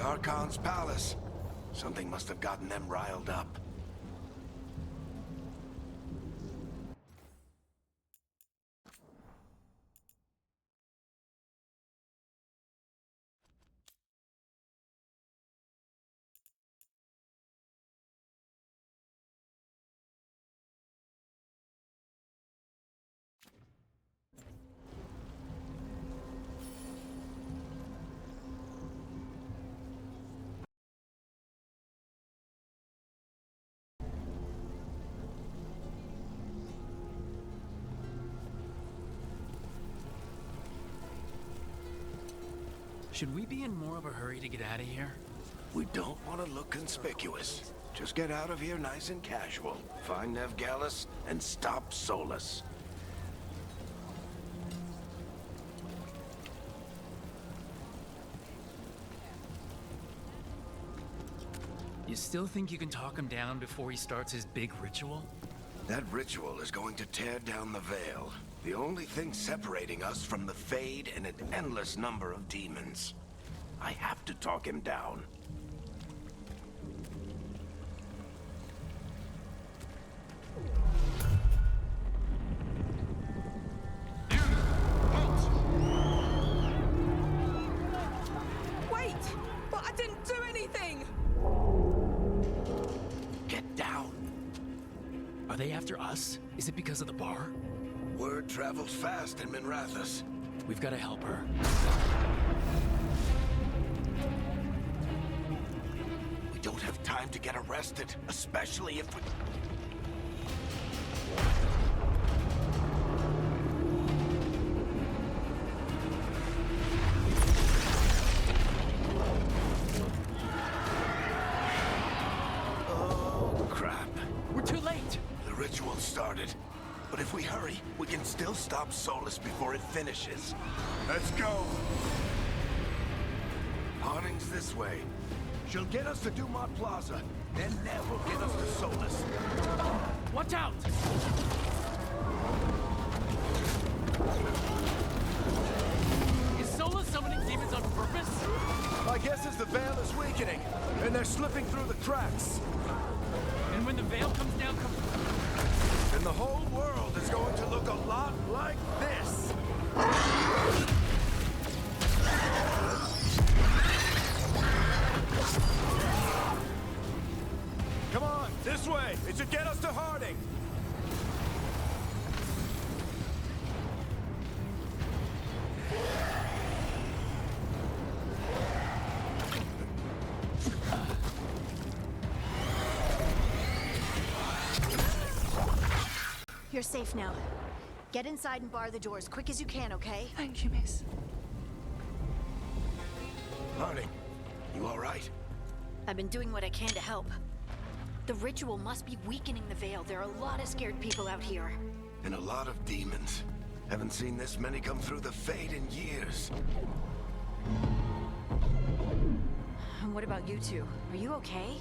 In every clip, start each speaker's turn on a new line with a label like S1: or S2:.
S1: Archon's palace. Something must have gotten them riled up.
S2: Should we be in more of a hurry to get out of here?
S1: We don't want to look conspicuous. Just get out of here nice and casual. Find Nev Gallus and stop Solus.
S2: You still think you can talk him down before he starts his big ritual?
S1: That ritual is going to tear down the veil. The only thing separating us from the Fade and an endless number of demons. I have to talk him down.
S3: Wait! But I didn't do anything!
S1: Get down.
S2: Are they after us? Is it because of the bar?
S1: Word travels fast in Minrathous.
S2: We've got to help her.
S1: We don't have time to get arrested, especially if we... Oh, crap.
S2: We're too late!
S1: The ritual started. But if we hurry, we can still stop Solus before it finishes. Let's go! Harding's this way. She'll get us to Dumont Plaza, then Nev will get us to Solus.
S2: Watch out! Is Solus summoning demons on purpose?
S4: My guess is the veil is weakening, and they're slipping through the cracks.
S2: And when the veil comes down,
S4: And the whole world is going to look a lot like this. Come on, this way. It should get us to Harding.
S5: You're safe now. Get inside and bar the doors quick as you can, okay?
S3: Thank you, miss.
S1: Harding, you all right?
S5: I've been doing what I can to help. The ritual must be weakening the veil. There are a lot of scared people out here.
S1: And a lot of demons. Haven't seen this many come through the Fade in years.
S5: And what about you two? Are you okay?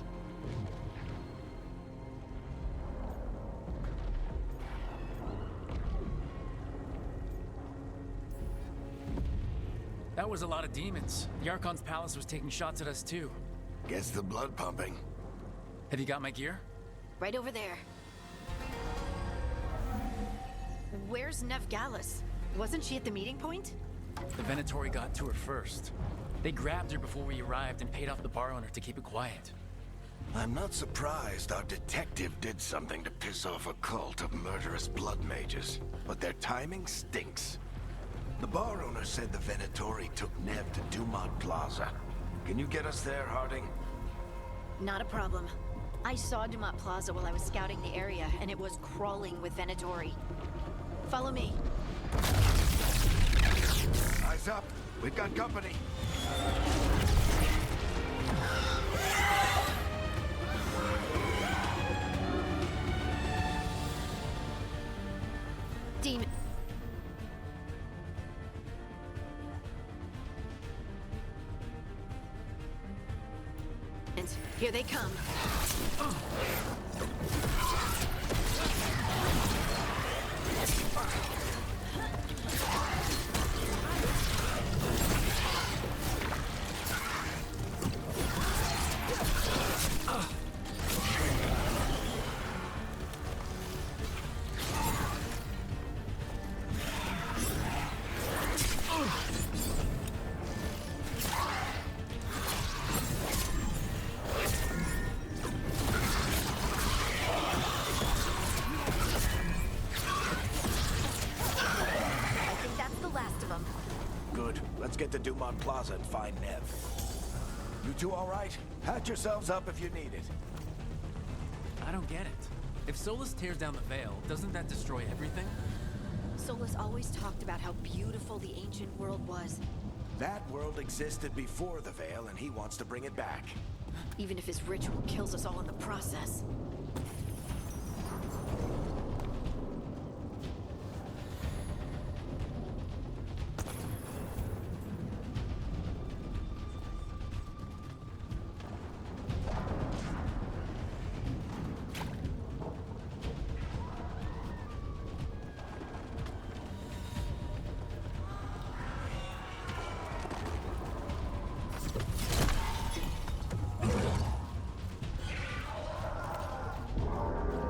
S2: that was a lot of demons. The Archon's palace was taking shots at us too.
S1: Gets the blood pumping.
S2: Have you got my gear?
S5: Right over there. Where's Nev Gallus? Wasn't she at the meeting point?
S2: The Venatori got to her first. They grabbed her before we arrived and paid off the bar owner to keep it quiet.
S1: I'm not surprised our detective did something to piss off a cult of murderous blood mages, but their timing stinks. The bar owner said the Venatori took Nev to Dumont Plaza. Can you get us there, Harding?
S5: Not a problem. I saw Dumont Plaza while I was scouting the area, and it was crawling with Venatori. Follow me.
S1: Eyes up. We've got company.
S5: Demon. Here they come.
S1: Dumont Plaza and find Nev. You two all right? Patch yourselves up if you need it.
S2: I don't get it. If Solus tears down the veil, doesn't that destroy everything?
S5: Solus always talked about how beautiful the ancient world was.
S1: That world existed before the veil, and he wants to bring it back.
S5: Even if his ritual kills us all in the process.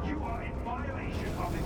S6: You are in violation of it.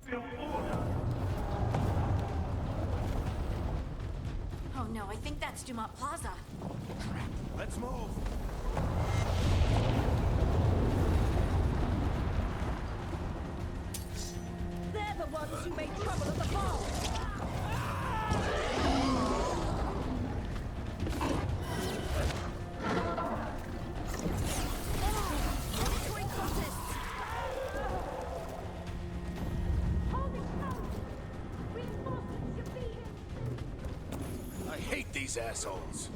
S6: Feel order.
S5: Oh no, I think that's Dumont Plaza.
S1: Let's move!
S3: They're the ones who made trouble at the bar.
S5: Predatory cultists!
S3: Holding power. Reinforcements should be here.
S1: I hate these assholes!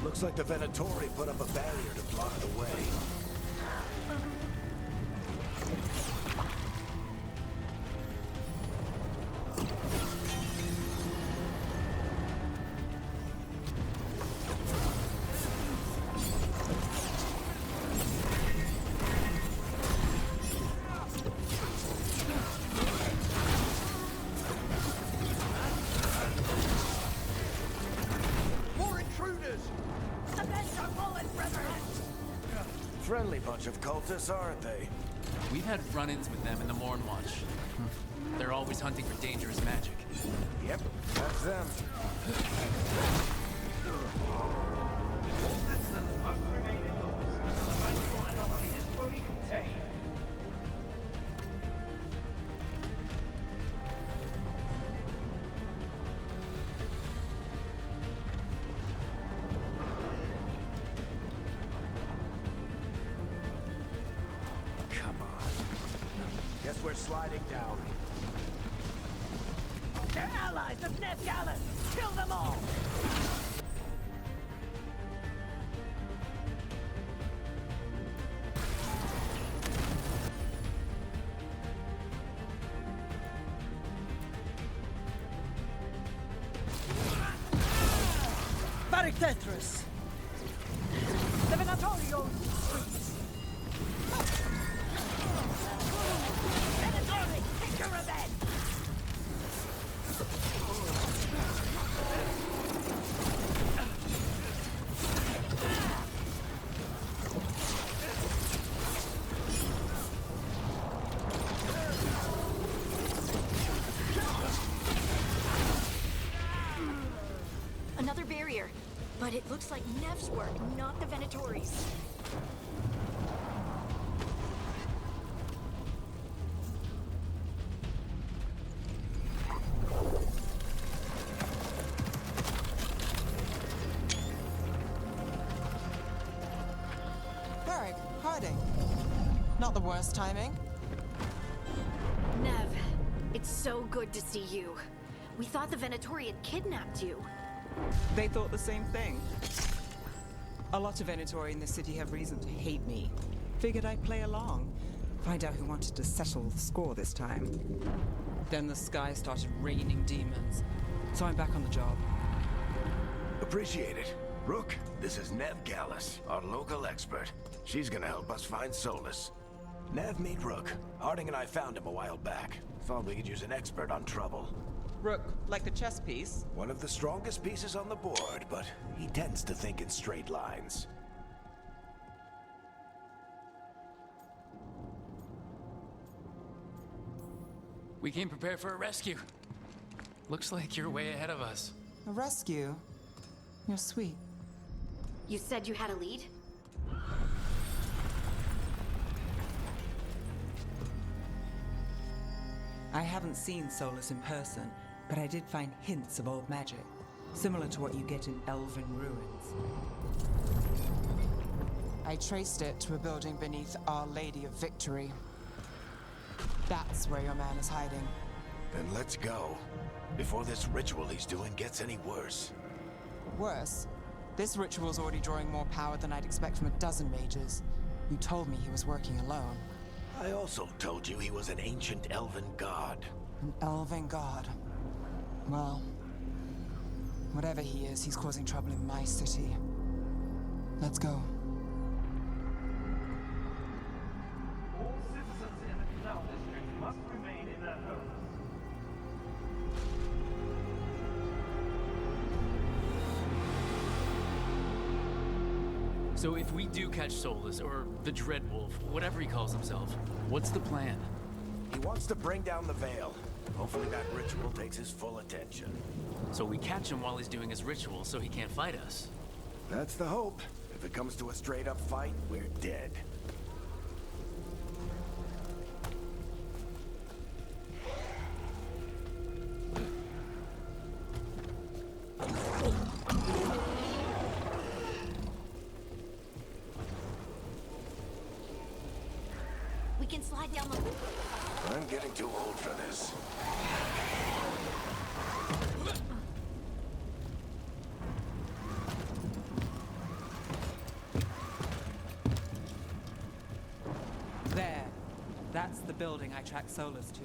S1: Looks like the Venatori put up a barrier to block the way.
S4: More intruders!
S3: Avenge our fallen brethren.
S1: Friendly bunch of cultists, aren't they?
S2: We've had run-ins with them in the Morn Watch. They're always hunting for dangerous magic.
S1: Yep, that's them. Come on. Guess we're sliding down.
S3: They're allies of Nev Gallen. Kill them all. Barictethris. The Venatorio streets. Venatori, take your revenge.
S5: Another barrier. But it looks like Nev's work, not the Venatori's.
S3: not the worst timing.
S5: Nev, it's so good to see you. We thought the Venatori had kidnapped you.
S3: They thought the same thing. A lot of Venatori in this city have reason to hate me. Figured I'd play along. Find out who wanted to settle the score this time. Then the sky started raining demons. So I'm back on the job.
S1: Appreciate it. Rook, this is Nev Gallus, our local expert. She's gonna help us find Solus. Nev, meet Rook. Harding and I found him a while back. Thought we could use an expert on trouble.
S3: Rook, like the chess piece?
S1: One of the strongest pieces on the board, but he tends to think in straight lines.
S2: We came prepared for a rescue. Looks like you're way ahead of us.
S3: A rescue? You're sweet.
S5: You said you had a lead?
S3: I haven't seen Solus in person, but I did find hints of old magic, similar to what you get in elven ruins. I traced it to a building beneath Our Lady of Victory. That's where your man is hiding.
S1: Then let's go. Before this ritual he's doing gets any worse.
S3: Worse, this ritual's already drawing more power than I'd expect from a dozen mages. You told me he was working alone.
S1: I also told you he was an ancient elven god.
S3: An elven god. Well, whatever he is, he's causing trouble in my city. Let's go.
S6: All citizens in the Canal District must remain in their homes.
S2: So if we do catch Solus, or the Dreadwolf, whatever he calls himself, what's the plan?
S1: He wants to bring down the veil. Hopefully that ritual takes his full attention.
S2: So we catch him while he's doing his ritual so he can't fight us.
S1: That's the hope. If it comes to a straight-up fight, we're dead.
S5: We can slide down the...
S1: I'm getting too old for this.
S3: There. That's the building I tracked Solus to.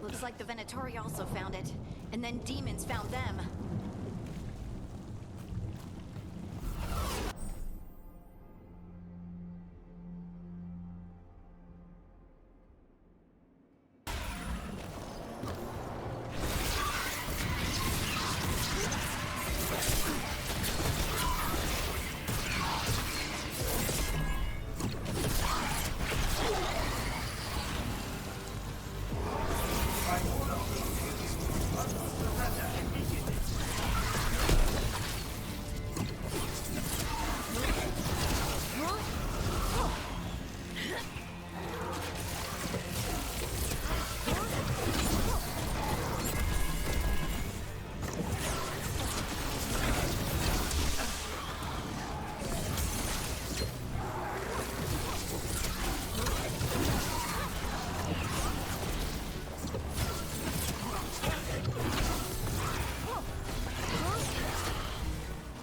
S5: Looks like the Venatori also found it. And then demons found them.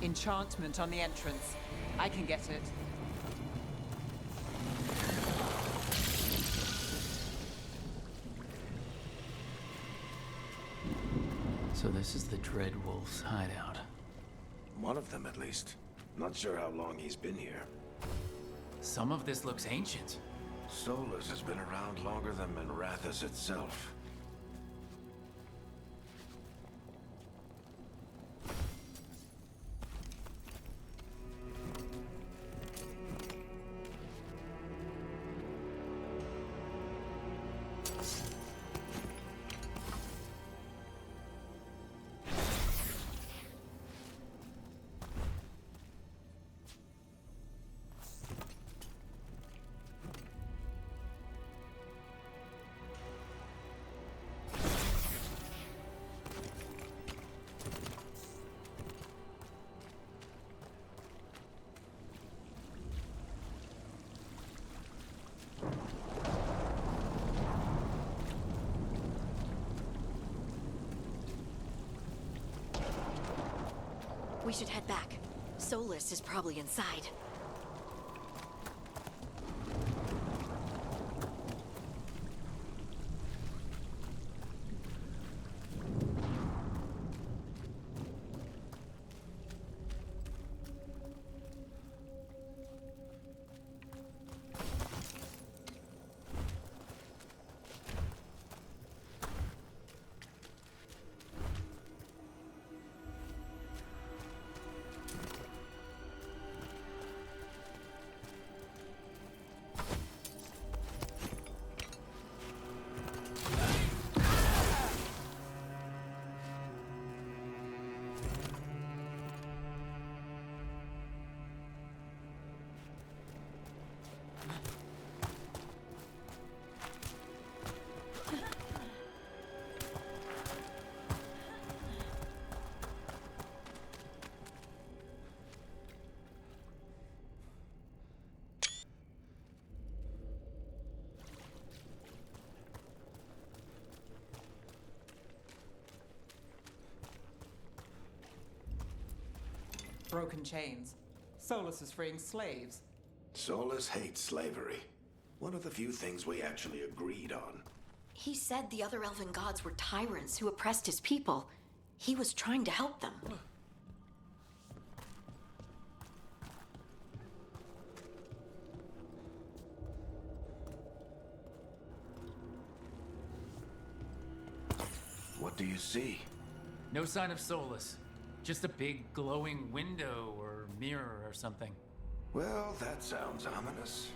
S3: Enchantment on the entrance. I can get it.
S2: So this is the Dreadwolf's hideout.
S1: One of them, at least. Not sure how long he's been here.
S2: Some of this looks ancient.
S1: Solus has been around longer than Manrathus itself.
S5: We should head back. Solus is probably inside.
S3: Broken chains. Solus is freeing slaves.
S1: Solus hates slavery. One of the few things we actually agreed on.
S5: He said the other elven gods were tyrants who oppressed his people. He was trying to help them.
S1: What do you see?
S2: No sign of Solus. Just a big glowing window or mirror or something.
S1: Well, that sounds ominous.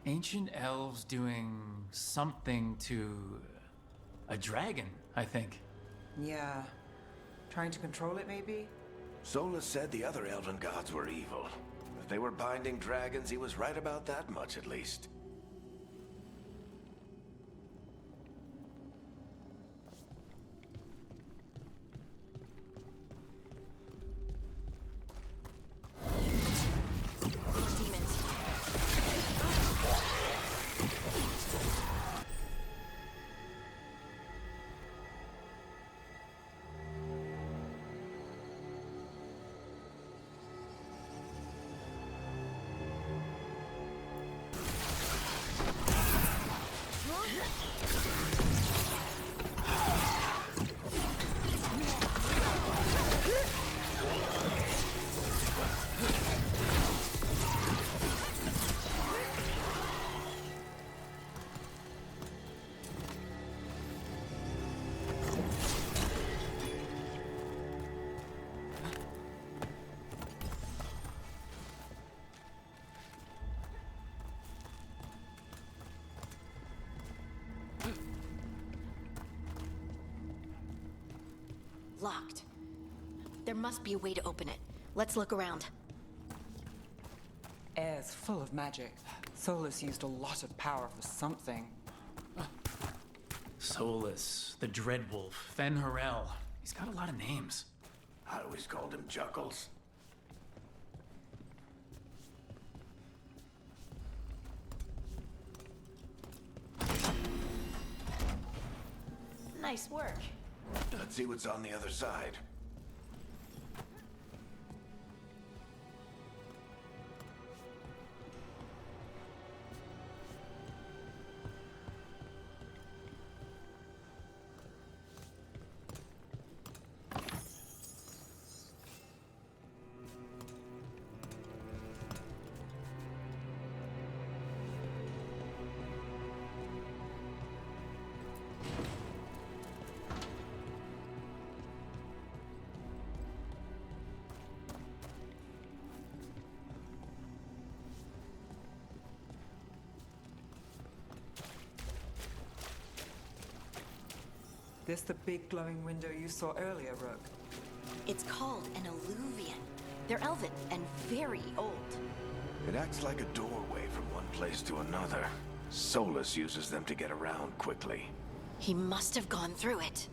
S2: Ancient elves doing something to a dragon, I think.
S3: Yeah. Trying to control it, maybe?
S1: Solus said the other elven gods were evil. If they were binding dragons, he was right about that much, at least.
S5: Demons. Locked. There must be a way to open it. Let's look around.
S3: Air's full of magic. Solus used a lot of power for something.
S2: Solus, the Dreadwolf, Fen'Harel. He's got a lot of names.
S1: I always called him Juggles.
S5: Nice work.
S1: Let's see what's on the other side.
S3: This the big glowing window you saw earlier, Rook?
S5: It's called an alluvian. They're elven and very old.
S1: It acts like a doorway from one place to another. Solus uses them to get around quickly.
S5: He must have gone through it.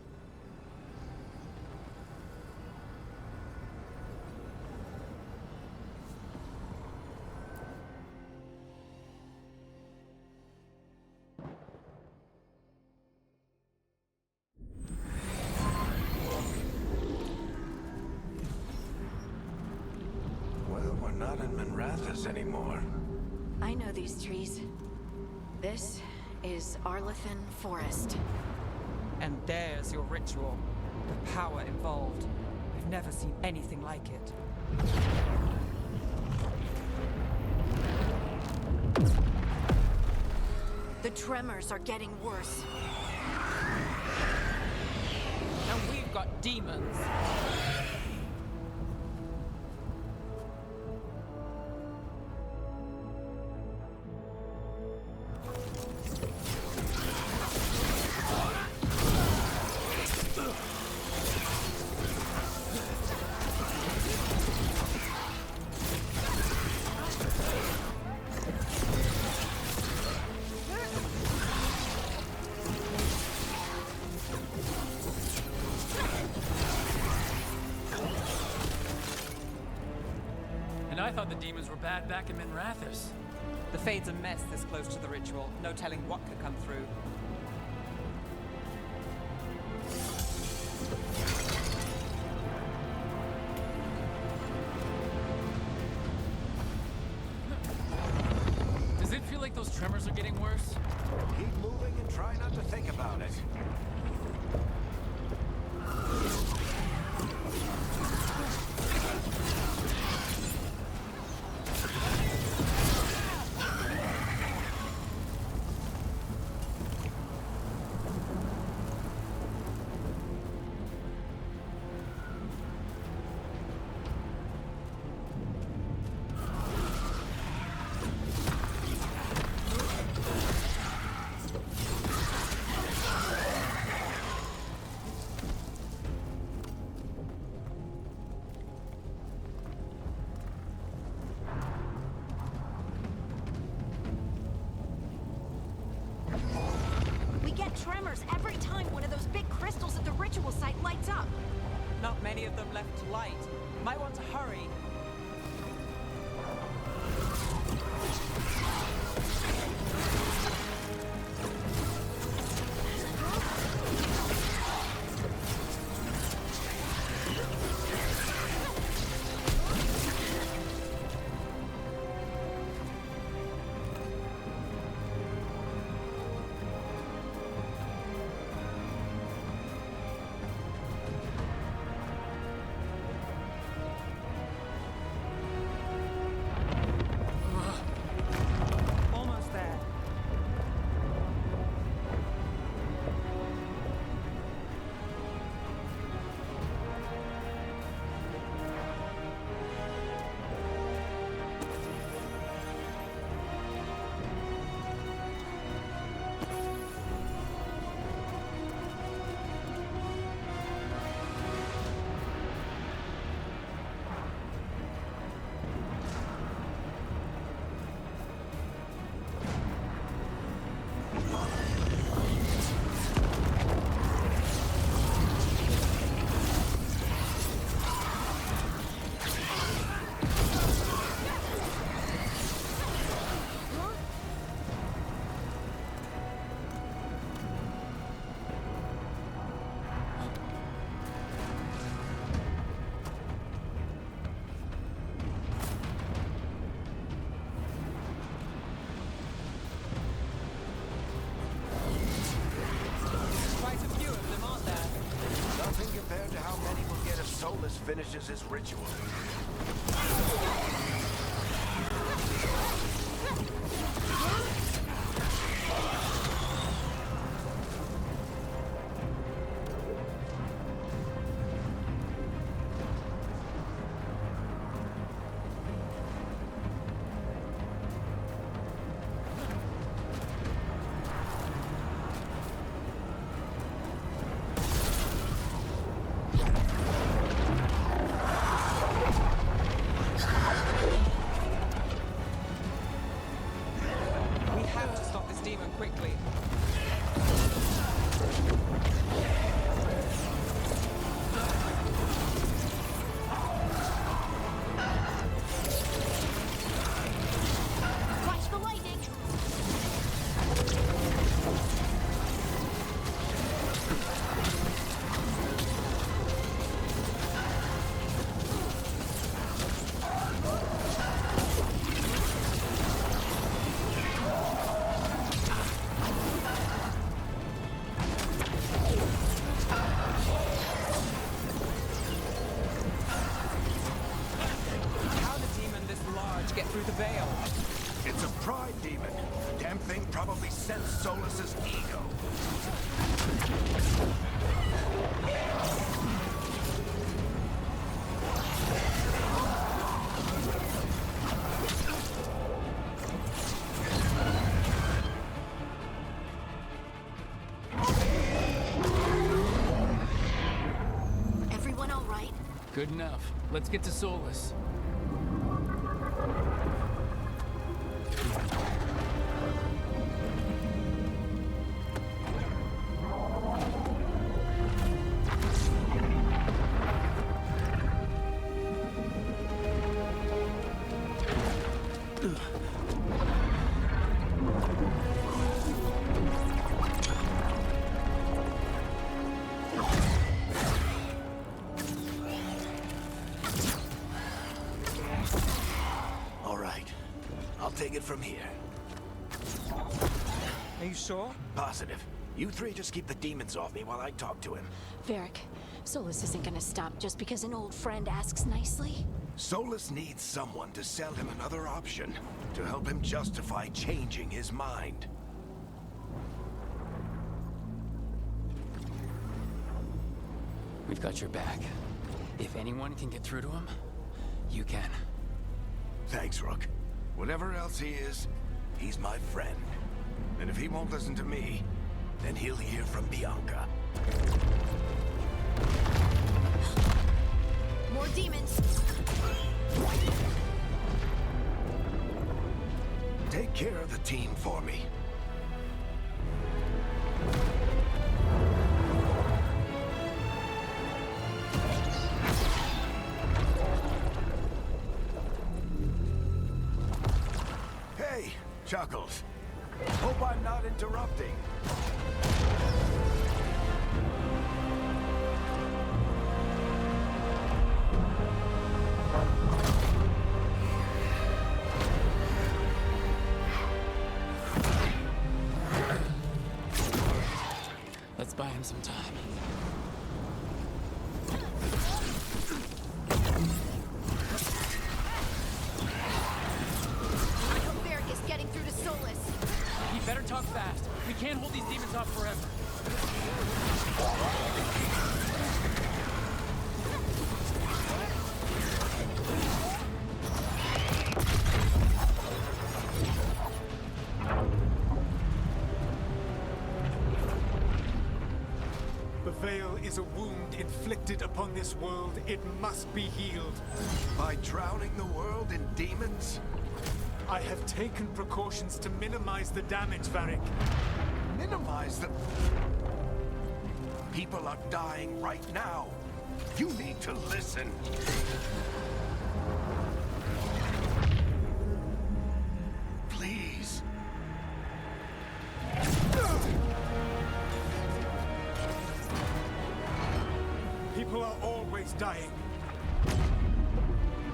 S4: not in Minrathous anymore.
S5: I know these trees. This is Arlethan Forest.
S3: And there's your ritual. The power involved. I've never seen anything like it.
S5: The tremors are getting worse.
S3: And we've got demons.
S2: I thought the demons were bad back in Minrathous.
S3: The Fade's a mess this close to the ritual. No telling what could come through.
S2: Does it feel like those tremors are getting worse?
S4: Keep moving and try not to think about it.
S5: Tremors every time one of those big crystals at the ritual site lights up.
S3: Not many of them left to light. Might want to hurry.
S4: Finishes his ritual.
S3: Quickly.
S5: Watch the lightning!
S3: get through the veil?
S1: It's a pride demon. The damn thing probably sensed Solus's ego.
S5: Everyone all right?
S2: Good enough. Let's get to Solus.
S1: All right. I'll take it from here.
S3: Are you sure?
S1: Positive. You three just keep the demons off me while I talk to him.
S5: Varric, Solus isn't gonna stop just because an old friend asks nicely.
S1: Solus needs someone to sell him another option, to help him justify changing his mind.
S2: We've got your back. If anyone can get through to him, you can.
S1: Thanks, Rook. Whatever else he is, he's my friend. And if he won't listen to me, then he'll hear from Bianca.
S5: More demons!
S1: Take care of the team for me. Hey, Chuckles. Hope I'm not interrupting.
S2: Let's buy him some time.
S5: I hope Varric is getting through to Solus.
S2: You better talk fast. We can't hold these demons off forever.
S7: The veil is a wound inflicted upon this world. It must be healed.
S1: By drowning the world in demons?
S7: I have taken precautions to minimize the damage, Varric.
S1: Minimize the... People are dying right now. You need to listen. Please.
S7: People are always dying.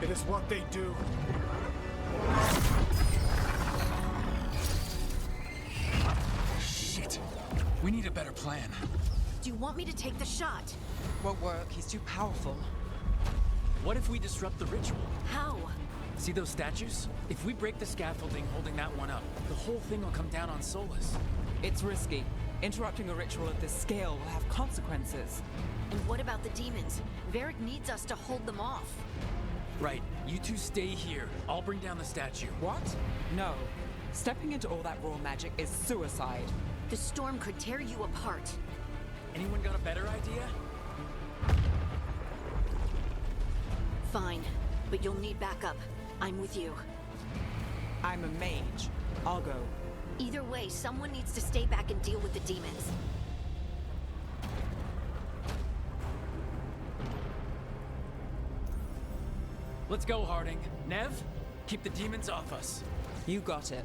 S7: It is what they do.
S2: Shit. We need a better plan.
S5: Do you want me to take the shot?
S3: Won't work. He's too powerful.
S2: What if we disrupt the ritual?
S5: How?
S2: See those statues? If we break the scaffolding holding that one up, the whole thing will come down on Solus.
S3: It's risky. Interrupting a ritual of this scale will have consequences.
S5: And what about the demons? Varric needs us to hold them off.
S2: Right. You two stay here. I'll bring down the statue.
S3: What? No. Stepping into all that raw magic is suicide.
S5: The storm could tear you apart.
S2: Anyone got a better idea?
S5: Fine, but you'll need backup. I'm with you.
S3: I'm a mage. I'll go.
S5: Either way, someone needs to stay back and deal with the demons.
S2: Let's go, Harding. Nev, keep the demons off us.
S3: You got it.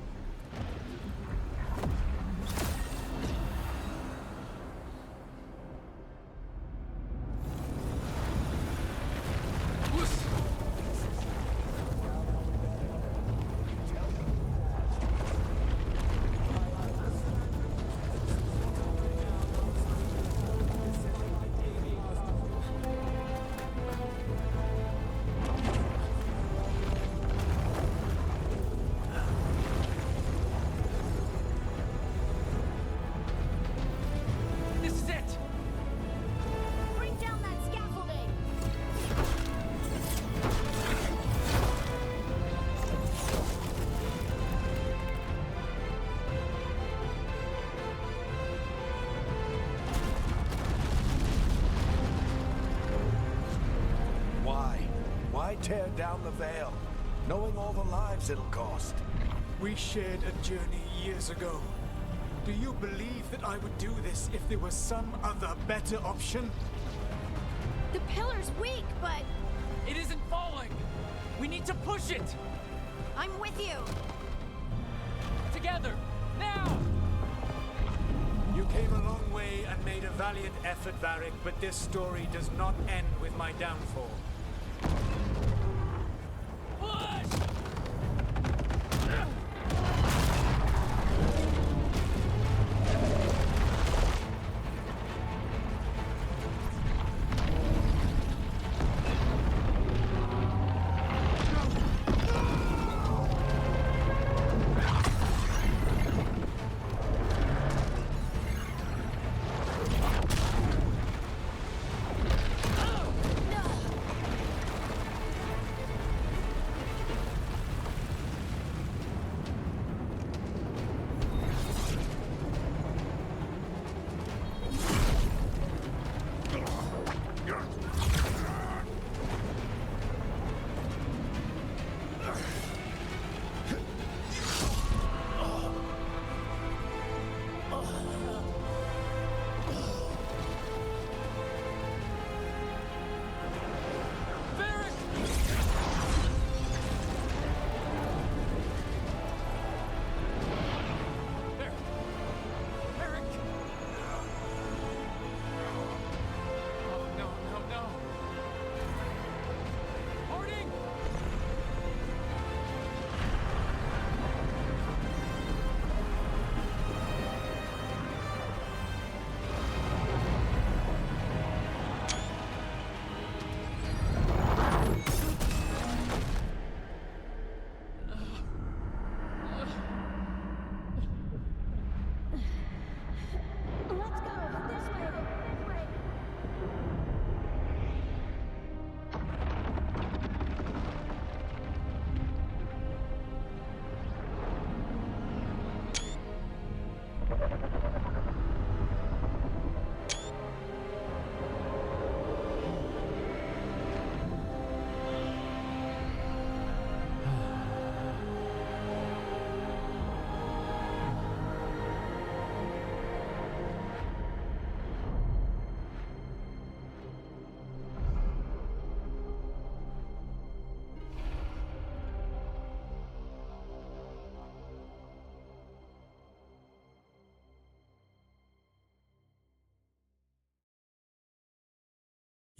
S1: tear down the veil, knowing all the lives it'll cost.
S7: We shared a journey years ago. Do you believe that I would do this if there was some other better option?
S5: The pillar's weak, but
S2: It isn't falling! We need to push it!
S5: I'm with you.
S2: Together! Now!
S7: You came a long way and made a valiant effort, Varric, but this story does not end with my downfall.
S2: Push!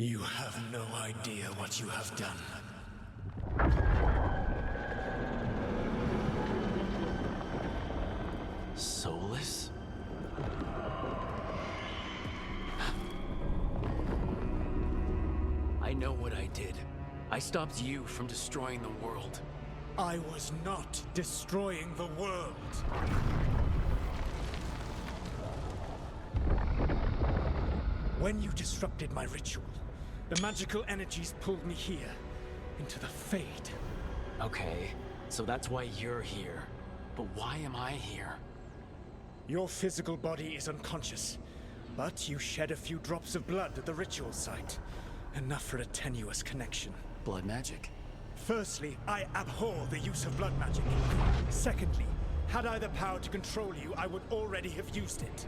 S7: You have no idea what you have done.
S2: Soulless? I know what I did. I stopped you from destroying the world.
S7: I was not destroying the world. When you disrupted my ritual, the magical energies pulled me here, into the Fade.
S2: Okay, so that's why you're here. But why am I here?
S7: Your physical body is unconscious, but you shed a few drops of blood at the ritual site. Enough for a tenuous connection.
S2: Blood magic.
S7: Firstly, I abhor the use of blood magic. Secondly, had I the power to control you, I would already have used it.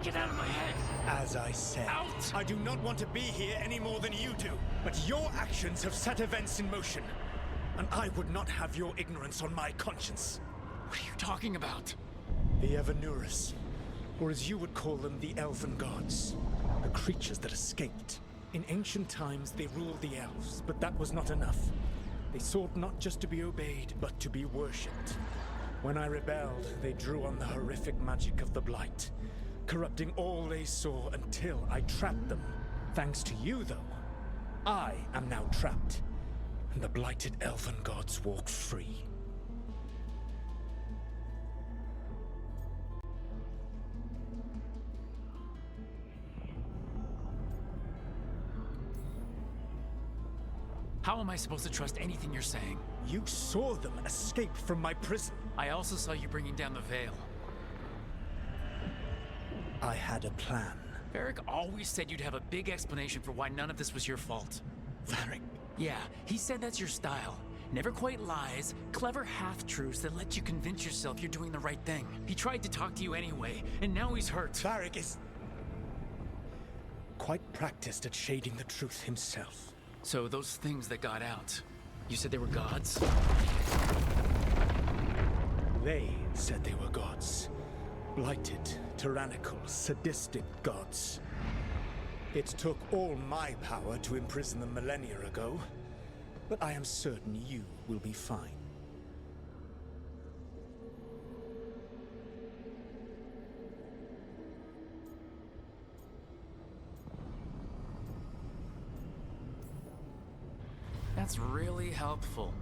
S2: Get out of my head!
S7: As I said,
S2: Out!
S7: I do not want to be here any more than you do. But your actions have set events in motion. And I would not have your ignorance on my conscience.
S2: What are you talking about?
S7: The Evanurus, or as you would call them, the Elven Gods. The creatures that escaped. In ancient times, they ruled the elves, but that was not enough. They sought not just to be obeyed, but to be worshipped. When I rebelled, they drew on the horrific magic of the Blight, corrupting all they saw until I trapped them. Thanks to you, though, I am now trapped, and the blighted Elven Gods walk free.
S2: How am I supposed to trust anything you're saying?
S7: You saw them escape from my prison.
S2: I also saw you bringing down the veil.
S7: I had a plan.
S2: Varric always said you'd have a big explanation for why none of this was your fault.
S7: Varric.
S2: Yeah, he said that's your style. Never quite lies, clever half-truths that let you convince yourself you're doing the right thing. He tried to talk to you anyway, and now he's hurt.
S7: Varric is quite practiced at shading the truth himself.
S2: So those things that got out, you said they were gods?
S7: They said they were gods. Blighted, tyrannical, sadistic gods. It took all my power to imprison them millennia ago, but I am certain you will be fine.
S2: That's really helpful.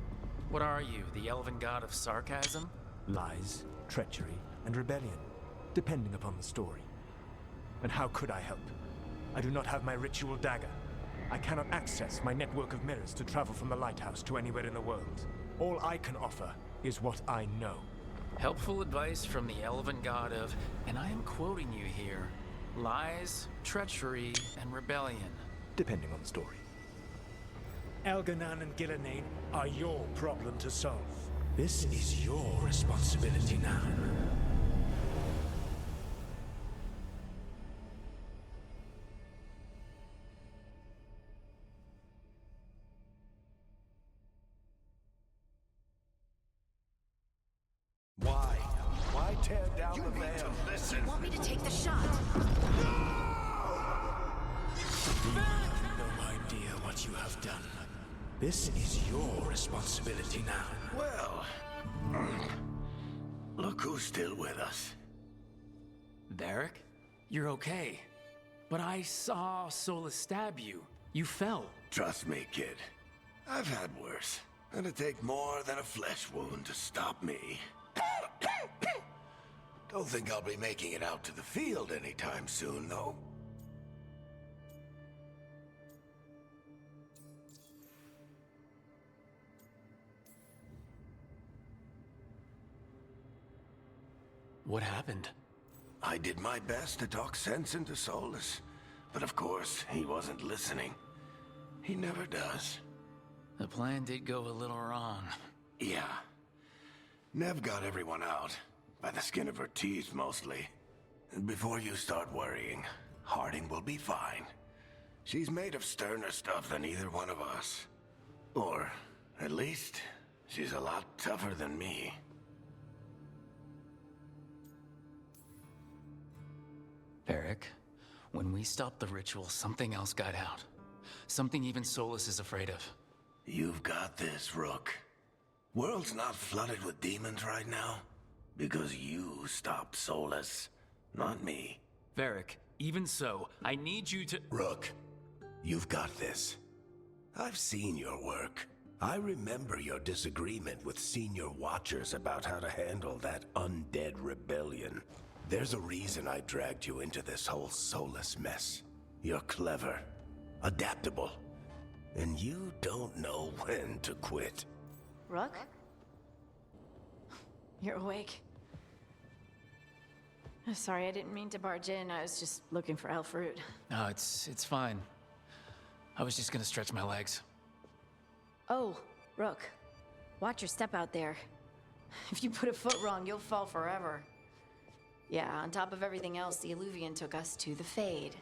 S2: What are you, the elven god of sarcasm?
S8: Lies, treachery, and rebellion, depending upon the story. And how could I help? I do not have my ritual dagger. I cannot access my network of mirrors to travel from the lighthouse to anywhere in the world. All I can offer is what I know.
S2: Helpful advice from the elven god of, and I am quoting you here, lies, treachery, and rebellion.
S8: Depending on the story.
S7: Elganan and Gillenane are your problem to solve. This is your responsibility now.
S4: Why tear down
S1: You
S4: the
S1: need
S4: veil?
S1: to listen.
S5: Want me to take the shot?
S7: You have no idea what you have done. This is your responsibility now.
S1: Well, look who's still with us.
S2: Varric? You're okay. But I saw Solus stab you. You fell.
S1: Trust me, kid. I've had worse. It'd take more than a flesh wound to stop me. Don't think I'll be making it out to the field anytime soon, though.
S2: What happened?
S1: I did my best to talk sense into Solus, but of course, he wasn't listening. He never does.
S2: The plan did go a little wrong.
S1: Yeah. Nev got everyone out, by the skin of her teeth mostly. And before you start worrying, Harding will be fine. She's made of sterner stuff than either one of us. Or, at least, she's a lot tougher than me.
S2: Varric, when we stopped the ritual, something else got out. Something even Solus is afraid of.
S1: You've got this, Rook. World's not flooded with demons right now. Because you stopped Solus, not me.
S2: Varric, even so, I need you to—
S1: Rook, you've got this. I've seen your work. I remember your disagreement with senior watchers about how to handle that undead rebellion. There's a reason I dragged you into this whole Solus mess. You're clever, adaptable, and you don't know when to quit.
S5: Rook? You're awake. Sorry, I didn't mean to barge in. I was just looking for elf fruit.
S2: No, it's fine. I was just gonna stretch my legs.
S5: Oh, Rook. Watch your step out there. If you put a foot wrong, you'll fall forever. Yeah, on top of everything else, the Illuvian took us to the Fade.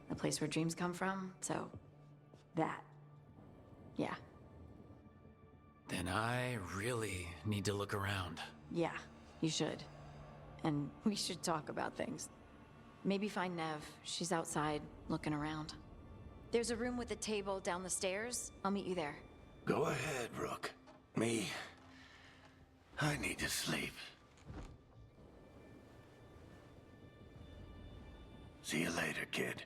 S5: The place where dreams come from, so... that. Yeah.
S2: Then I really need to look around.
S5: Yeah, you should. And we should talk about things. Maybe find Nev. She's outside, looking around. There's a room with a table down the stairs. I'll meet you there.
S1: Go ahead, Rook. Me, I need to sleep. See you later, kid.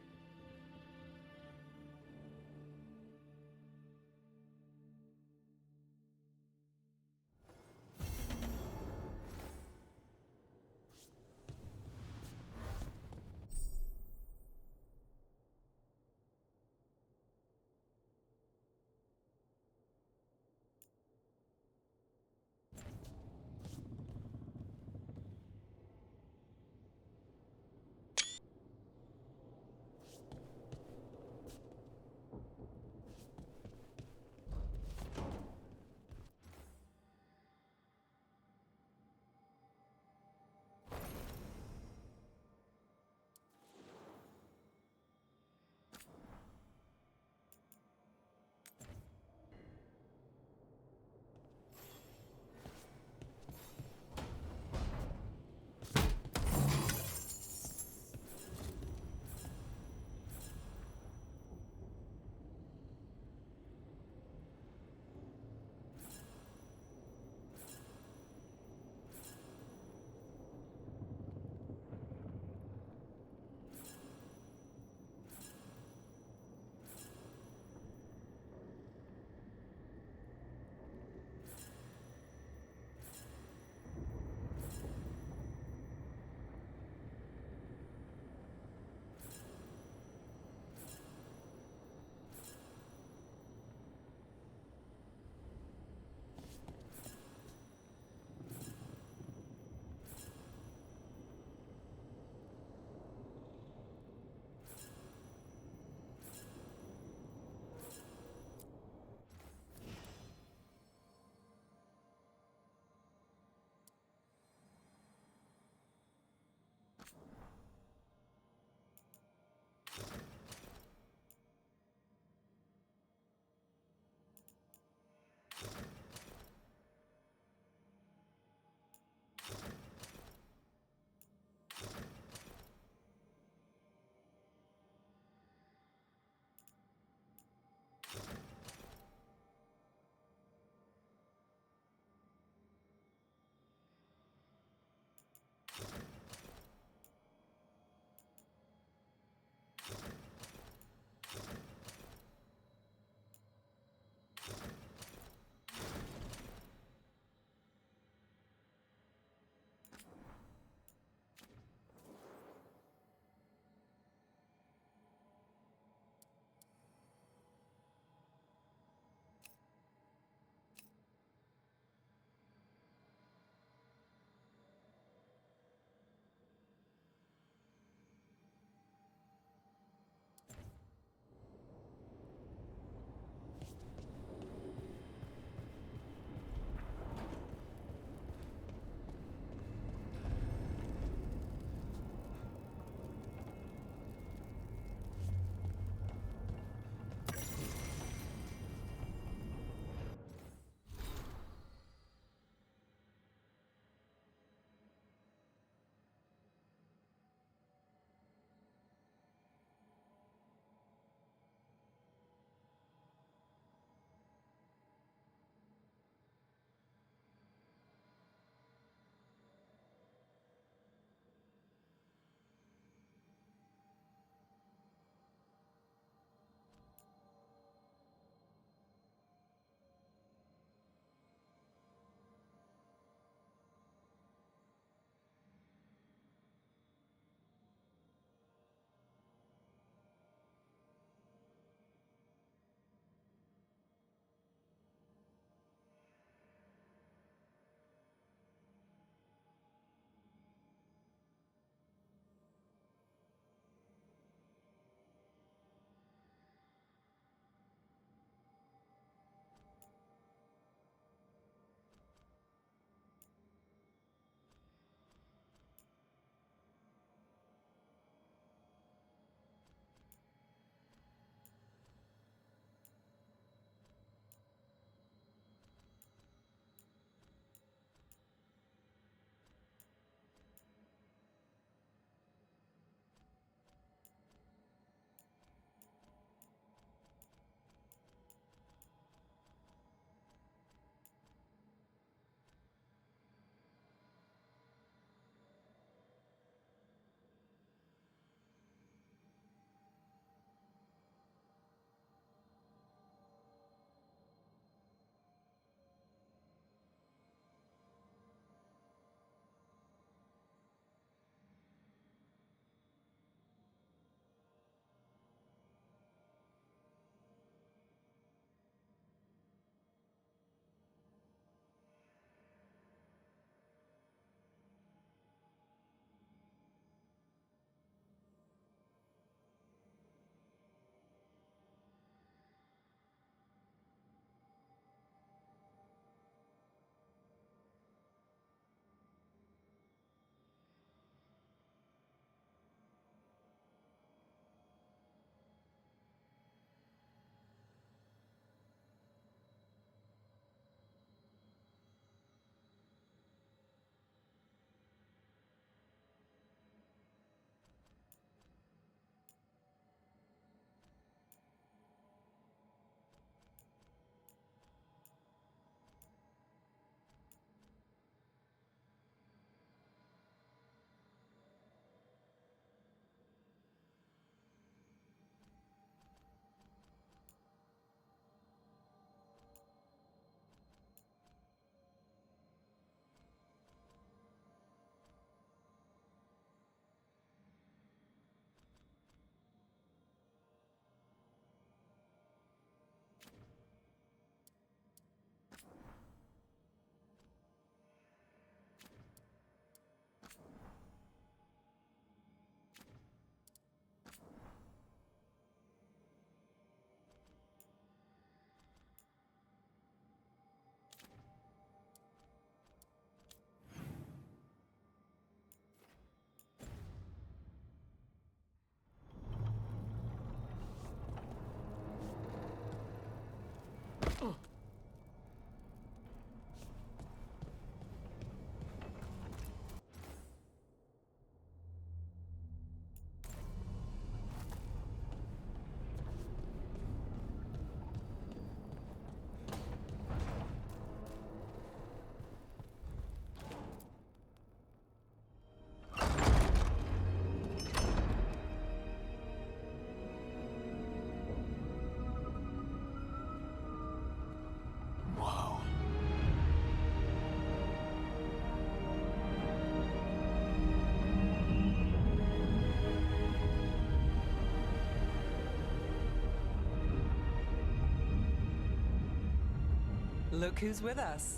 S3: Look who's with us.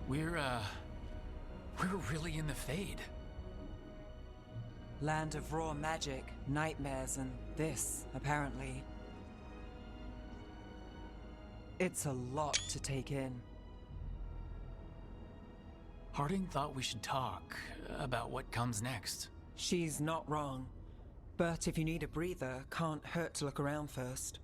S2: We're really in the Fade.
S3: Land of raw magic, nightmares, and this, apparently. It's a lot to take in.
S2: Harding thought we should talk about what comes next.
S3: She's not wrong. But if you need a breather, can't hurt to look around first.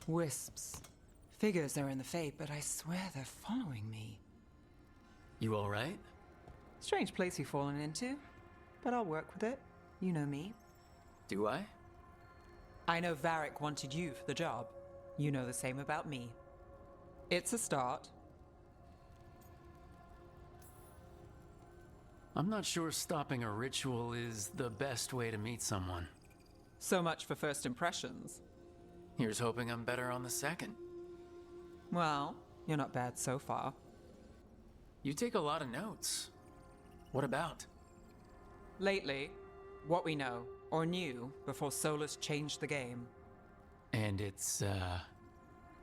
S3: Wisps. Figures are in the Fade, but I swear they're following me.
S2: You all right?
S3: Strange place you've fallen into, but I'll work with it. You know me.
S2: Do I?
S3: I know Varric wanted you for the job. You know the same about me. It's a start.
S2: I'm not sure stopping a ritual is the best way to meet someone.
S3: So much for first impressions.
S2: Here's hoping I'm better on the second.
S3: Well, you're not bad so far.
S2: You take a lot of notes. What about?
S3: Lately, what we know, or knew, before Solus changed the game.
S2: And it's,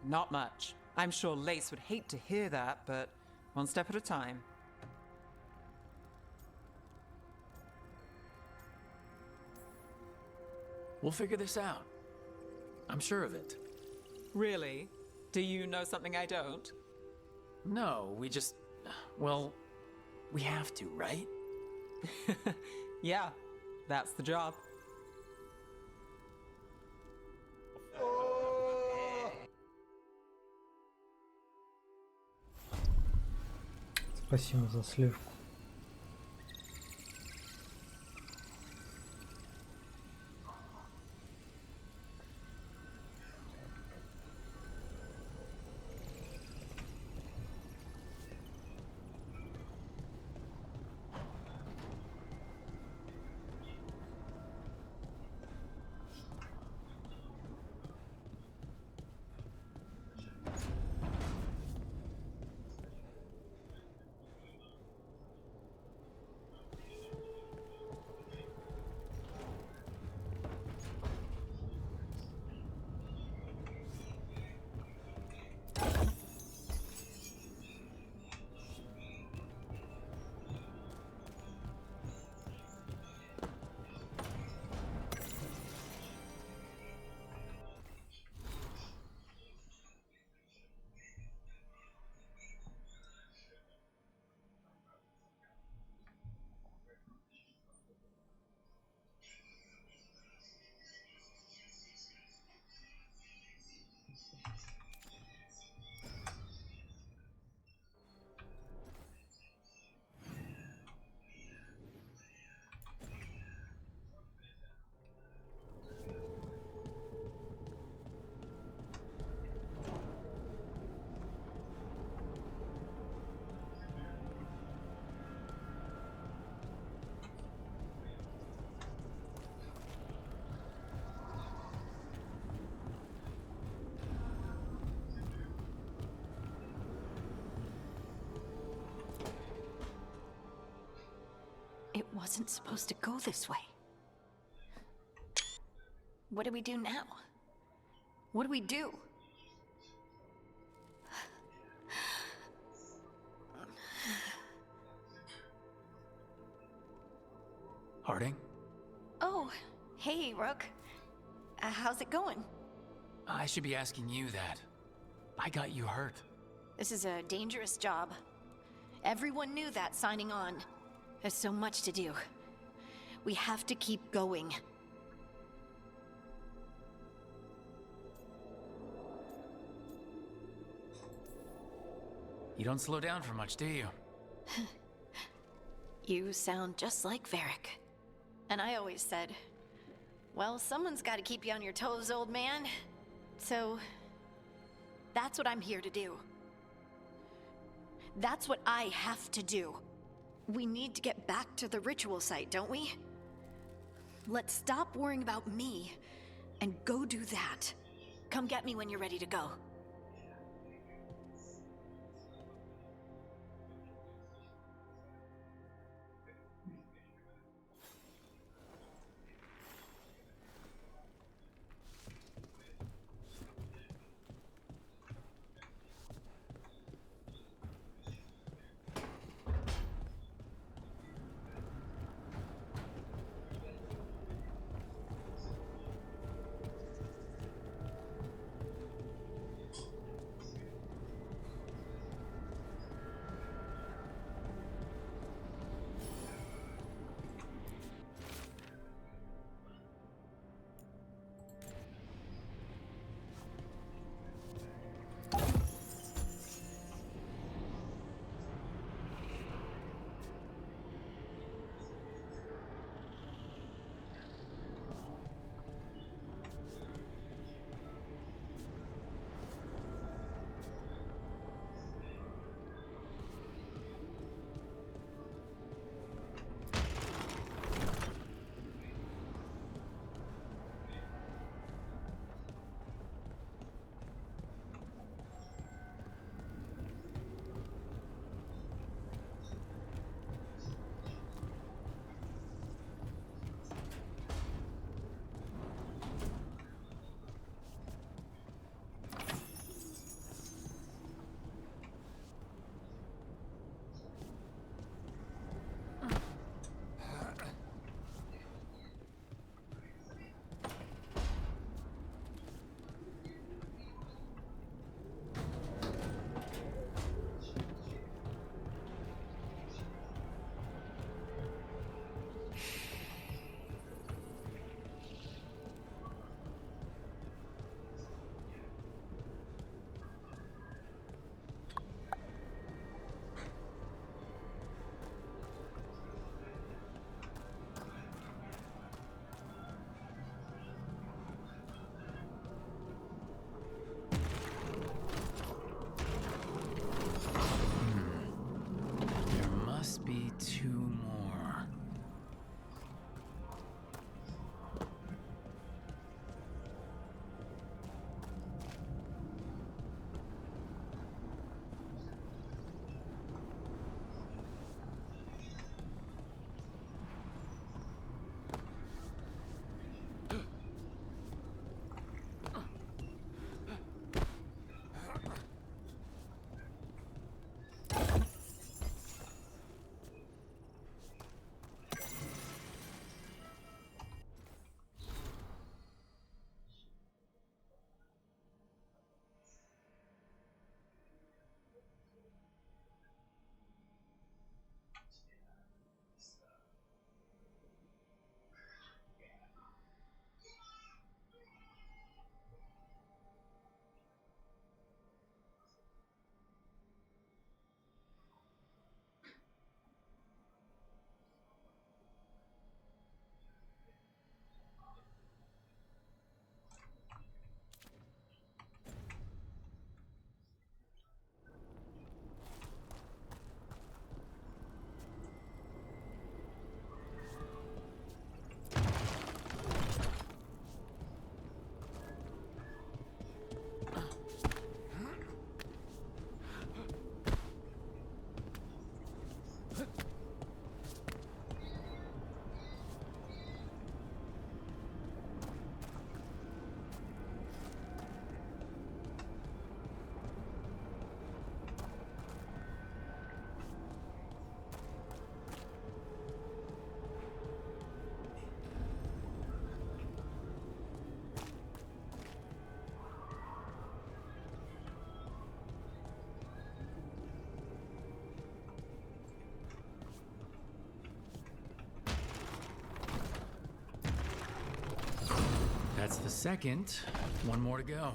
S3: Not much. I'm sure Lace would hate to hear that, but one step at a time.
S2: We'll figure this out. I'm sure of it.
S3: Really? Do you know something I don't?
S2: No, we just... Well, we have to, right?
S3: Yeah, that's the job.
S9: Спасибо за сливку.
S5: wasn't supposed to go this way. What do we do now? What do we do?
S2: Harding?
S5: Oh, hey, Rook. How's it going?
S2: I should be asking you that. I got you hurt.
S5: This is a dangerous job. Everyone knew that signing on. There's so much to do. We have to keep going.
S2: You don't slow down for much, do you?
S5: You sound just like Varric. And I always said, well, someone's got to keep you on your toes, old man. So, that's what I'm here to do. That's what I have to do. We need to get back to the ritual site, don't we? Let's stop worrying about me and go do that. Come get me when you're ready to go.
S2: That's the second. One more to go.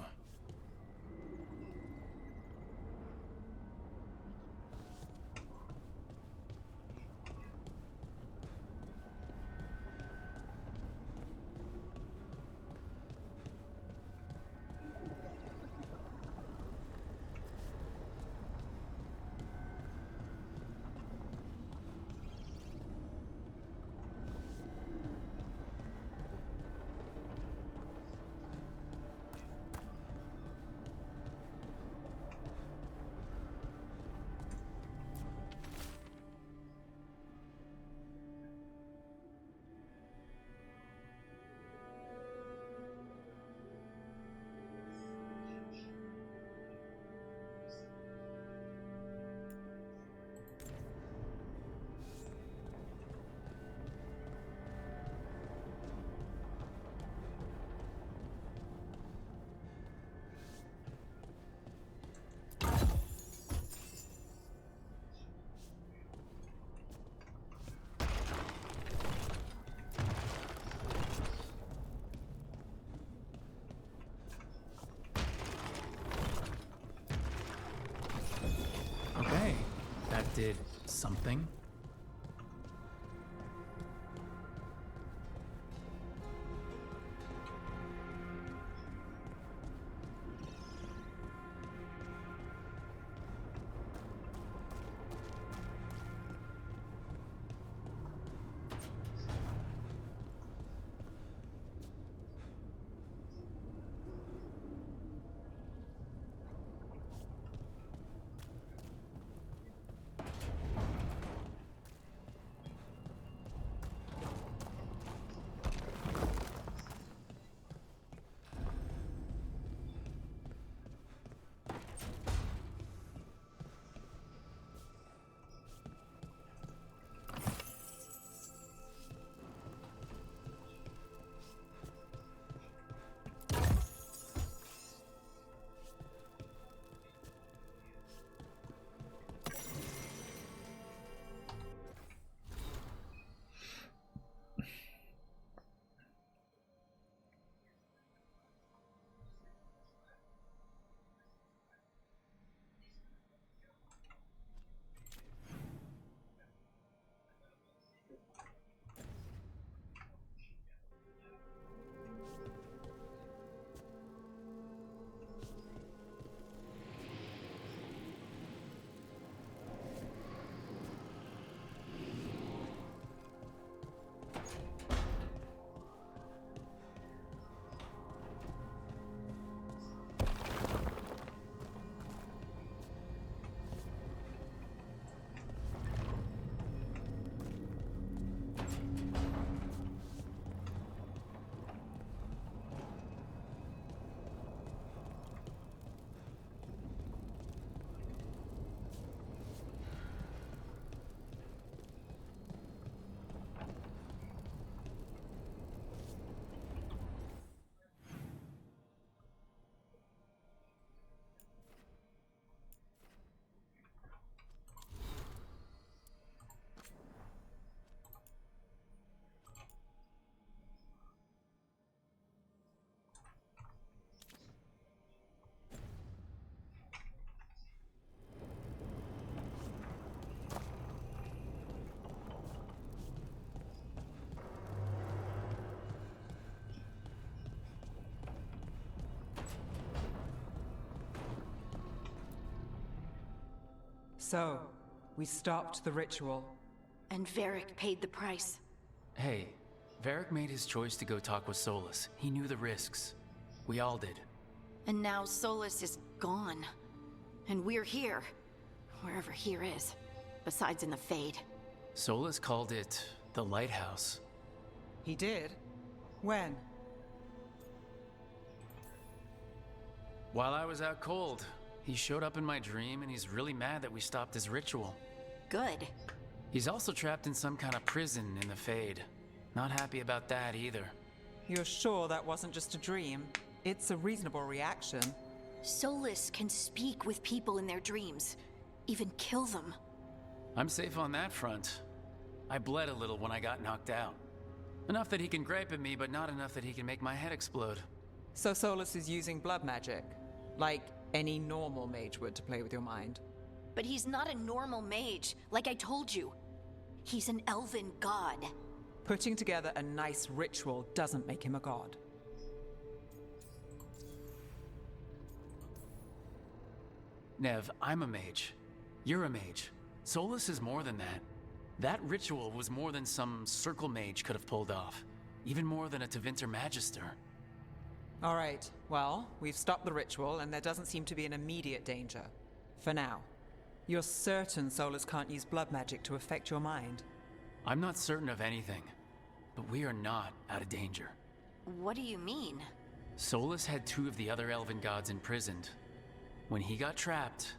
S2: Okay, that did something.
S3: So, we stopped the ritual.
S5: And Varric paid the price.
S2: Hey, Varric made his choice to go talk with Solus. He knew the risks. We all did.
S5: And now Solus is gone. And we're here. Wherever here is. Besides in the Fade.
S2: Solus called it the Lighthouse.
S3: He did? When?
S2: While I was out cold, he showed up in my dream and he's really mad that we stopped his ritual.
S5: Good.
S2: He's also trapped in some kind of prison in the Fade. Not happy about that either.
S3: You're sure that wasn't just a dream? It's a reasonable reaction.
S5: Solus can speak with people in their dreams. Even kill them.
S2: I'm safe on that front. I bled a little when I got knocked out. Enough that he can gripe at me, but not enough that he can make my head explode.
S3: So Solus is using blood magic, like any normal mage would to play with your mind.
S5: But he's not a normal mage, like I told you. He's an elven god.
S3: Putting together a nice ritual doesn't make him a god.
S2: Nev, I'm a mage. You're a mage. Solus is more than that. That ritual was more than some circle mage could have pulled off. Even more than a Tevinter Magister.
S3: All right, well, we've stopped the ritual and there doesn't seem to be an immediate danger. For now. You're certain Solus can't use blood magic to affect your mind?
S2: I'm not certain of anything, but we are not out of danger.
S5: What do you mean?
S2: Solus had 2 of the other elven gods imprisoned. When he got trapped,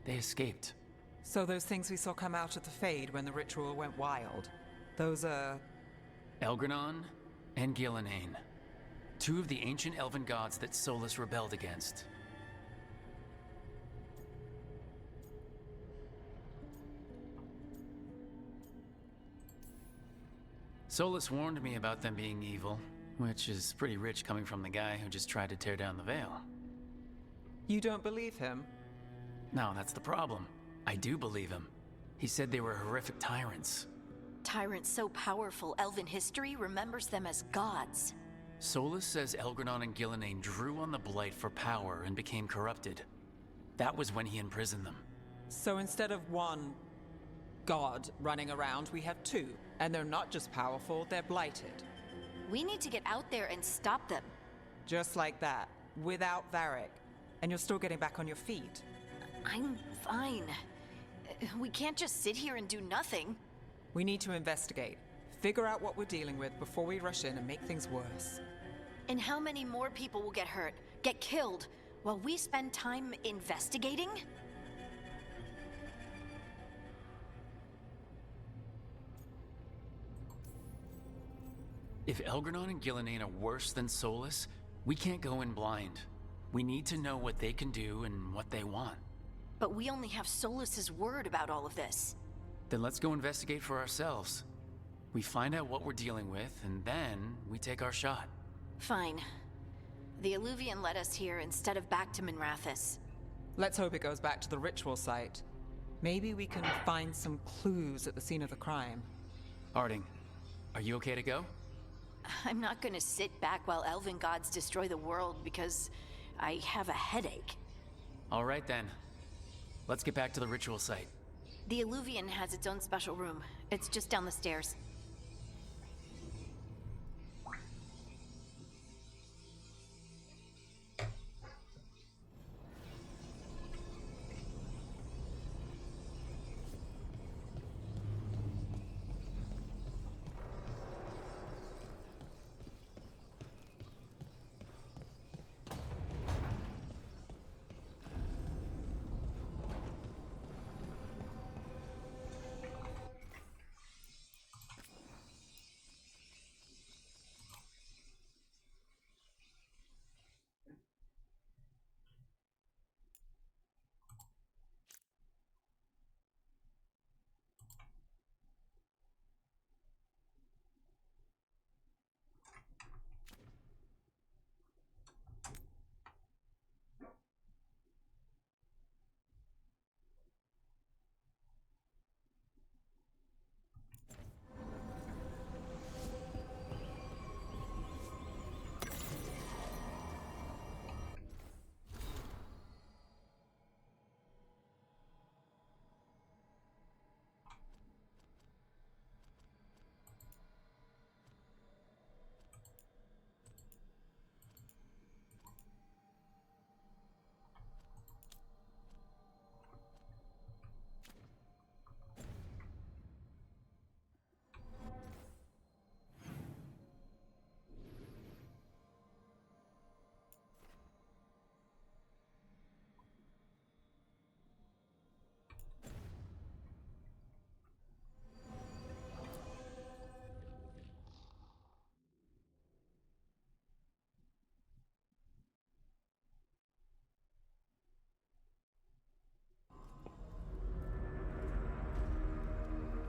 S2: they escaped.
S3: So those things we saw come out of the Fade when the ritual went wild, those are...
S2: Elgranon and Gillenane. 2 of the ancient elven gods that Solus rebelled against. Solus warned me about them being evil, which is pretty rich coming from the guy who just tried to tear down the veil.
S3: You don't believe him?
S2: No, that's the problem. I do believe him. He said they were horrific tyrants.
S5: Tyrants so powerful, elven history remembers them as gods.
S2: Solus says Elgranon and Gillenane drew on the Blight for power and became corrupted. That was when he imprisoned them.
S3: So instead of one god running around, we have 2. And they're not just powerful, they're blighted.
S5: We need to get out there and stop them.
S3: Just like that, without Varric. And you're still getting back on your feet.
S5: I'm fine. We can't just sit here and do nothing.
S3: We need to investigate. Figure out what we're dealing with before we rush in and make things worse.
S5: And how many more people will get hurt, get killed, while we spend time investigating?
S2: If Elgranon and Gillenane are worse than Solus, we can't go in blind. We need to know what they can do and what they want.
S5: But we only have Solus's word about all of this.
S2: Then let's go investigate for ourselves. We find out what we're dealing with, and then we take our shot.
S5: Fine. The Illuvian led us here instead of back to Minrathous.
S3: Let's hope it goes back to the ritual site. Maybe we can find some clues at the scene of the crime.
S2: Harding, are you okay to go?
S5: I'm not gonna sit back while elven gods destroy the world because I have a headache.
S2: All right then. Let's get back to the ritual site.
S5: The Illuvian has its own special room. It's just down the stairs.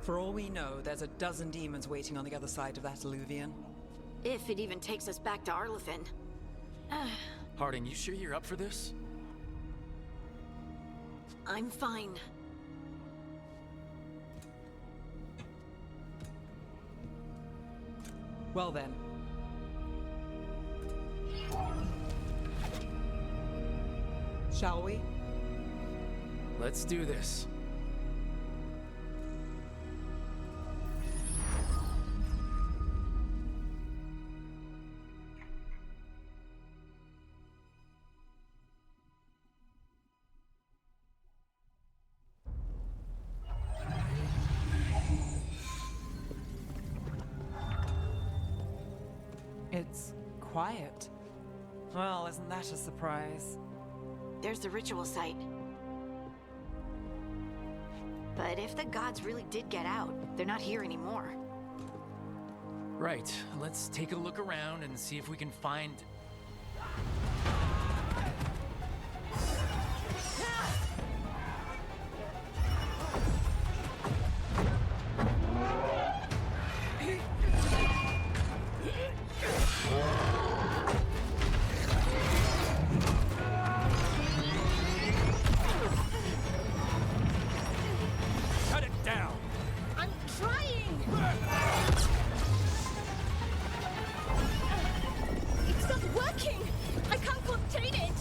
S3: For all we know, there's a dozen demons waiting on the other side of that Illuvian.
S5: If it even takes us back to Arlethan.
S2: Harding, you sure you're up for this?
S5: I'm fine.
S3: Well then. Shall we?
S2: Let's do this.
S3: It's quiet. Well, isn't that a surprise?
S5: There's the ritual site. But if the gods really did get out, they're not here anymore.
S2: Right, let's take a look around and see if we can find...
S4: Cut it down!
S5: I'm trying! It's not working! I can't contain it!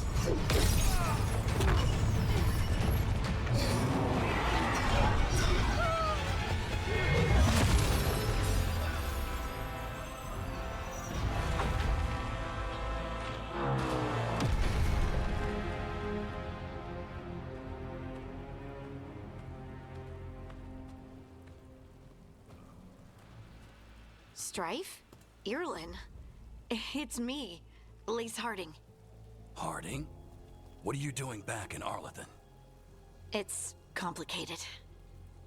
S5: Strife? Irlin? It's me, Lace Harding.
S9: Harding? What are you doing back in Arlethan?
S5: It's complicated.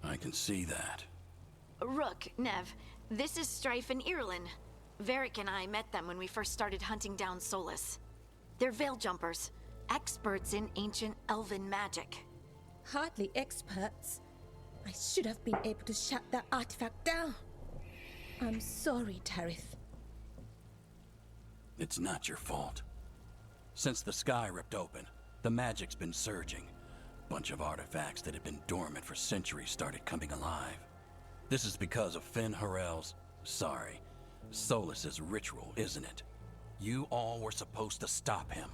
S9: I can see that.
S5: Rook, Nev, this is Strife and Irlin. Varric and I met them when we first started hunting down Solus. They're veil jumpers, experts in ancient elven magic.
S10: Hardly experts. I should have been able to shut that artifact down. I'm sorry, Tarith.
S9: It's not your fault. Since the sky ripped open, the magic's been surging. Bunch of artifacts that had been dormant for centuries started coming alive. This is because of Finn Harel's... Solus's ritual, isn't it? You all were supposed to stop him.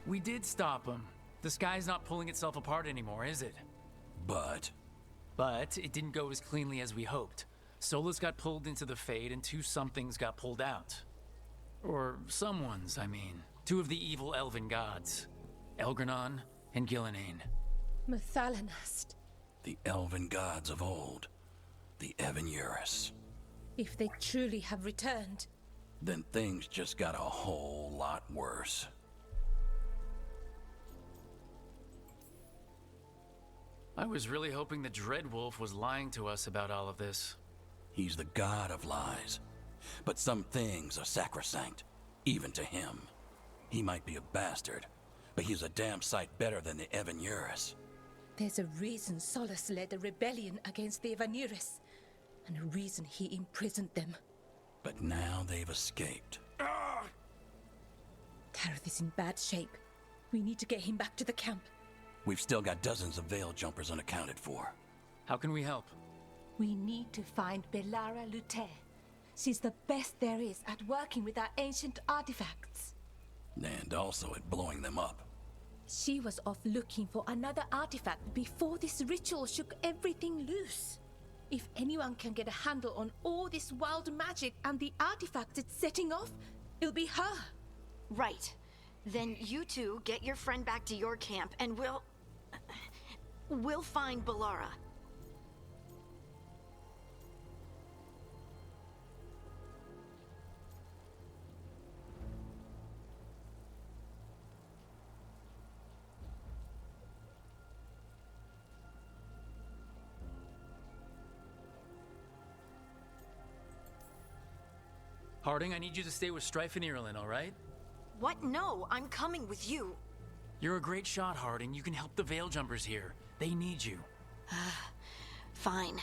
S2: We did stop him. The sky's not pulling itself apart anymore, is it?
S9: But
S2: But it didn't go as cleanly as we hoped. Solus got pulled into the Fade and two somethings got pulled out. Or someone's, I mean. Two of the evil elven gods. Elgranon and Gillenane.
S10: Mathalanast.
S9: the elven gods of old, the Evan-Urus.
S10: If they truly have returned,
S9: Then things just got a whole lot worse.
S2: I was really hoping the Dreadwolf was lying to us about all of this.
S9: He's the god of lies. But some things are sacrosanct, even to him. He might be a bastard, but he's a damn sight better than the Evan-Urus.
S10: there's a reason Solus led a rebellion against the Evan-Urus, and a reason he imprisoned them.
S9: But now they've escaped.
S10: Tareth is in bad shape. We need to get him back to the camp.
S9: We've still got dozens of veil jumpers unaccounted for.
S2: How can we help?
S10: We need to find Belara Lute. She's the best there is at working with our ancient artifacts.
S9: And also at blowing them up.
S10: She was off looking for another artifact before this ritual shook everything loose. If anyone can get a handle on all this wild magic and the artifacts it's setting off, it'll be her.
S5: Right. Then you two get your friend back to your camp and we'll find Belara.
S2: Harding, I need you to stay with Strife and Irulan, all right?
S5: What? No, I'm coming with you.
S2: You're a great shot, Harding. You can help the Veil Jumpers here. They need you.
S5: Fine.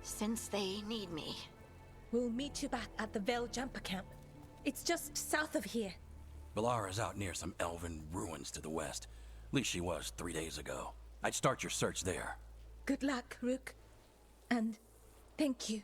S5: Since they need me.
S10: We'll meet you back at the Veil Jumper Camp. It's just south of here.
S9: Balara's out near some elven ruins to the west. At least she was 3 days ago. I'd start your search there.
S10: Good luck, Rook. And thank you.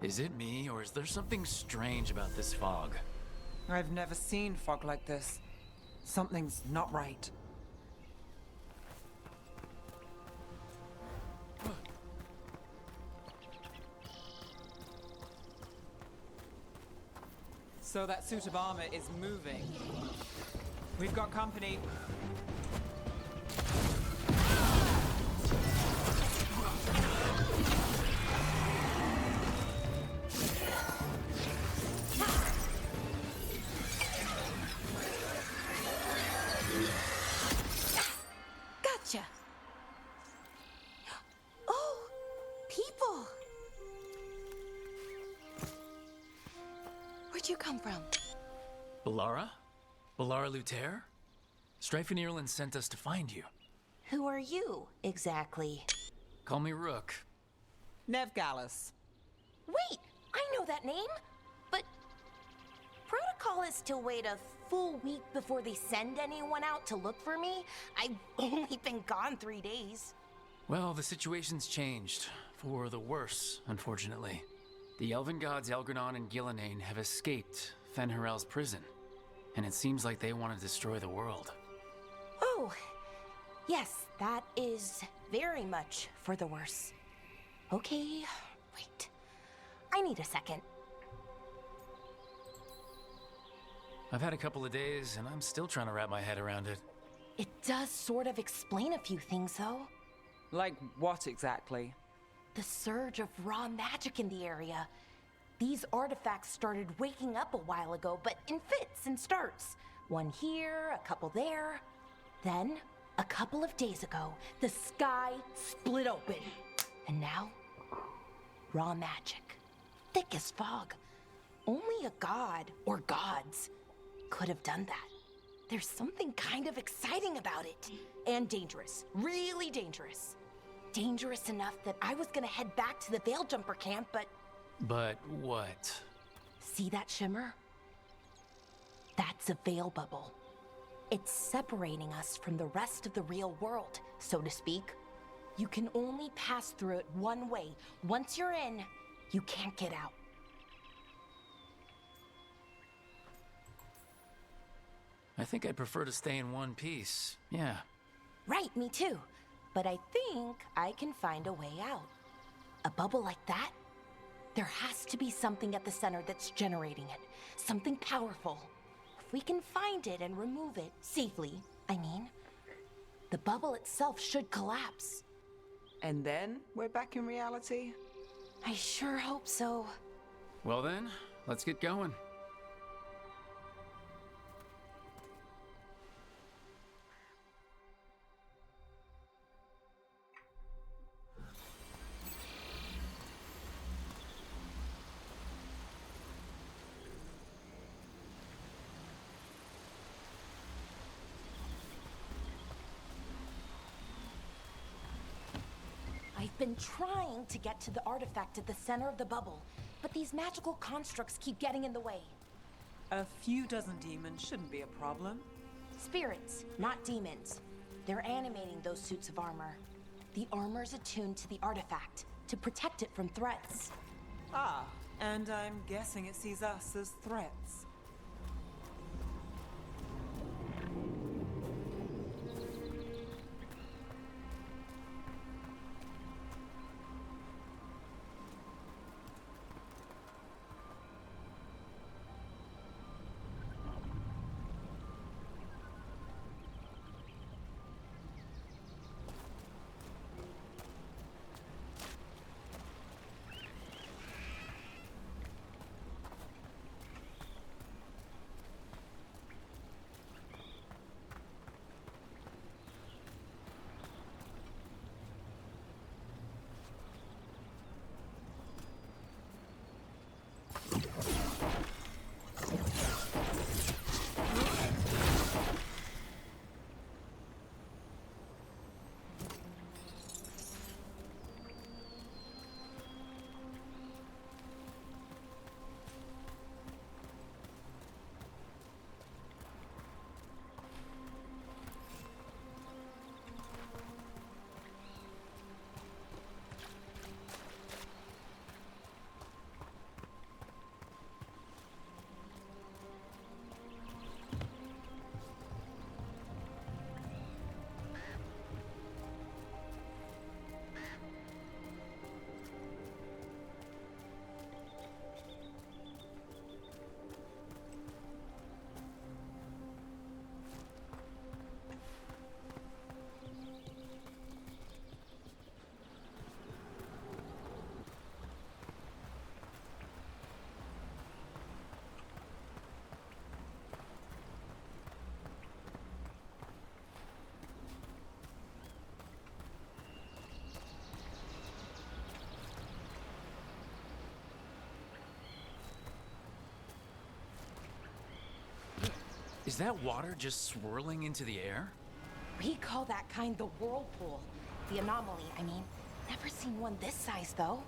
S2: Is it me, or is there something strange about this fog?
S3: I've never seen fog like this. Something's not right. So that suit of armor is moving. We've got company.
S5: Gotcha. Oh, people. Where'd you come from?
S2: Balara? Balara Luther? Strife and Ireland sent us to find you.
S11: Who are you, exactly?
S2: Call me Rook.
S3: Nev Gallus.
S11: Wait, I know that name! But protocol is to wait a full week before they send anyone out to look for me. I've only been gone 3 days.
S2: Well, the situation's changed. For the worse, unfortunately. The elven gods Elgranon and Gillenane have escaped Fen'Harel's prison. And it seems like they want to destroy the world.
S11: Oh, yes, that is very much for the worse. Okay, wait. I need a second.
S2: I've had a couple of days, and I'm still trying to wrap my head around it.
S11: It does sort of explain a few things, though.
S3: Like what exactly?
S11: The surge of raw magic in the area. These artifacts started waking up a while ago, but in fits and starts. One here, a couple there. Then, a couple of days ago, the sky split open. And now, raw magic. Thick as fog. Only a god, or gods, could have done that. There's something kind of exciting about it. And dangerous. Really dangerous. Dangerous enough that I was gonna head back to the Veil Jumper camp, but...
S2: But what?
S11: See that shimmer? That's a veil bubble. It's separating us from the rest of the real world, so to speak. You can only pass through it one way. Once you're in, you can't get out.
S2: I think I'd prefer to stay in one piece. Yeah.
S11: Right, me too. But I think I can find a way out. A bubble like that? There has to be something at the center that's generating it. Something powerful. If we can find it and remove it, safely, I mean, the bubble itself should collapse.
S3: And then we're back in reality?
S11: I sure hope so.
S2: Well then, let's get going.
S11: I've been trying to get to the artifact at the center of the bubble, but these magical constructs keep getting in the way.
S3: A few dozen demons shouldn't be a problem.
S11: Spirits, not demons. They're animating those suits of armor. The armor's attuned to the artifact, to protect it from threats.
S3: Ah, and I'm guessing it sees us as threats.
S2: Is that water just swirling into the air?
S11: We call that kind the whirlpool. The anomaly, I mean. Never seen one this size, though.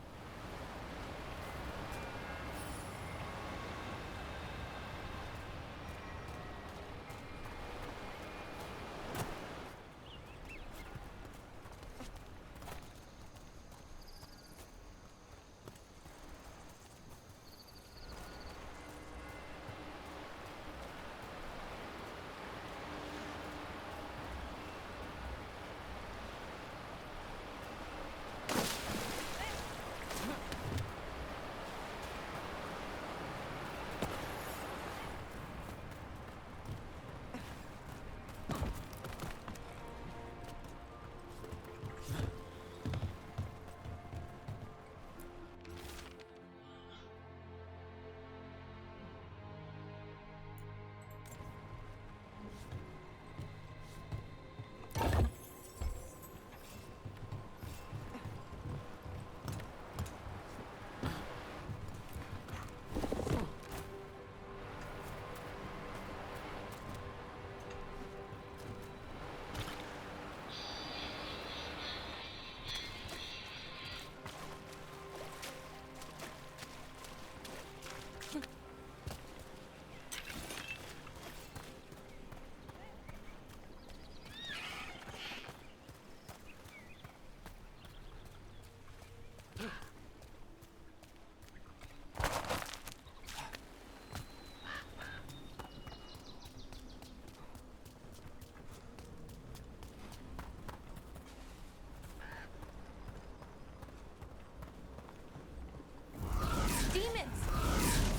S11: Demons!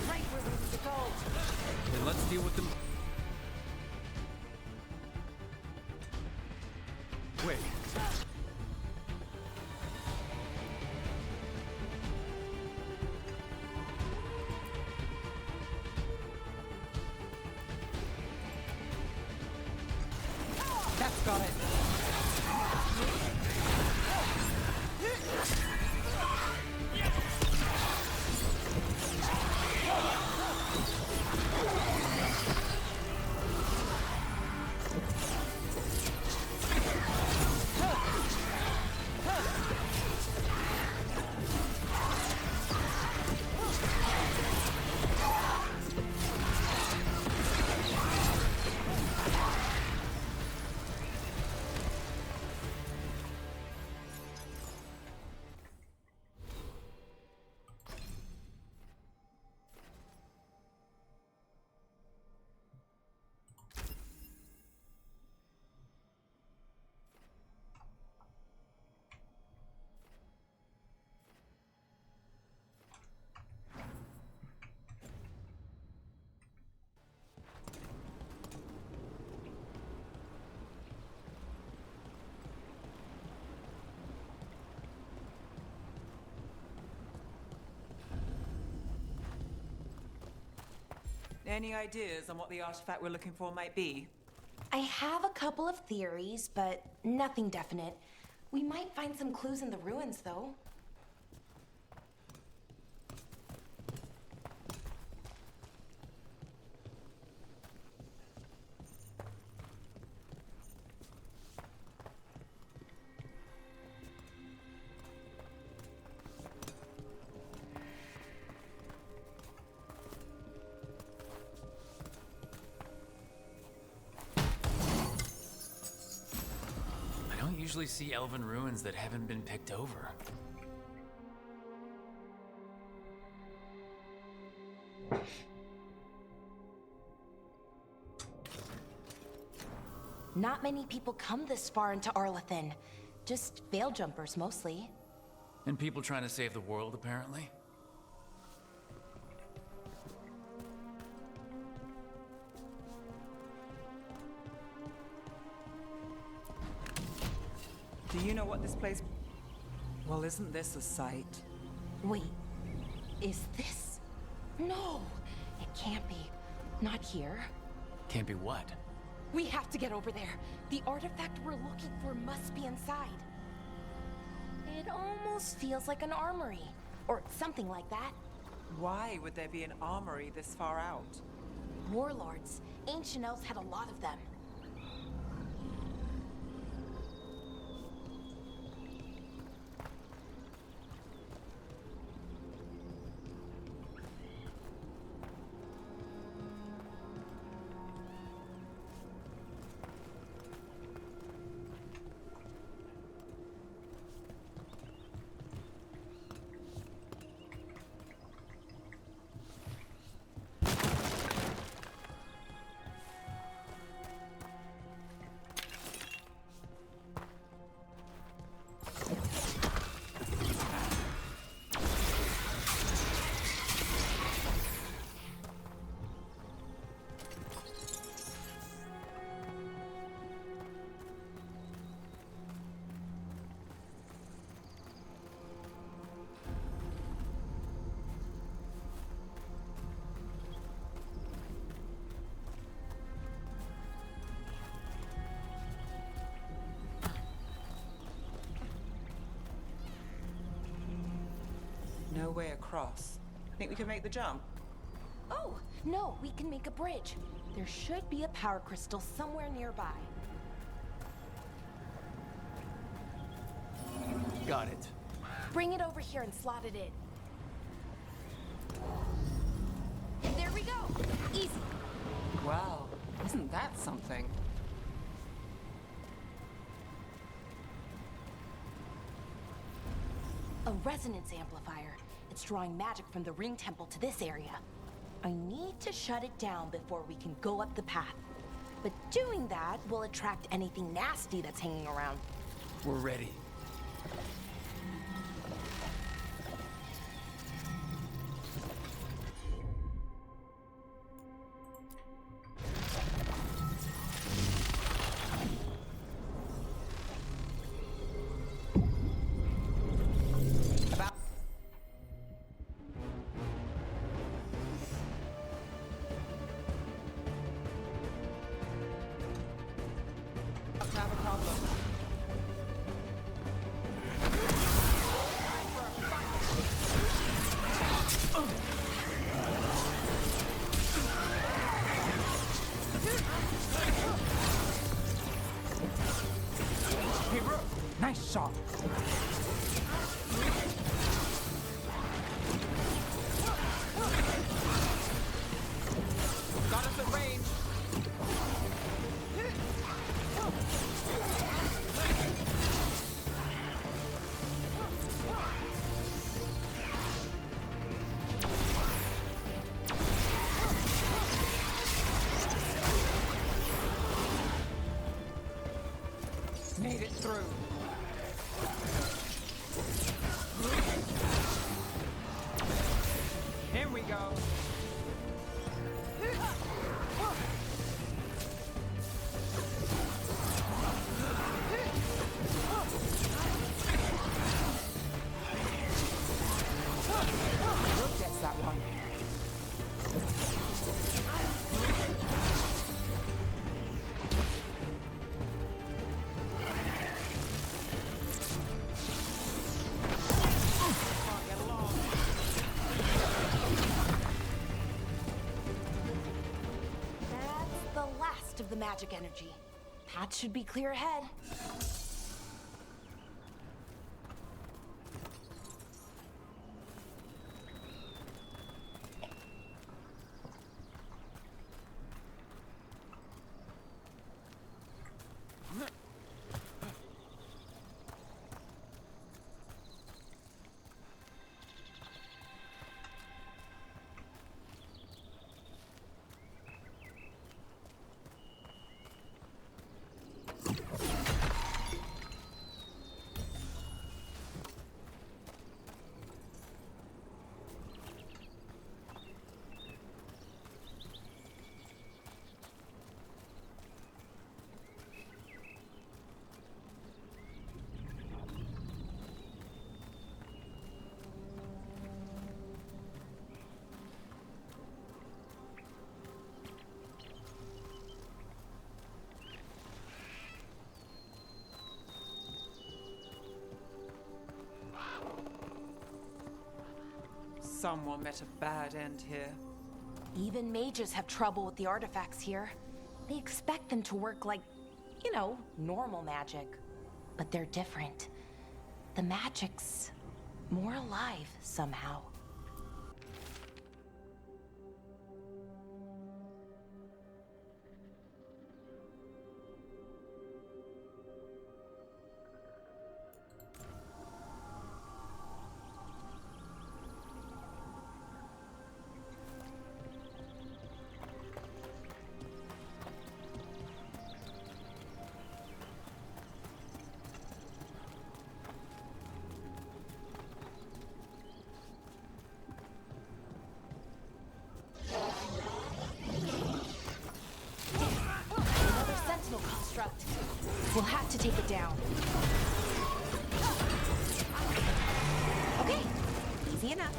S11: Right where we need to go.
S2: Then let's deal with them.
S8: Wait.
S3: That's got it. Any ideas on what the artifact we're looking for might be?
S11: I have a couple of theories, but nothing definite. We might find some clues in the ruins, though.
S2: I don't usually see elven ruins that haven't been picked over.
S11: Not many people come this far into Arlathan. Just veil jumpers, mostly.
S2: And people trying to save the world, apparently.
S3: Do you know what this place... Well, isn't this a sight?
S11: Wait, is this? No, it can't be. Not here.
S2: Can't be what?
S11: We have to get over there. The artifact we're looking for must be inside. It almost feels like an armory, or something like that.
S3: Why would there be an armory this far out?
S11: Warlords. Ancient elves had a lot of them.
S3: No way across. Think we can make the jump?
S11: Oh, no, we can make a bridge. There should be a power crystal somewhere nearby.
S2: Got it.
S11: Bring it over here and slot it in. There we go. Easy.
S3: Wow, isn't that something?
S11: A resonance amplifier. It's drawing magic from the ring temple to this area. I need to shut it down before we can go up the path. But doing that will attract anything nasty that's hanging around.
S2: We're ready.
S3: Have a problem. Hey, Rook! Nice shot! Got us at range! Made it through. Here we go. Rook gets that one.
S11: That's the last of the magic energy. Path should be clear ahead.
S3: Someone met a bad end here.
S11: Even mages have trouble with the artifacts here. They expect them to work like, you know, normal magic. But they're different. The magic's more alive somehow. We'll have to take it down. Okay, easy enough.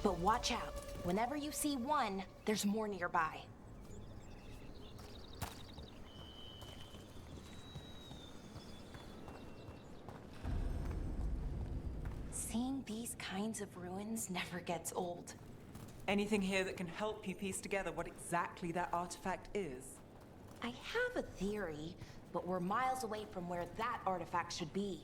S11: But watch out. Whenever you see one, there's more nearby. Seeing these kinds of ruins never gets old.
S3: Anything here that can help you piece together what exactly that artifact is?
S11: I have a theory, but we're miles away from where that artifact should be.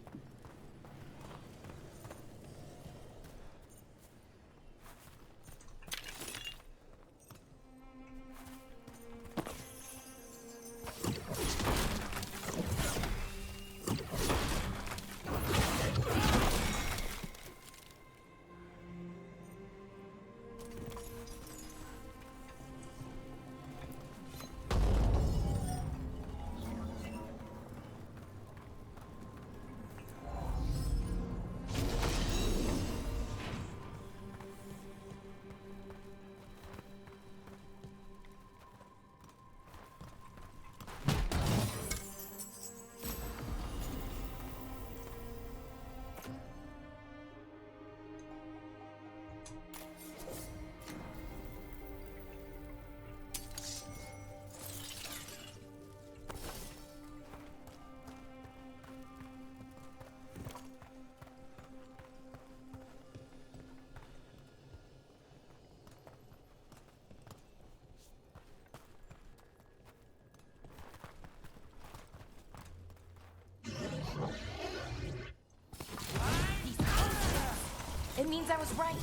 S11: It means I was right.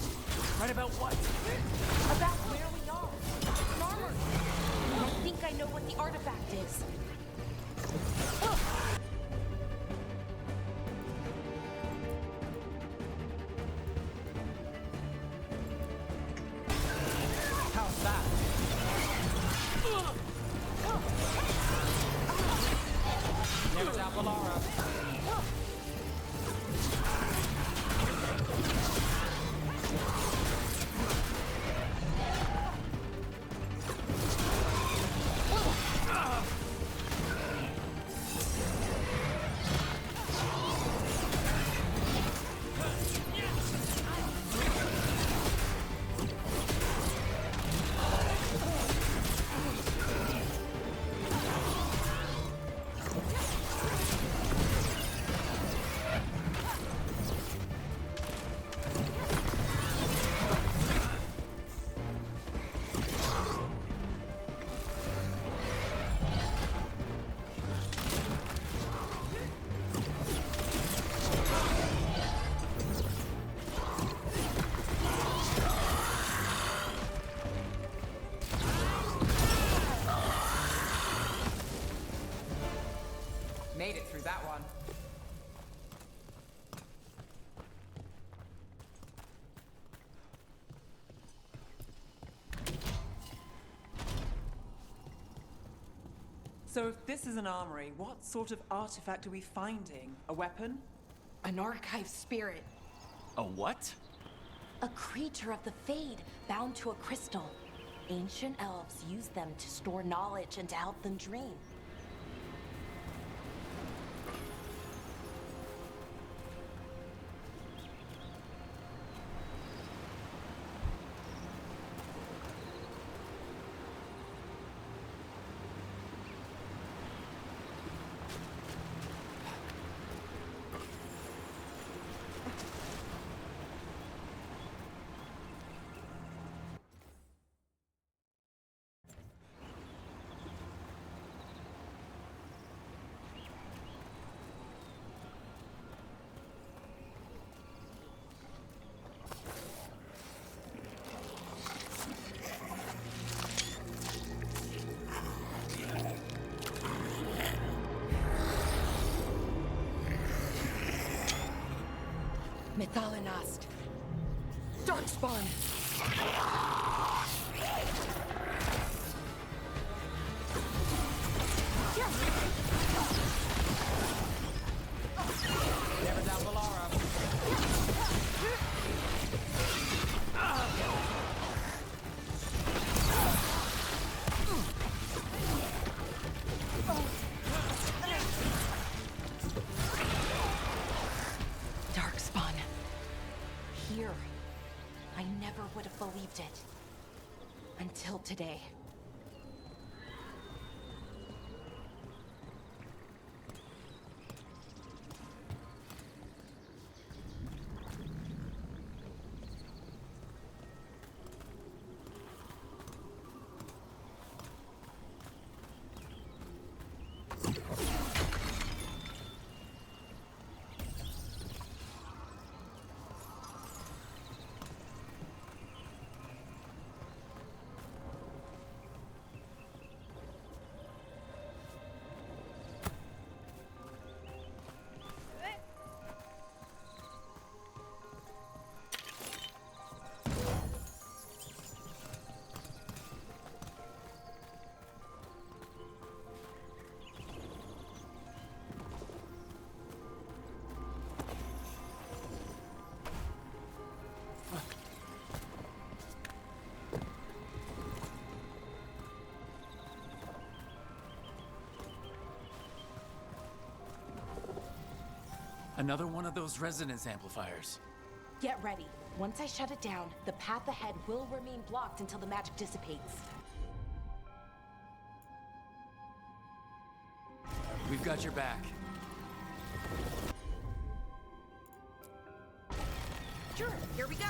S2: Right about what?
S11: About where we are. It's armored. And I think I know what the artifact is.
S2: How's that? Never doubt Valara.
S3: Made it through that one. So if this is an armory, what sort of artifact are we finding? A weapon?
S11: An archive spirit.
S2: A what?
S11: A creature of the Fade, bound to a crystal. Ancient elves used them to store knowledge and to help them dream. Skalenast. Darkspawn.
S3: Never down Valara.
S11: Darkspawn. Here. I never would have believed it. Until today.
S2: Another one of those resonance amplifiers.
S11: Get ready. Once I shut it down, the path ahead will remain blocked until the magic dissipates.
S2: We've got your back.
S11: Sure, here we go.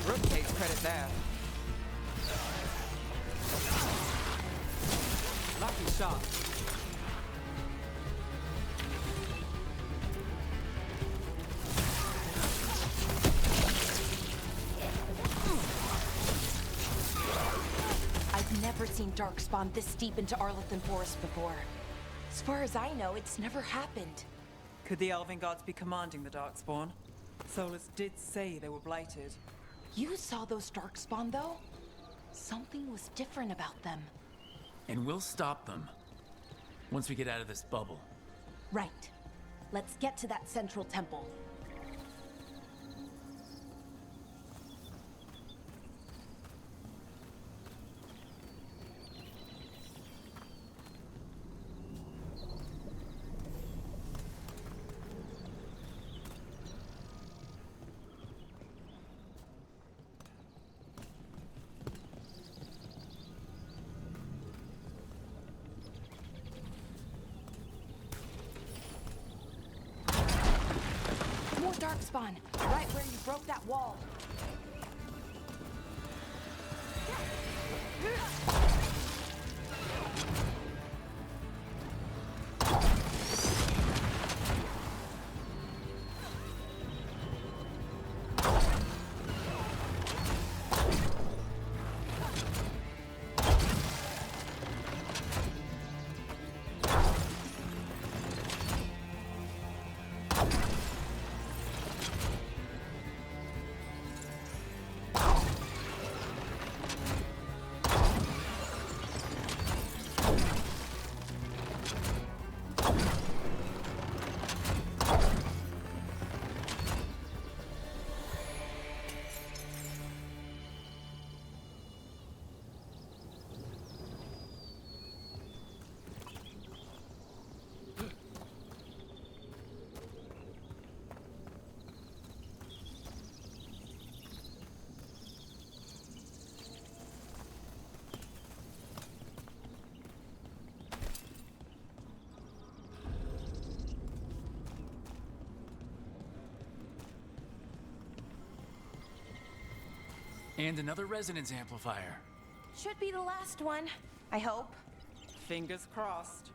S3: Rook takes credit there. Lucky shot.
S11: I've never seen Darkspawn this deep into Arlathan Forest before. As far as I know, it's never happened.
S3: Could the Elven gods be commanding the Darkspawn? Solus did say they were blighted.
S11: You saw those Darkspawn, though? Something was different about them.
S2: And we'll stop them. Once we get out of this bubble.
S11: Right. Let's get to that central temple. More Darkspawn, right where you broke that wall.
S2: And another resonance amplifier.
S11: Should be the last one, I hope.
S3: Fingers crossed.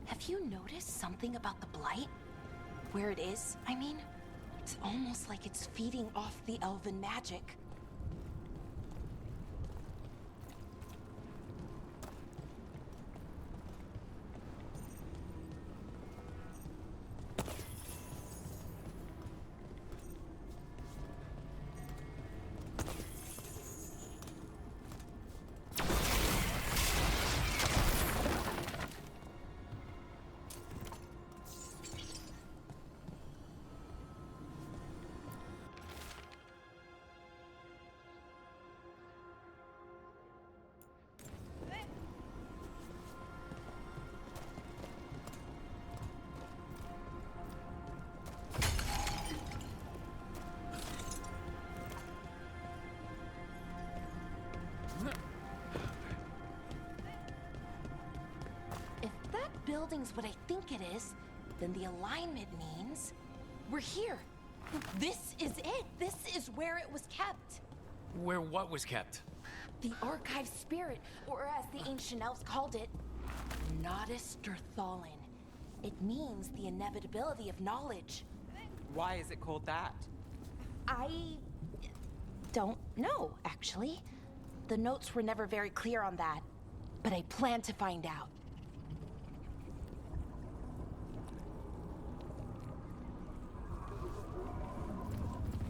S11: Have you noticed something about the Blight? Where it is, I mean? It's almost like it's feeding off the elven magic. Building's what I think it is, then the alignment means we're here. This is it. This is where it was kept.
S2: Where what was kept?
S11: The archive spirit, or as the ancient elves called it, Nodus Durthalin. It means the inevitability of knowledge.
S3: Why is it called that?
S11: I don't know, actually. The notes were never very clear on that, but I plan to find out.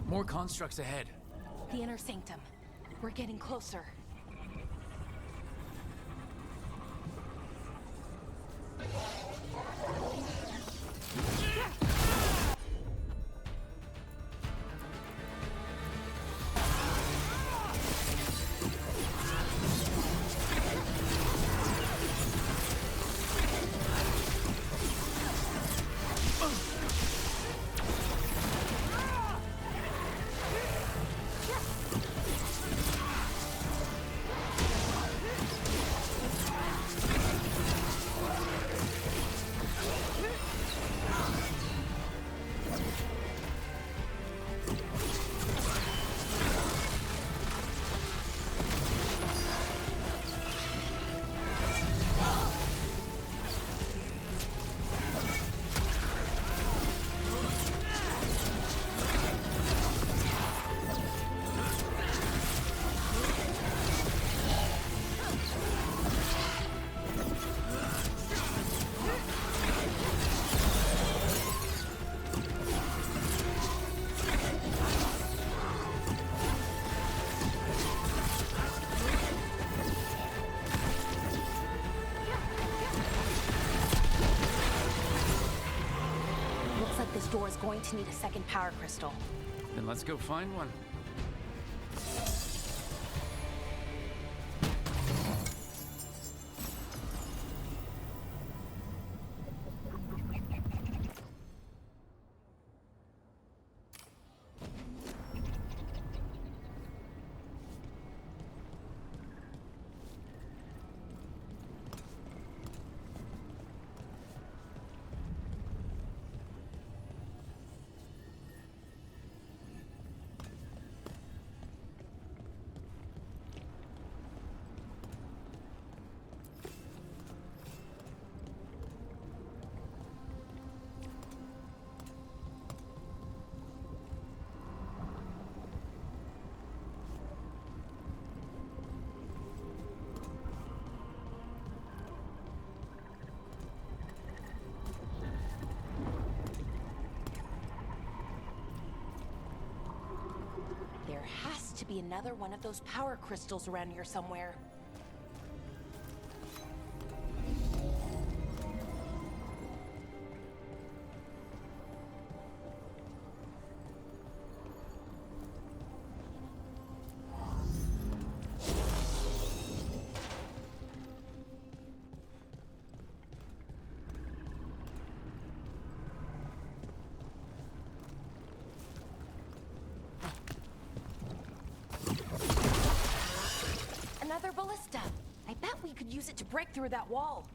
S2: More constructs ahead.
S11: The inner sanctum. We're getting closer. This door is going to need a second power crystal.
S2: Then let's go find one.
S11: to be another one of those power crystals around here somewhere. Another ballista. I bet we could use it to break through that wall.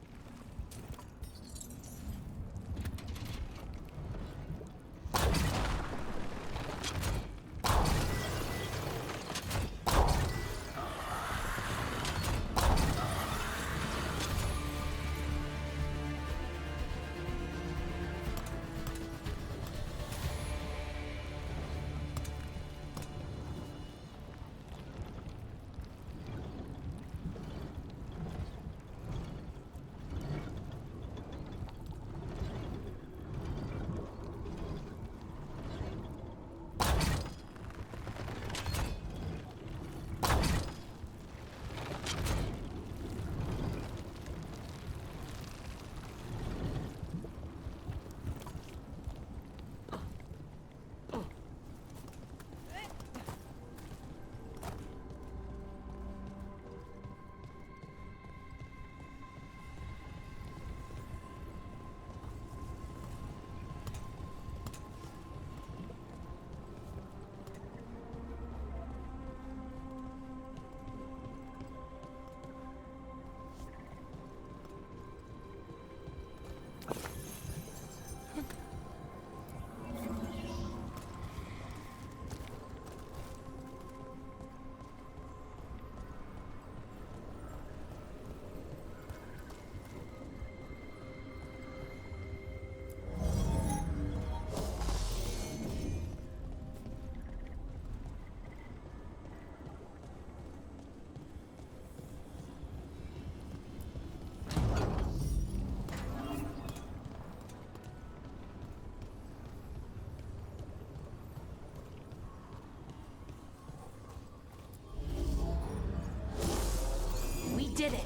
S11: Did it!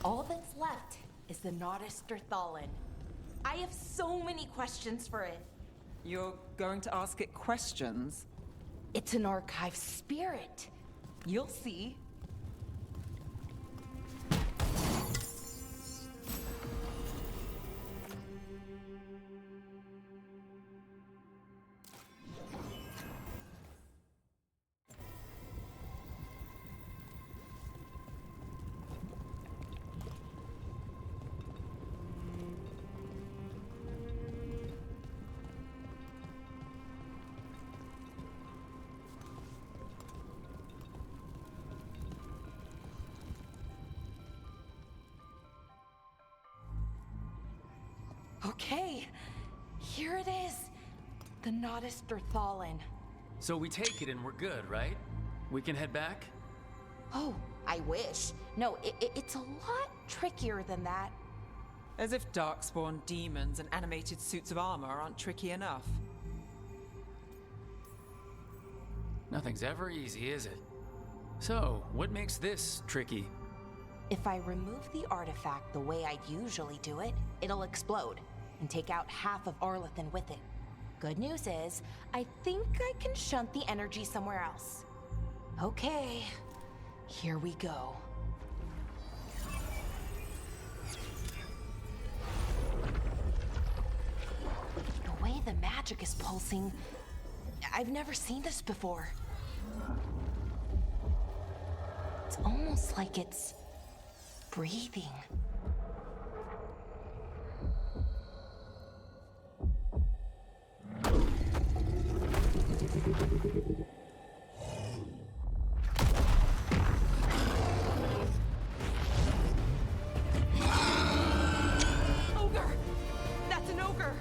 S11: All that's left is the Notisterthallen. I have so many questions for it.
S3: You're going to ask it questions?
S11: It's an archive spirit. You'll see. Okay, here it is. The Notisterthallen.
S2: So we take it and we're good, right? We can head back?
S11: Oh, I wish. No, it's a lot trickier than that.
S3: As if darkspawn demons and animated suits of armor aren't tricky enough.
S2: Nothing's ever easy, is it? So, what makes this tricky?
S11: If I remove the artifact the way I'd usually do it, it'll explode and take out half of Arlethan with it. Good news is, I think I can shunt the energy somewhere else. Okay, here we go. The way the magic is pulsing, I've never seen this before. It's almost like it's breathing.
S3: Ogre! That's an ogre!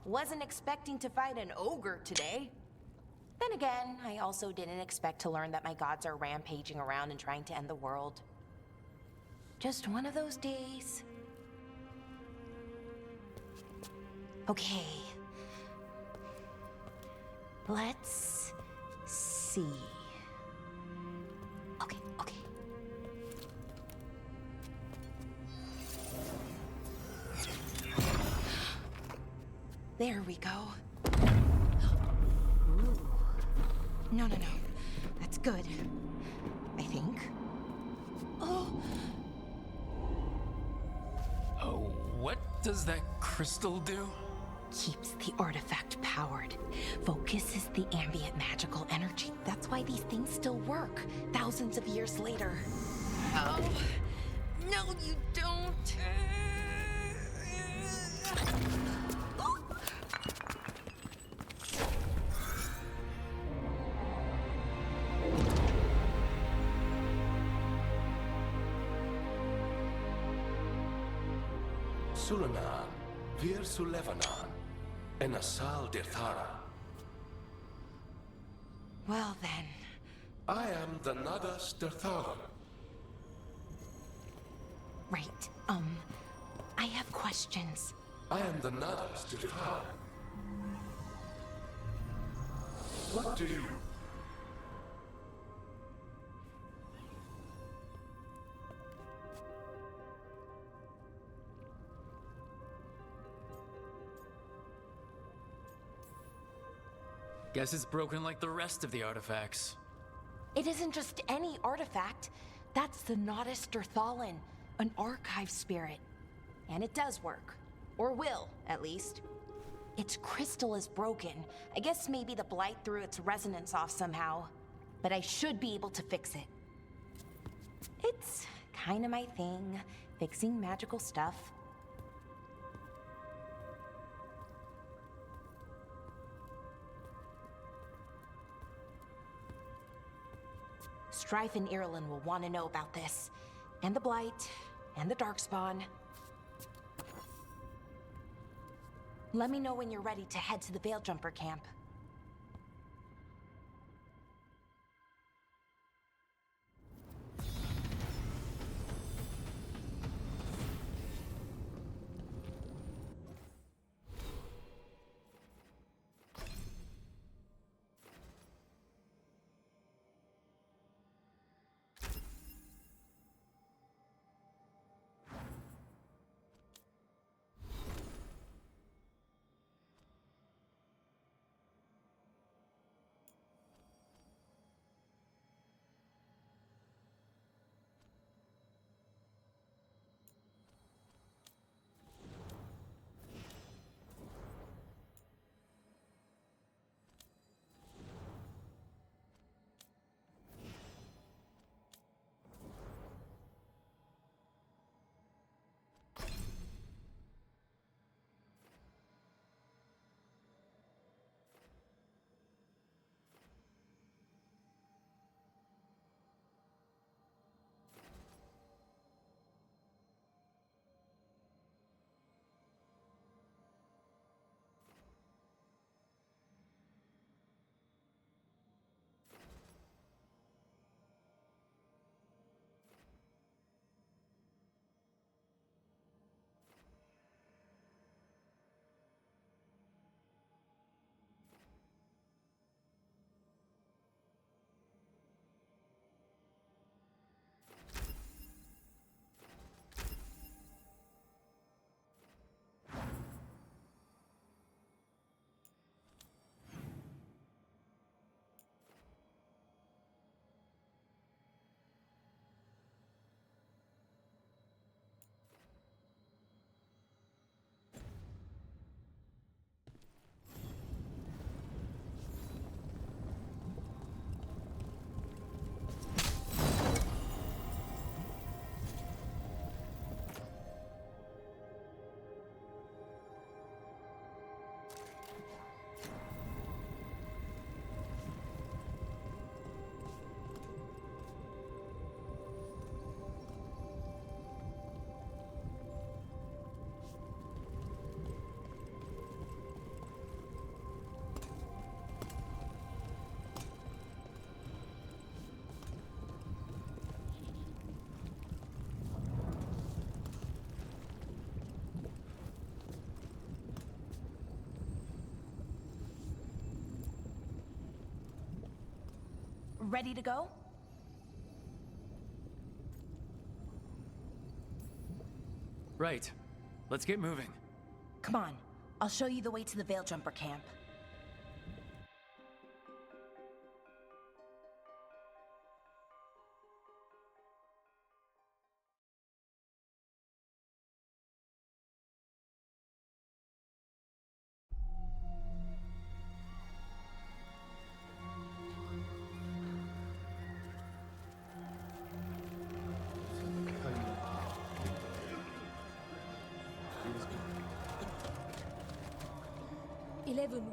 S11: Wasn't expecting to fight an ogre today. Then again, I also didn't expect to learn that my gods are rampaging around and trying to end the world. Just one of those days. Okay. Let's see. Okay. There we go. Ooh. No. That's good. I think. Oh,
S2: what does that crystal do?
S11: keeps the artifact powered. Focuses the ambient magical energy. That's why these things still work, thousands of years later. Oh, no you don't.
S12: Sulanan, Vir Sulevanan, and Asal Dirthara.
S11: Well then.
S12: I am the Nadas Dirthara.
S11: Right, I have questions.
S12: I am the Nadas Dirthara. What do you...
S2: Guess it's broken like the rest of the artifacts.
S11: It isn't just any artifact. That's the Nadas Dirthalan, an archive spirit. And it does work. Or will, at least. Its crystal is broken. I guess maybe the blight threw its resonance off somehow. But I should be able to fix it. It's kinda my thing, fixing magical stuff. Strife and Irulan will want to know about this. And the Blight, and the Darkspawn. Let me know when you're ready to head to the Veil-Jumper camp. ready to go?
S2: Right. Let's get moving.
S11: Come on, I'll show you the way to the Veil Jumper camp.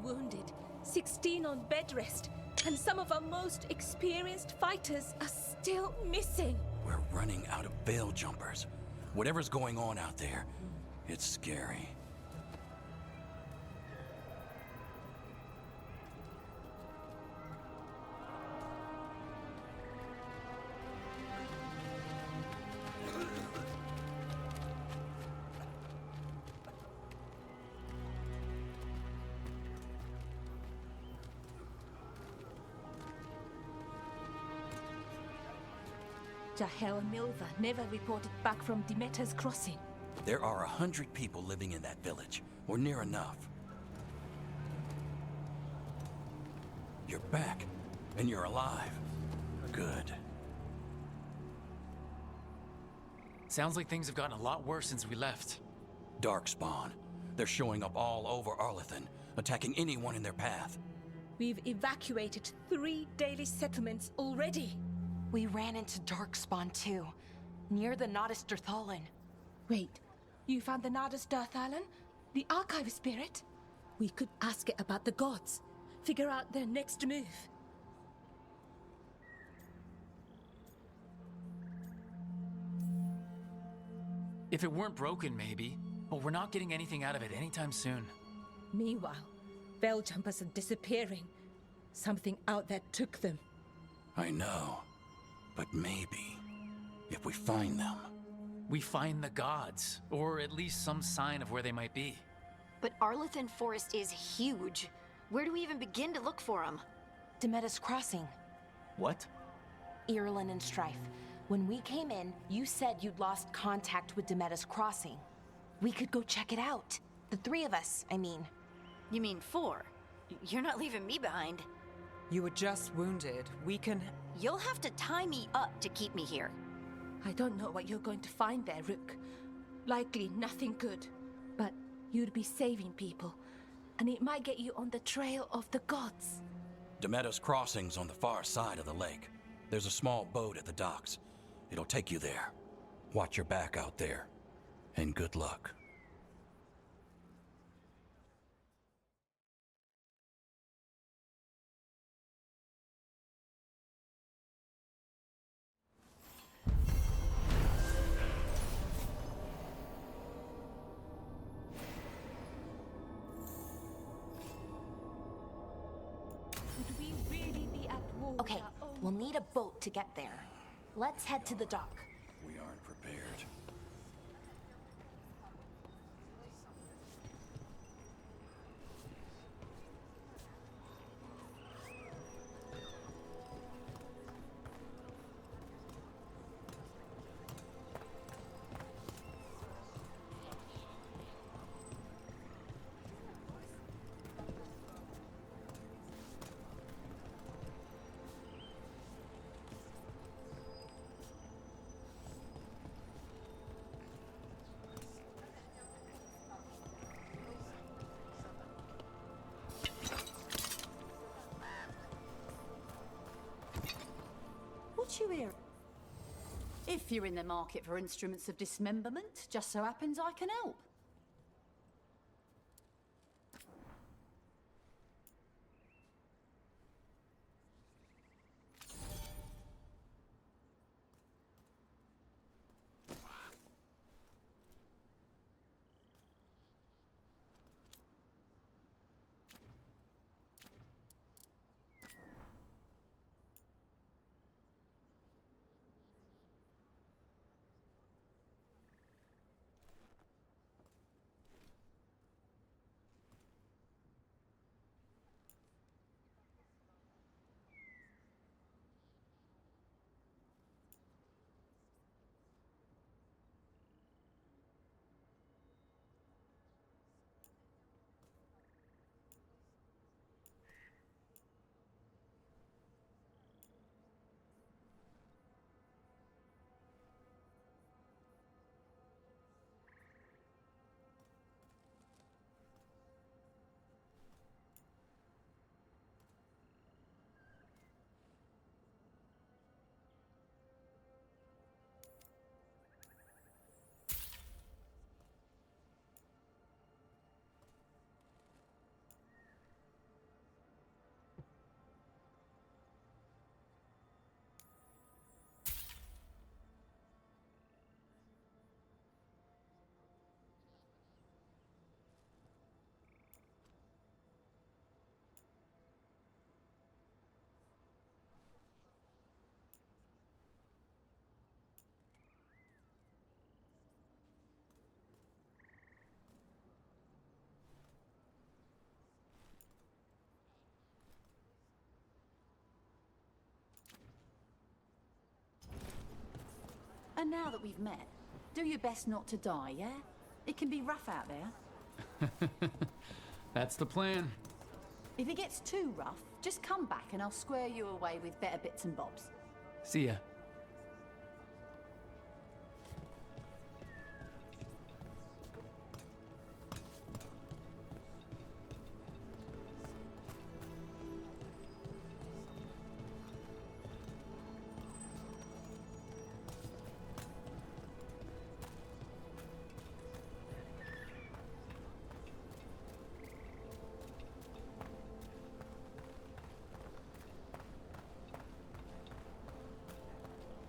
S10: Wounded, 16 on bed rest, and some of our most experienced fighters are still missing.
S9: We're running out of veil jumpers. Whatever's going on out there, it's scary.
S10: Jahel and Milva never reported back from Demeter's crossing.
S9: There are 100 people living in that village, or near enough. You're back, and you're alive. Good.
S2: Sounds like things have gotten a lot worse since we left.
S9: Darkspawn. They're showing up all over Arlethan, attacking anyone in their path.
S10: We've evacuated 3 daily settlements already.
S11: We ran into Darkspawn too, near the Nodus Dirthalin.
S10: Wait, you found the Nodus Dirthalin? The archive spirit? We could ask it about the gods, figure out their next move.
S2: If it weren't broken, maybe. But we're not getting anything out of it anytime soon.
S10: Meanwhile, veil jumpers are disappearing. Something out there took them.
S9: I know. But maybe, if we find them...
S2: We find the gods, or at least some sign of where they might be.
S5: But Arlethan Forest is huge. Where do we even begin to look for them?
S11: Demeter's Crossing.
S2: What?
S11: Irulan and Strife. When we came in, you said you'd lost contact with Demeter's Crossing. We could go check it out. The 3 of us, I mean.
S5: You mean 4? You're not leaving me behind.
S3: You were just wounded. We can...
S5: You'll have to tie me up to keep me here.
S10: I don't know what you're going to find there, Rook. Likely nothing good. But you'd be saving people, and it might get you on the trail of the gods.
S9: Demeter's Crossing's on the far side of the lake. There's a small boat at the docks. It'll take you there. Watch your back out there. And good luck.
S10: Would we really be at war?
S11: Okay, we'll need a boat to get there. Let's head to the dock.
S9: We aren't prepared.
S13: What you hear? If you're in the market for instruments of dismemberment, just so happens I can help. And now that we've met, do your best not to die, yeah? It can be rough out there.
S2: That's the plan.
S13: If it gets too rough, just come back and I'll square you away with better bits and bobs.
S2: See ya.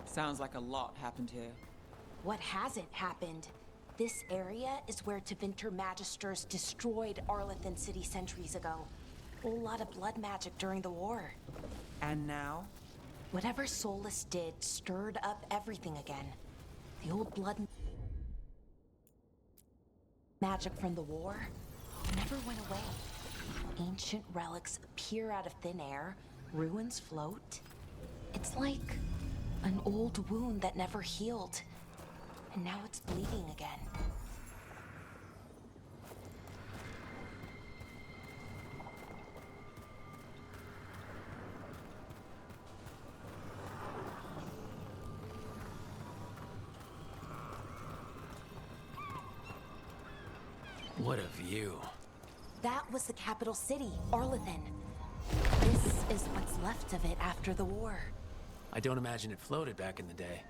S3: Sounds like a lot happened here.
S11: What hasn't happened? This area is where Tevinter Magisters destroyed Arlethan City centuries ago. Whole lot of blood magic during the war.
S3: And now?
S11: Whatever Solus did stirred up everything again. The old blood magic from the war never went away. Ancient relics appear out of thin air, ruins float. It's like an old wound that never healed, and now it's bleeding again.
S2: What a view.
S11: That was the capital city, Arlethan. This is what's left of it after the war.
S2: I don't imagine it floated back in the day.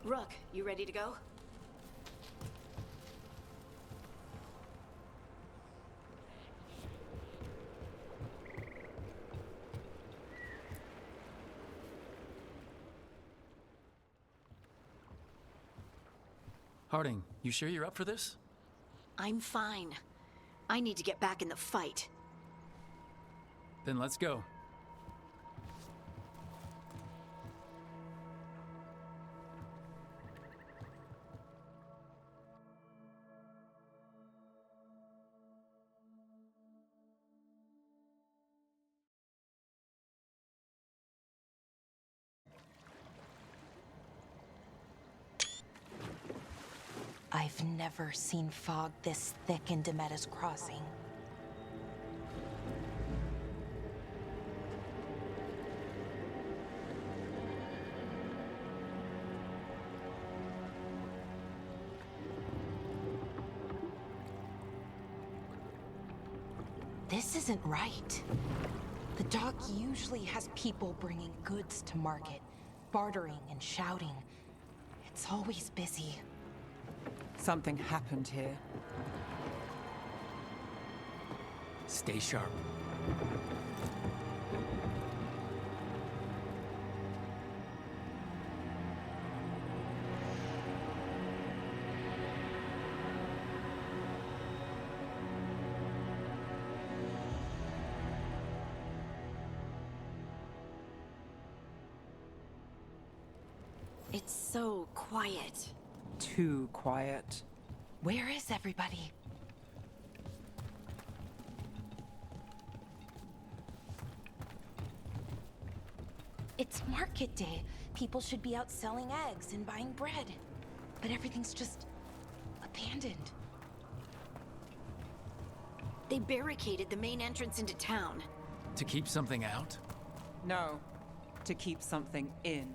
S5: Rook, you ready to go?
S2: Harding, you sure you're up for this?
S5: I'm fine. I need to get back in the fight.
S2: Then let's go.
S11: I've never seen fog this thick in Demetta's Crossing. This isn't right. The dock usually has people bringing goods to market, bartering and shouting. It's always busy.
S3: Something happened here.
S2: Stay sharp.
S5: It's so quiet.
S3: Too quiet.
S11: Where is everybody? It's market day. People should be out selling eggs and buying bread. But everything's just abandoned.
S5: They barricaded the main entrance into town.
S2: To keep something out?
S3: No, to keep something in.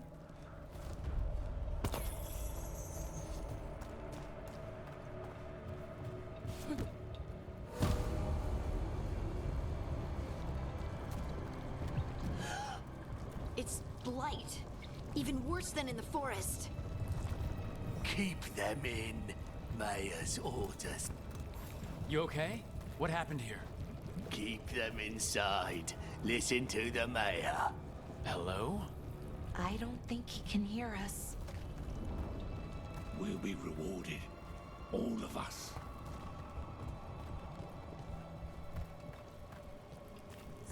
S5: It's blight. Even worse than in the forest.
S1: Keep them in. Mayor's orders.
S2: You okay? What happened here?
S1: Keep them inside. Listen to the mayor.
S2: Hello?
S11: I don't think he can hear us.
S1: We'll be rewarded. All of us.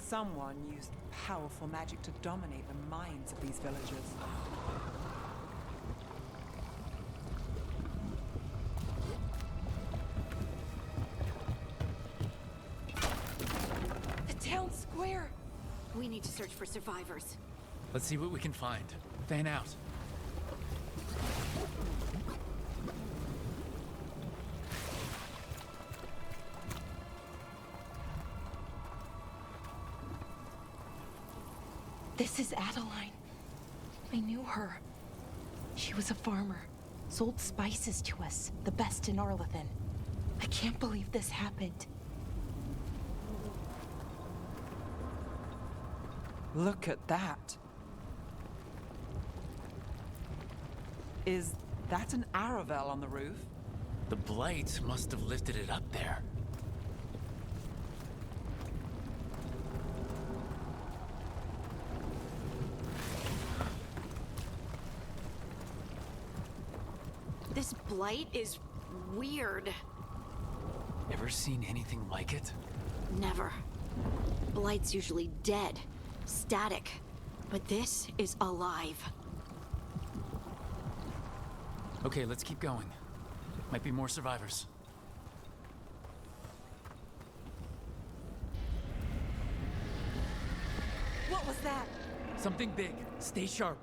S3: Someone used powerful magic to dominate the minds of these villagers.
S11: The town square!
S5: We need to search for survivors.
S2: Let's see what we can find. Fan out.
S11: This is Adeline. I knew her. She was a farmer, sold spices to us, the best in Arlathan. I can't believe this happened.
S3: Look at that. Is that an Aravel on the roof?
S2: The blight must have lifted it up there.
S5: This blight is weird.
S2: Ever seen anything like it?
S5: Never. Blight's usually dead, static. But this is alive.
S2: Okay, let's keep going. Might be more survivors.
S11: What was that?
S2: Something big. Stay sharp.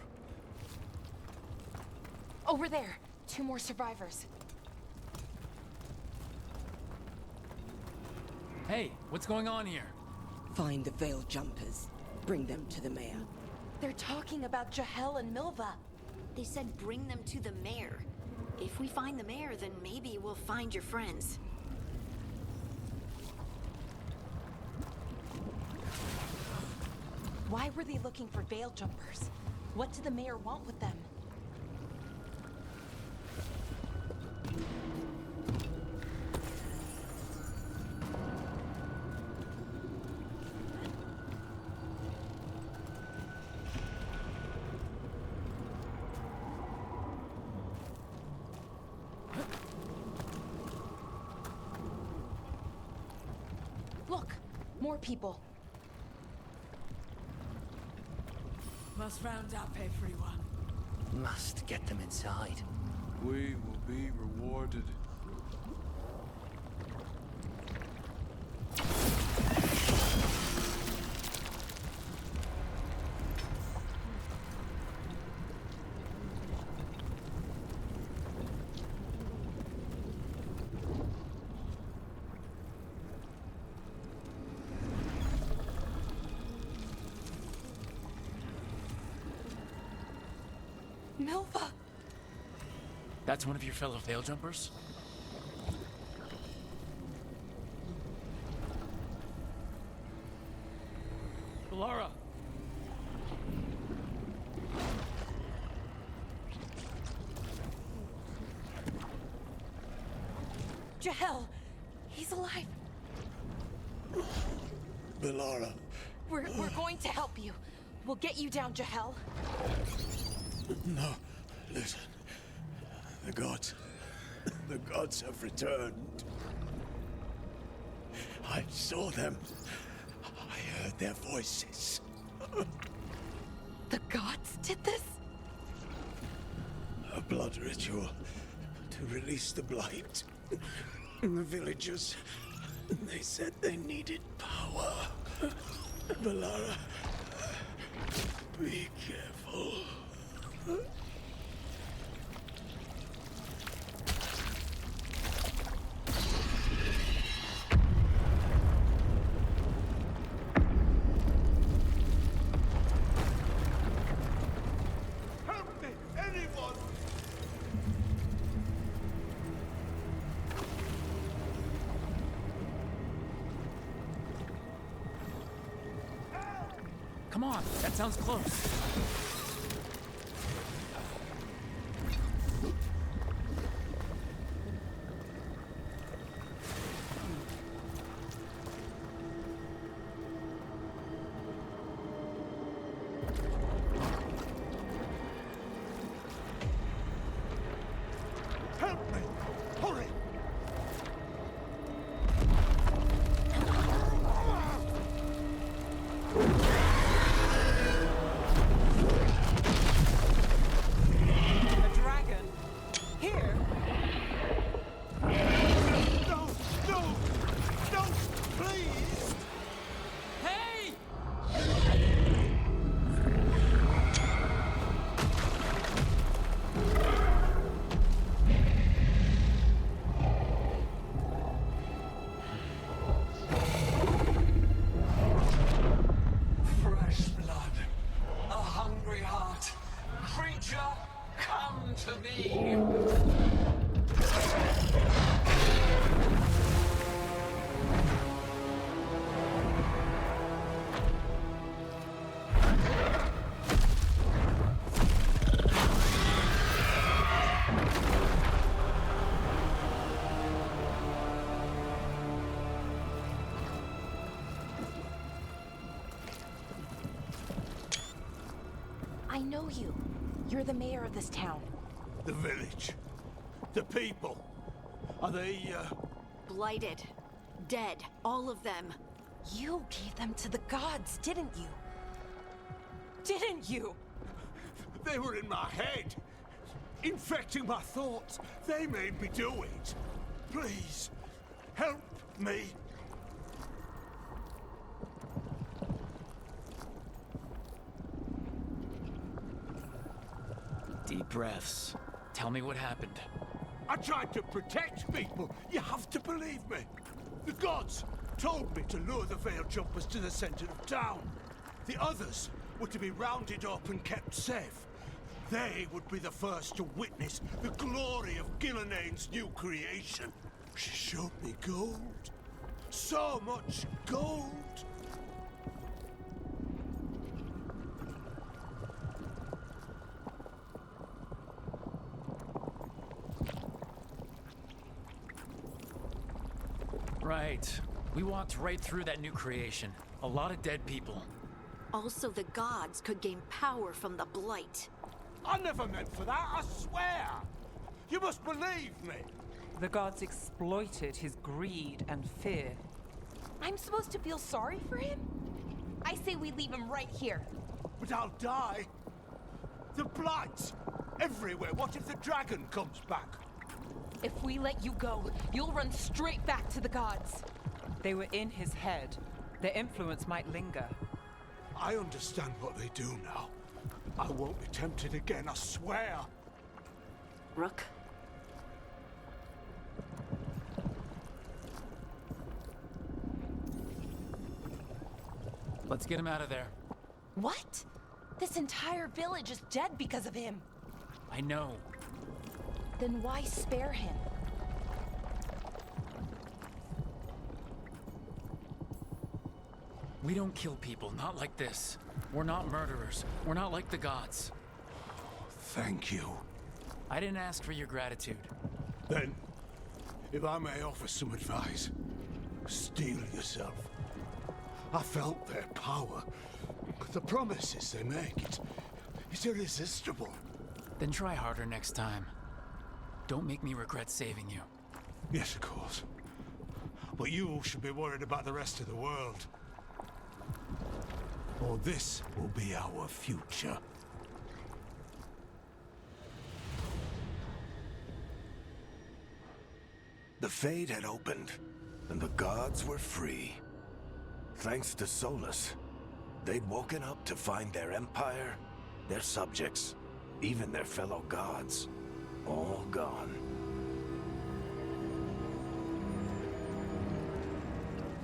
S11: Over there. 2 more survivors.
S2: Hey, what's going on here?
S14: Find the veil jumpers. Bring them to the mayor.
S11: They're talking about Jahel and Milva.
S5: They said bring them to the mayor. If we find the mayor, then maybe we'll find your friends.
S11: Why were they looking for veil jumpers? What did the mayor want with them? More people.
S15: Must round up everyone.
S16: Must get them inside.
S12: We will be rewarded.
S11: Milva!
S2: That's one of your fellow veil jumpers? Laura!
S11: Jahel! He's alive!
S12: Belara.
S11: We're going to help you. We'll get you down, Jahel.
S12: No, listen. The gods have returned. I saw them. I heard their voices.
S11: The gods did this?
S12: A blood ritual to release the blight. And the villagers, they said they needed power. Belara, be careful.
S4: Help me, anyone!
S2: Come on, that sounds close.
S4: Help me! Hurry!
S3: A dragon? Here?
S4: No! No! No! Please!
S2: Hey!
S6: Fresh blood, a hungry heart. Creature, come to me.
S11: I know you. You're the mayor of this town.
S4: The village. The people. Are they,
S5: Blighted. Dead. All of them.
S11: You gave them to the gods, didn't you? Didn't you?
S4: They were in my head. Infecting my thoughts. They made me do it. Please, help me.
S2: Deep breaths. Tell me what happened.
S4: I tried to protect people. You have to believe me. The gods told me to lure the veil jumpers to the center of town. The others were to be rounded up and kept safe. They would be the first to witness the glory of Gilnenane's new creation. She showed me gold. So much gold.
S2: Right. We walked right through that new creation. A lot of dead people.
S5: Also, the gods could gain power from the blight.
S4: I never meant for that, I swear! You must believe me!
S3: The gods exploited his greed and fear.
S11: I'm supposed to feel sorry for him? I say we leave him right here.
S4: But I'll die. The blight! Everywhere. What if the dragon comes back?
S11: If we let you go, you'll run straight back to the gods.
S3: They were in his head. Their influence might linger.
S4: I understand what they do now. I won't be tempted again, I swear.
S14: Rook?
S2: Let's get him out of there.
S11: What? This entire village is dead because of him.
S2: I know.
S11: Then why spare him?
S2: We don't kill people, not like this. We're not murderers. We're not like the gods.
S4: Thank you.
S2: I didn't ask for your gratitude.
S4: Then, if I may offer some advice, steel yourself. I felt their power. The promises they make, it's irresistible.
S2: Then try harder next time. Don't make me regret saving you.
S4: Yes, of course. But you should be worried about the rest of the world. Or this will be our future.
S1: The Fade had opened, and the gods were free. Thanks to Solus, they'd woken up to find their empire, their subjects, even their fellow gods, all gone.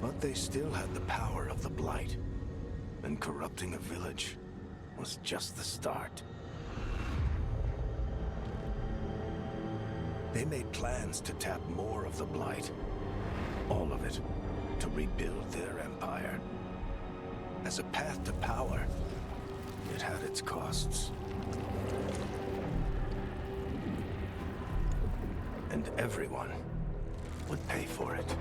S1: But they still had the power of the Blight, and corrupting a village was just the start. They made plans to tap more of the Blight, all of it, to rebuild their empire. As a path to power, it had its costs. And everyone would pay for it.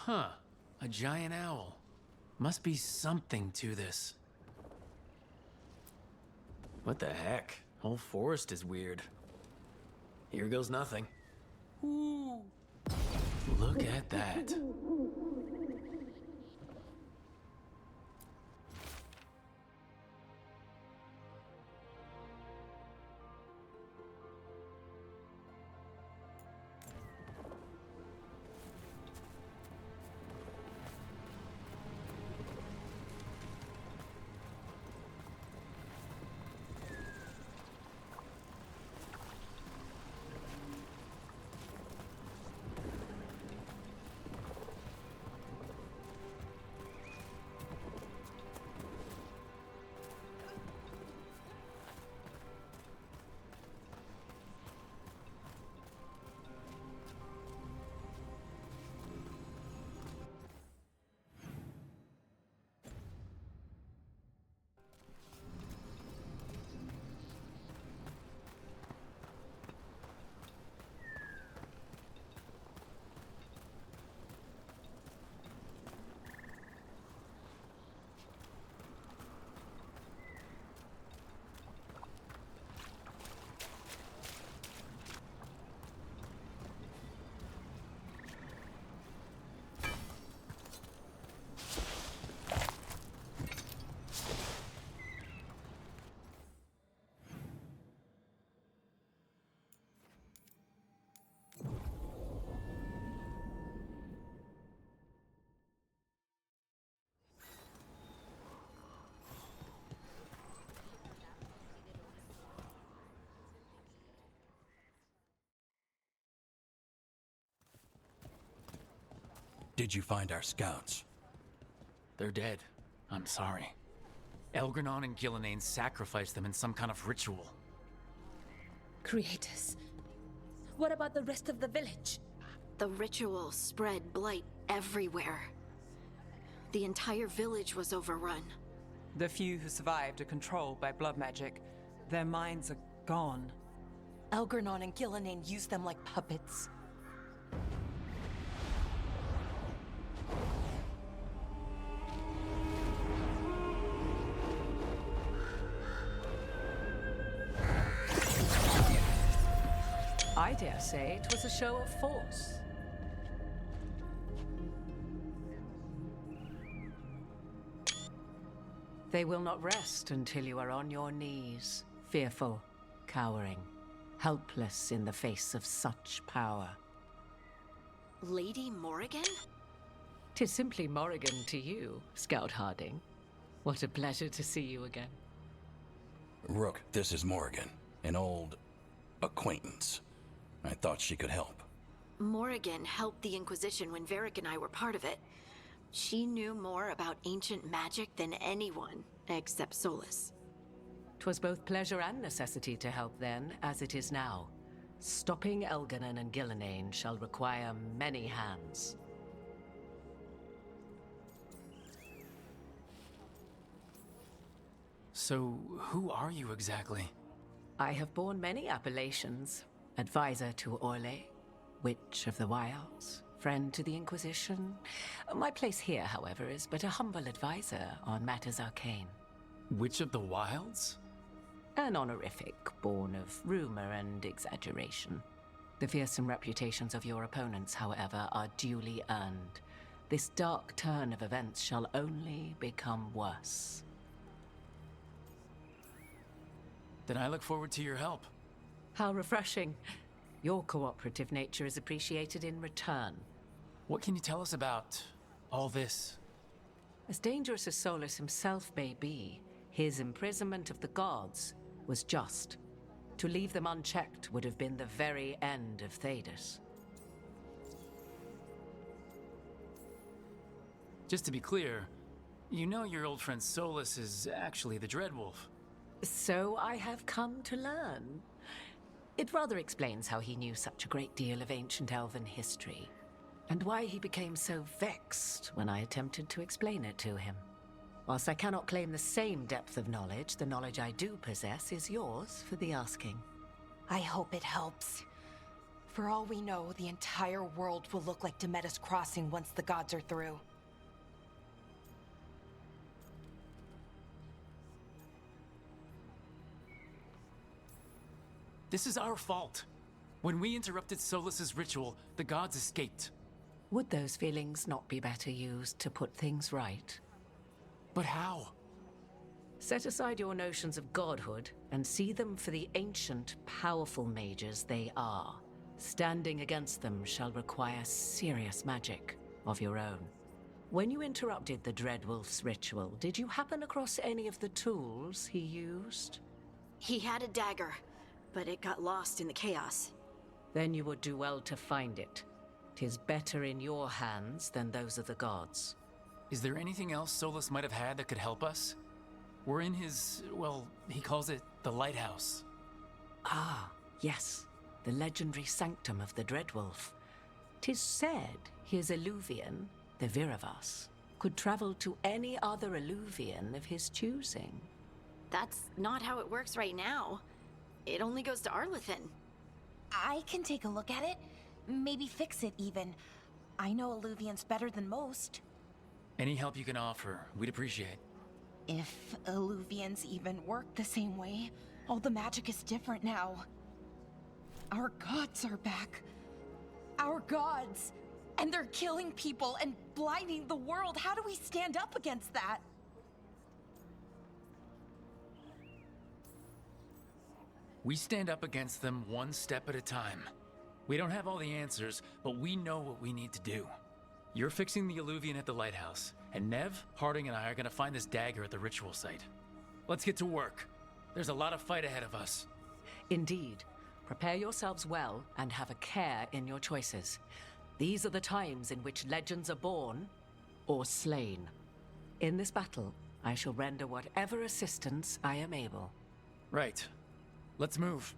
S2: Huh. A giant owl. Must be something to this. What the heck? Whole forest is weird. Here goes nothing. Ooh. Look at that.
S9: Did you find our scouts?
S2: They're dead. I'm sorry. Elgranon and Gillenane sacrificed them in some kind of ritual.
S10: Creators. What about the rest of the village?
S5: The ritual spread blight everywhere. The entire village was overrun.
S3: The few who survived are controlled by blood magic. Their minds are gone.
S11: Elgranon and Gillenane used them like puppets.
S17: I dare say it was a show of force. They will not rest until you are on your knees, fearful, cowering, helpless in the face of such power.
S5: Lady Morrigan?
S17: 'Tis simply Morrigan to you, Scout Harding. What a pleasure to see you again.
S9: Rook, this is Morrigan, an old acquaintance. I thought she could help.
S5: Morrigan helped the Inquisition when Varric and I were part of it. She knew more about ancient magic than anyone, except Solus.
S17: 'Twas both pleasure and necessity to help then, as it is now. Stopping Elganon and Gillenane shall require many hands.
S2: So, who are you exactly?
S17: I have borne many appellations. Advisor to Orlais, Witch of the Wilds, friend to the Inquisition. My place here, however, is but a humble advisor on matters arcane.
S2: Witch of the Wilds?
S17: An honorific born of rumor and exaggeration. The fearsome reputations of your opponents, however, are duly earned. This dark turn of events shall only become worse.
S2: Then I look forward to your help.
S17: How refreshing. Your cooperative nature is appreciated in return.
S2: What can you tell us about all this?
S17: As dangerous as Solus himself may be, his imprisonment of the gods was just. To leave them unchecked would have been the very end of Thedas.
S2: Just to be clear, you know your old friend Solus is actually the Dreadwolf.
S17: So I have come to learn. It rather explains how he knew such a great deal of ancient elven history, and why he became so vexed when I attempted to explain it to him. Whilst I cannot claim the same depth of knowledge, the knowledge I do possess is yours for the asking.
S11: I hope it helps. For all we know, the entire world will look like Demetus Crossing once the gods are through.
S2: This is our fault. When we interrupted Solus's ritual, the gods escaped.
S17: Would those feelings not be better used to put things right?
S2: But how?
S17: Set aside your notions of godhood and see them for the ancient, powerful mages they are. Standing against them shall require serious magic of your own. When you interrupted the Dreadwolf's ritual, did you happen across any of the tools he used?
S5: He had a dagger, but it got lost in the chaos.
S17: Then you would do well to find it. 'Tis better in your hands than those of the gods.
S2: Is there anything else Solus might have had that could help us? We're in his, well, he calls it the lighthouse.
S17: Ah, yes. The legendary sanctum of the Dreadwolf. 'Tis said his Illuvian, the Viravas, could travel to any other Illuvian of his choosing.
S5: That's not how it works right now. It only goes to Arlethan.
S11: I can take a look at it. Maybe fix it, even. I know Illuvians better than most.
S2: Any help you can offer, we'd appreciate.
S11: If Illuvians even work the same way, all the magic is different now. Our gods are back. Our gods! And they're killing people and blinding the world. How do we stand up against that?
S2: We stand up against them one step at a time. We don't have all the answers, but we know what we need to do. You're fixing the Illuvian at the lighthouse, and Nev, Harding, and I are gonna find this dagger at the ritual site. Let's get to work. There's a lot of fight ahead of us.
S17: Indeed. Prepare yourselves well and have a care in your choices. These are the times in which legends are born or slain. In this battle, I shall render whatever assistance I am able.
S2: Right. Let's move.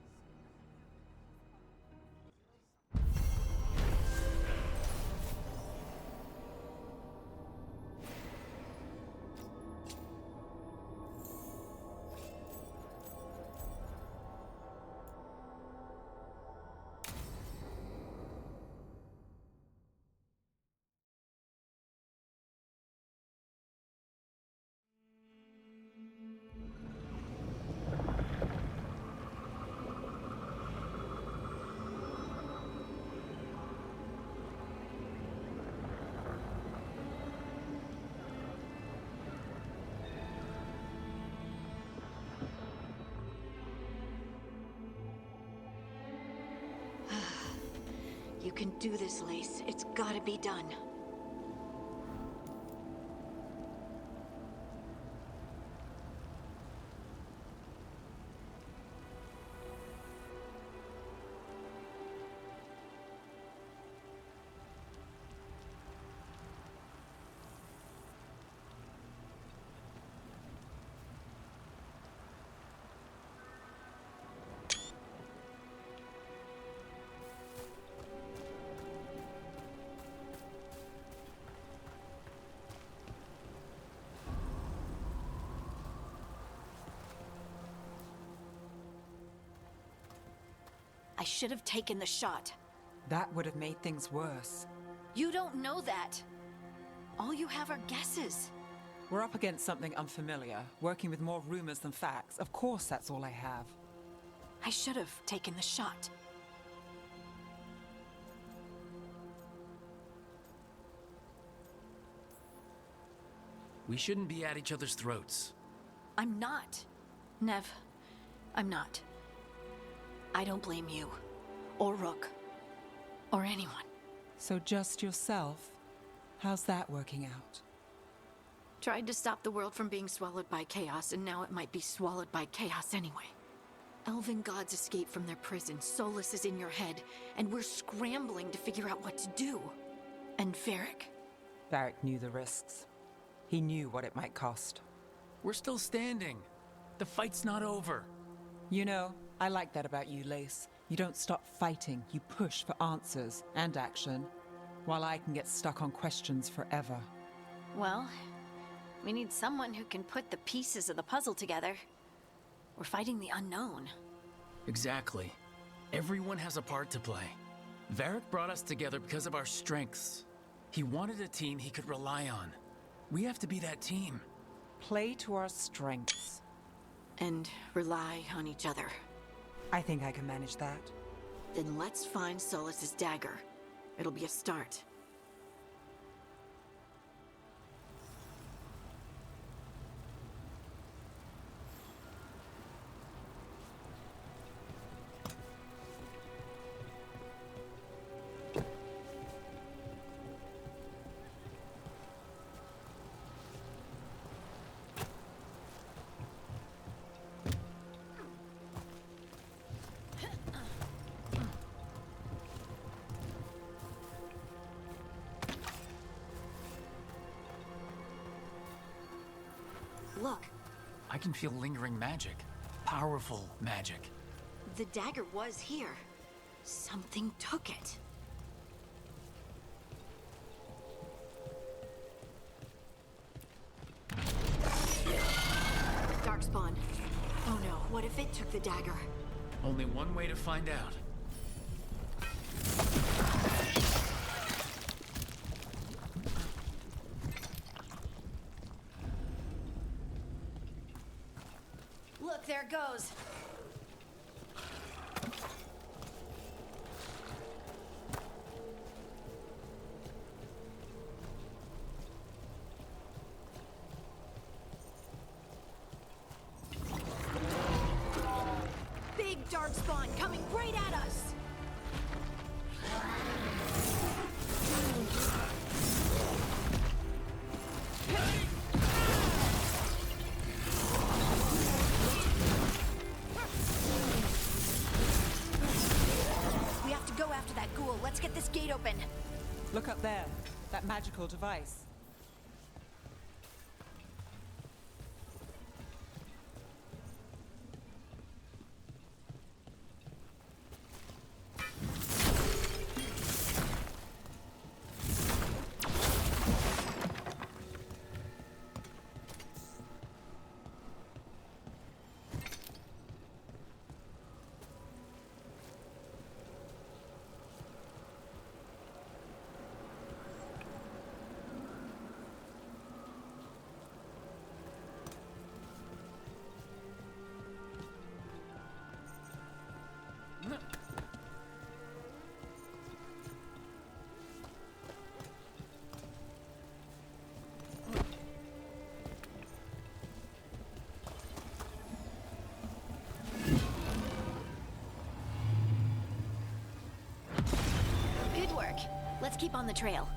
S5: You can do this, Lace. It's gotta be done. I should have taken the shot.
S3: That would have made things worse.
S5: You don't know that. All you have are guesses.
S3: We're up against something unfamiliar, working with more rumors than facts. Of course, that's all I have.
S5: I should have taken the shot.
S2: We shouldn't be at each other's throats.
S5: I'm not. Nev, I'm not. I don't blame you, or Rook, or anyone.
S3: So just yourself? How's that working out?
S5: Tried to stop the world from being swallowed by chaos, and now it might be swallowed by chaos anyway. Elven gods escape from their prison, Solus is in your head, and we're scrambling to figure out what to do. And Varric?
S3: Varric knew the risks. He knew what it might cost.
S2: We're still standing. The fight's not over.
S3: You know, I like that about you, Lace. You don't stop fighting, you push for answers and action, while I can get stuck on questions forever.
S5: Well, we need someone who can put the pieces of the puzzle together. We're fighting the unknown.
S2: Exactly. Everyone has a part to play. Varric brought us together because of our strengths. He wanted a team he could rely on. We have to be that team.
S3: Play to our strengths.
S5: And rely on each other.
S3: I think I can manage that.
S5: Then let's find Solus's dagger. It'll be a start. Look.
S2: I can feel lingering magic. Powerful magic.
S5: The dagger was here. Something took it. Darkspawn. Oh no, what if it took the dagger?
S2: Only one way to find out.
S5: Look, there it goes. Big darkspawn coming right at us. We have to go after that ghoul. Let's get this gate open.
S3: Look up there. That magical device.
S5: Good work. Let's keep on the trail.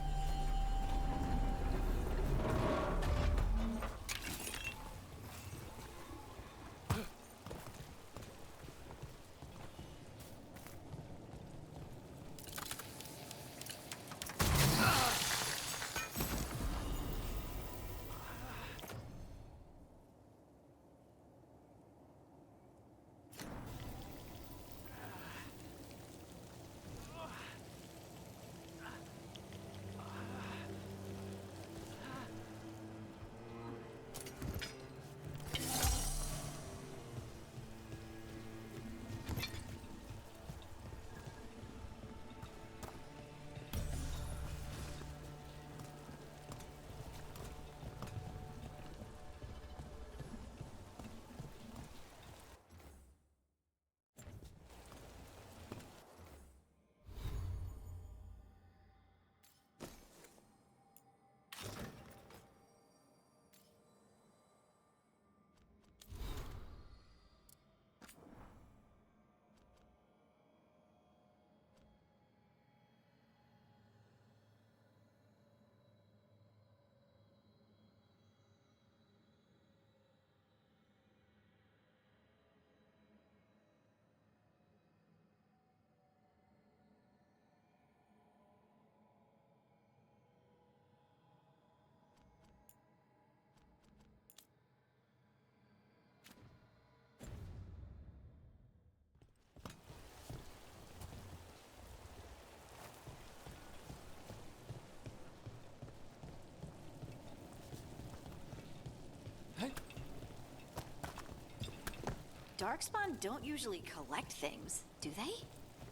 S5: Darkspawn don't usually collect things, do they?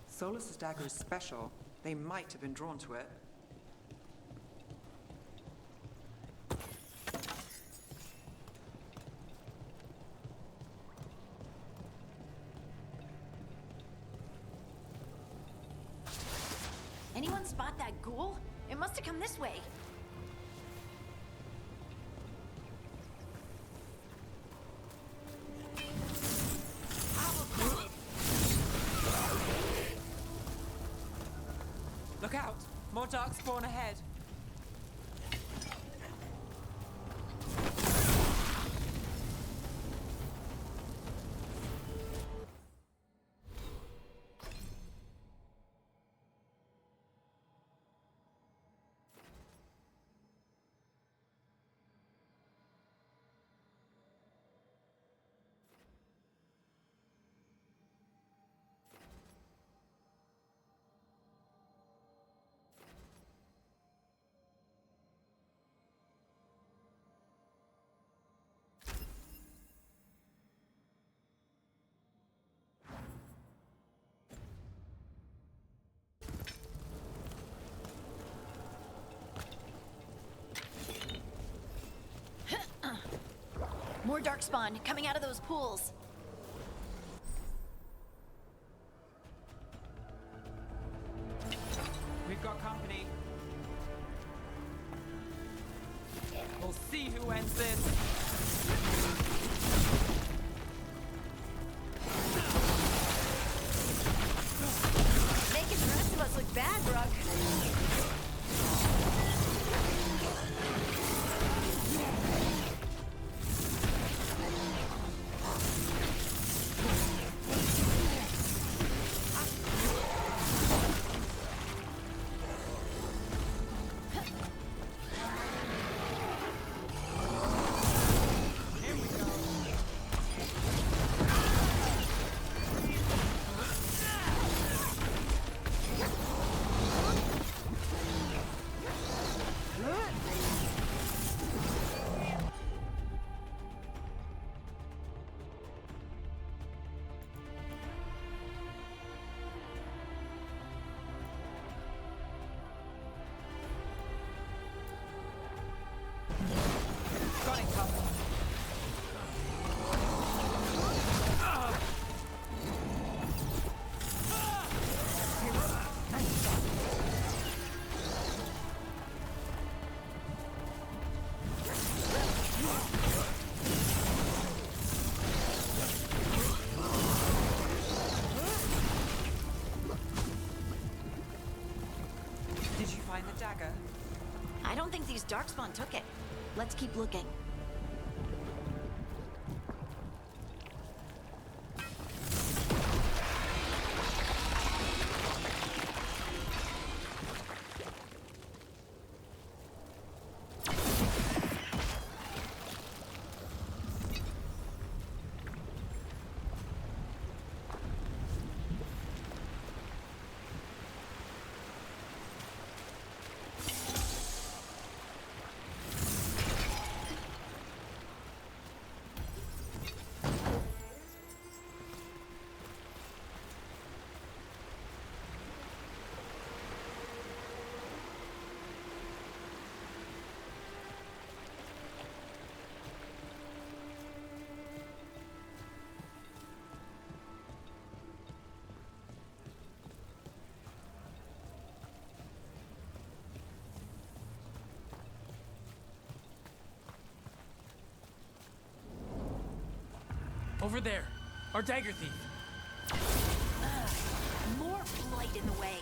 S3: Solus's dagger is special. They might have been drawn to it.
S5: Anyone spot that ghoul? It must have come this way.
S3: Look out! More darkspawn ahead.
S5: More darkspawn coming out of those pools.
S3: We've got company. We'll see who ends this.
S5: Making the rest of us look bad, Brooke.
S3: find the dagger?
S5: I don't think these Darkspawn took it. Let's keep looking.
S2: Over there, our dagger thief.
S5: More blight in the way.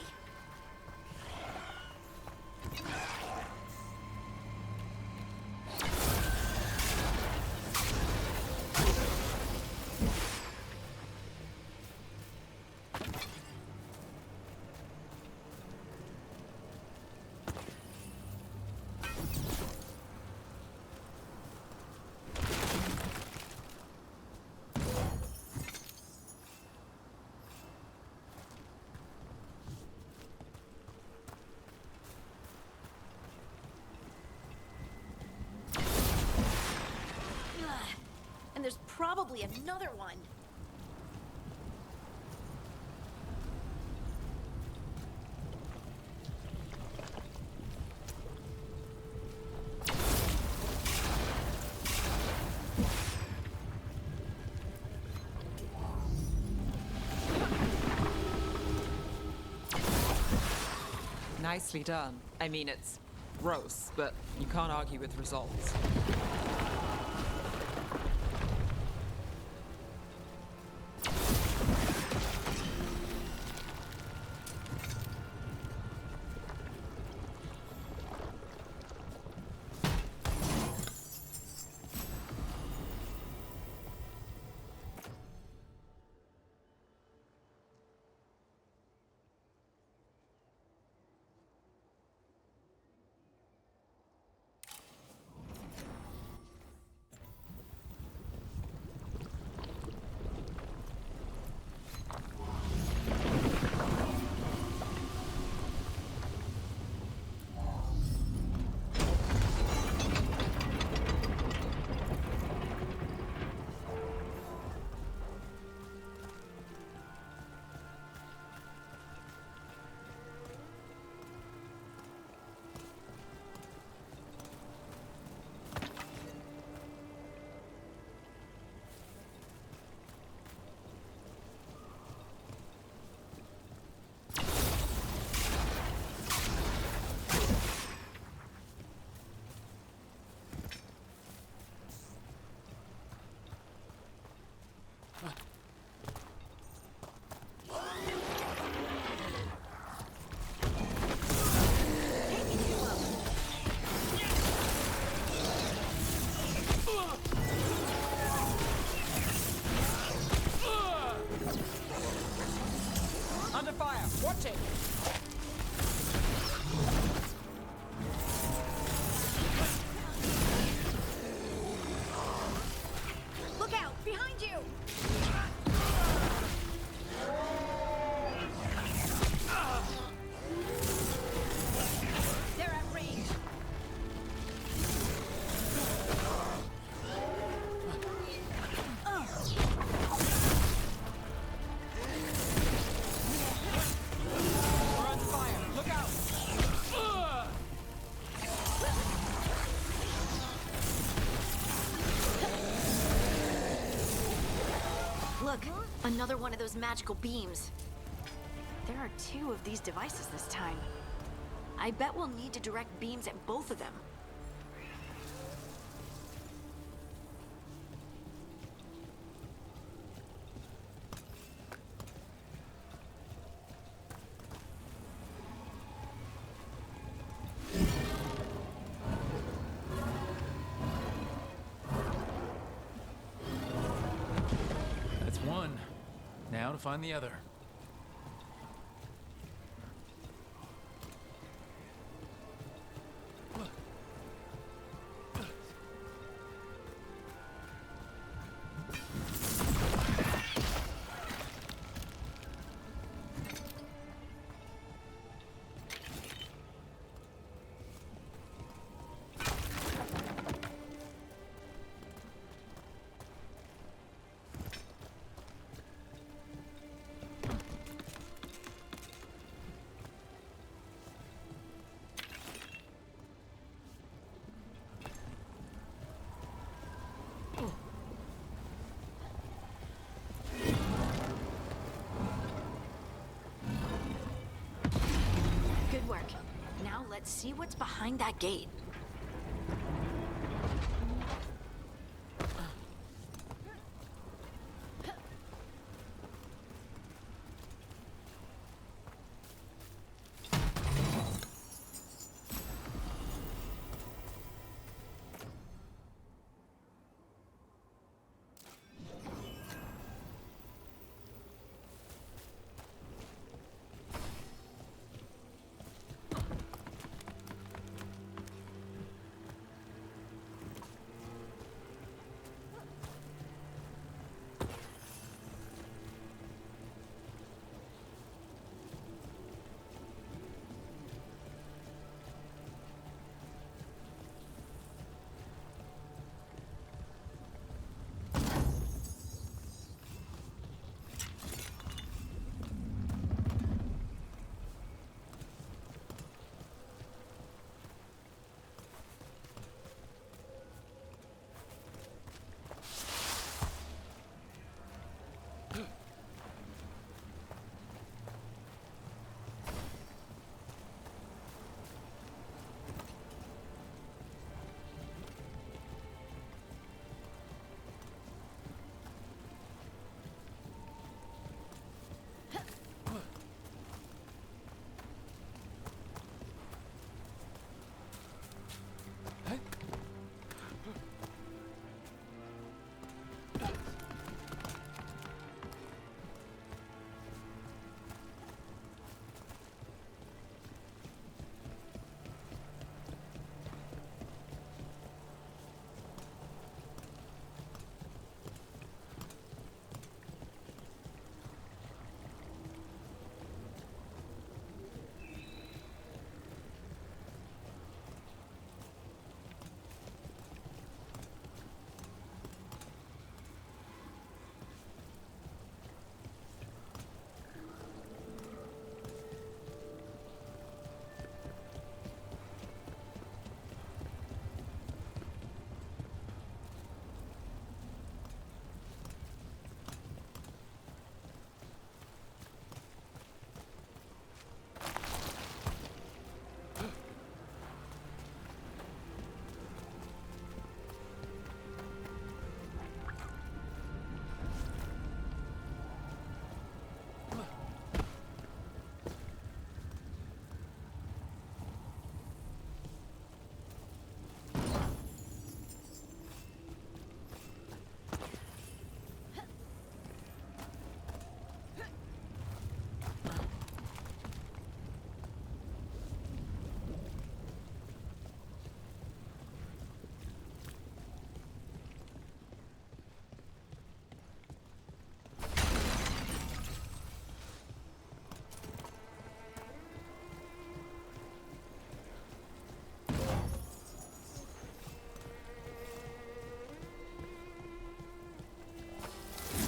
S5: And there's probably another one.
S3: Nicely done. I mean, it's gross, but you can't argue with results. Under fire! Watch it!
S5: Look out! Behind you! They're at range.
S3: We're under fire! Look out!
S5: Look, another one of those magical beams. There are 2 of these devices this time. I bet we'll need to direct beams at both of them.
S2: find the other.
S5: Good work. Now let's see what's behind that gate.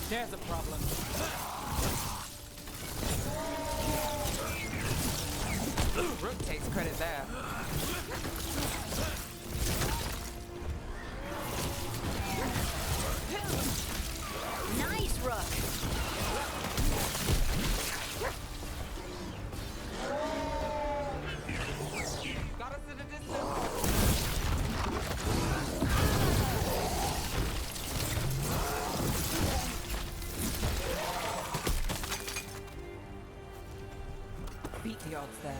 S3: There's a problem. Rook takes credit there.
S5: Nice, Rook.
S3: Got us at a distance. Beat the odds there.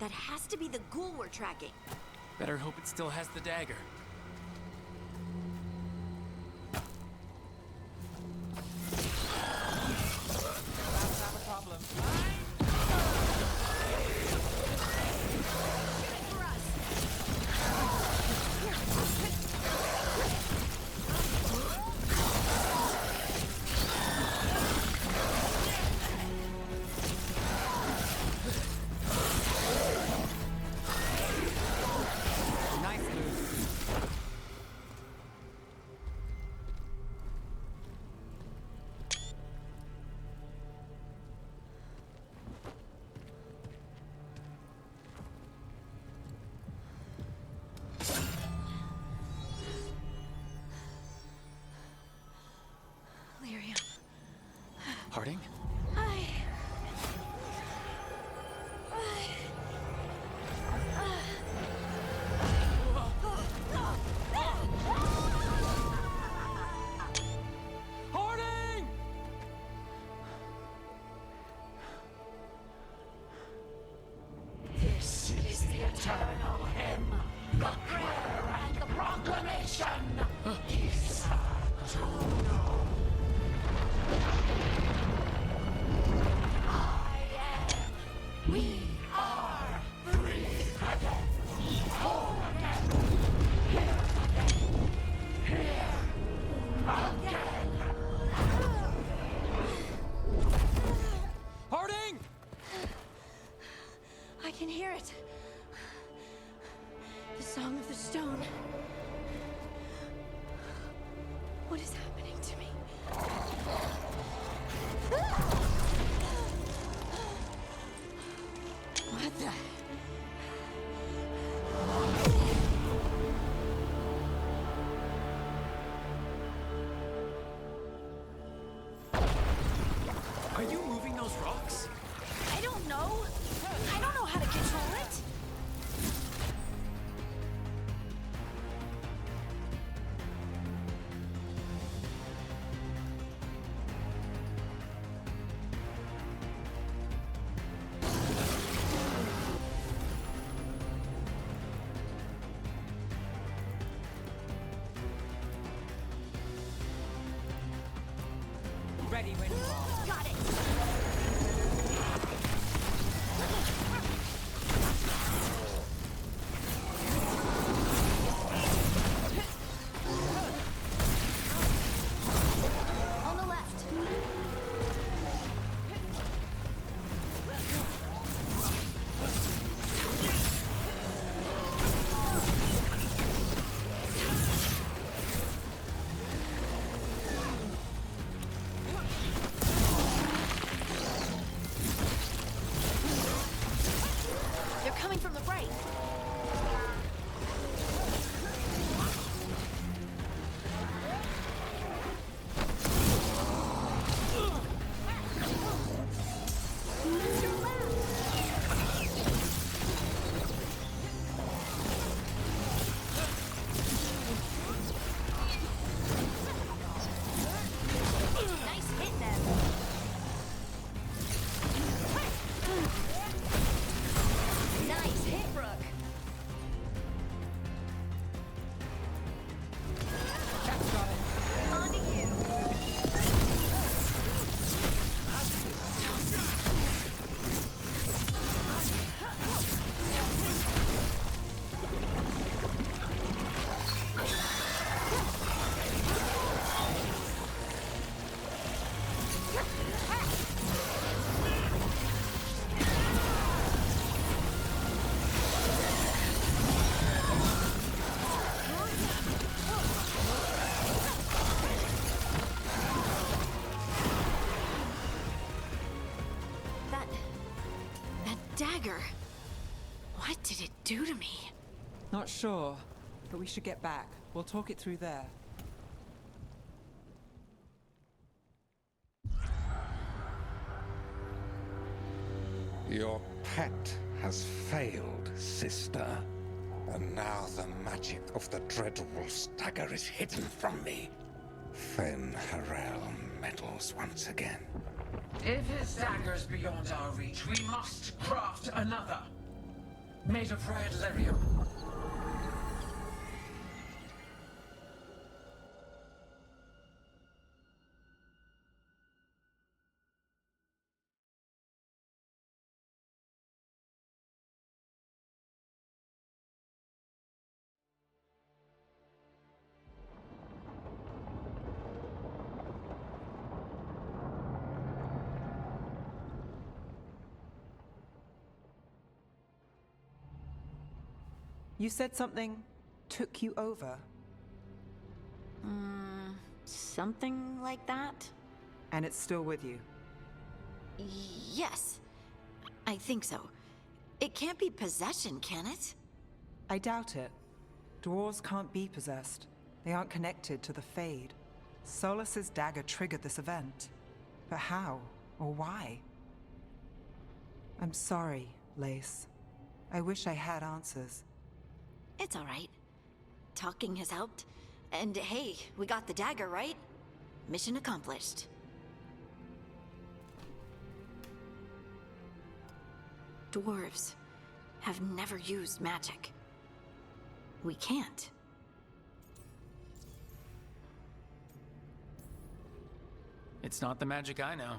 S5: That has to be the ghoul we're tracking.
S2: Better hope it still has the dagger.
S3: That's not a problem.
S2: Nice move.
S5: Lyrium.
S2: Harding? Harding!
S18: This is the eternal hymn, the prayer and the proclamation. Deserve to know. I am. We are free again. Whole again. Here again. Here again.
S2: Harding!
S5: I can hear it. The song of the stone. What is happening to me? What the?
S2: Are you moving those rocks?
S5: I don't know. I don't know how to control it.
S3: Ready when you are.
S5: Got it. On the left. They're coming from the right. Nice hit them. Nice hit, Brooke.
S3: That's got it.
S5: On to you. That dagger. What did it do to me?
S3: Not sure, but we should get back. We'll talk it through there.
S19: Your pet has failed, sister. And now the magic of the Dread Wolf's dagger is hidden from me. Fen Harel meddles once again.
S18: If his dagger's beyond our reach, we must craft another.
S2: Made of red lyrium.
S3: You said something took you over.
S5: Something like that?
S3: And it's still with you.
S5: Yes. I think so. It can't be possession, can it?
S3: I doubt it. Dwarves can't be possessed. They aren't connected to the Fade. Solus's dagger triggered this event. But how? Or why? I'm sorry, Lace. I wish I had answers.
S5: It's all right. Talking has helped. And hey, we got the dagger, right? Mission accomplished. Dwarves have never used magic. We can't.
S2: It's not the magic I know.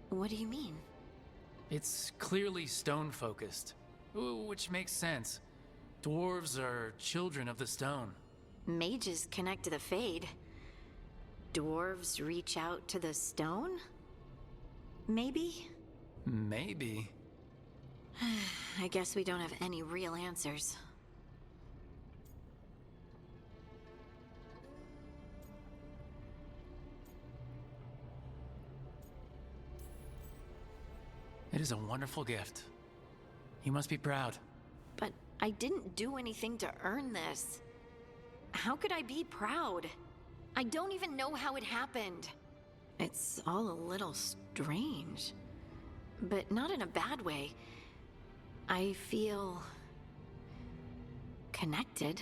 S5: What do you mean?
S2: It's clearly stone-focused, which makes sense. Dwarves are children of the stone.
S5: Mages connect to the Fade. Dwarves reach out to the stone? Maybe?
S2: Maybe.
S5: I guess we don't have any real answers.
S2: It is a wonderful gift. You must be proud.
S5: But I didn't do anything to earn this. How could I be proud? I don't even know how it happened. It's all a little strange. But not in a bad way. I feel... connected.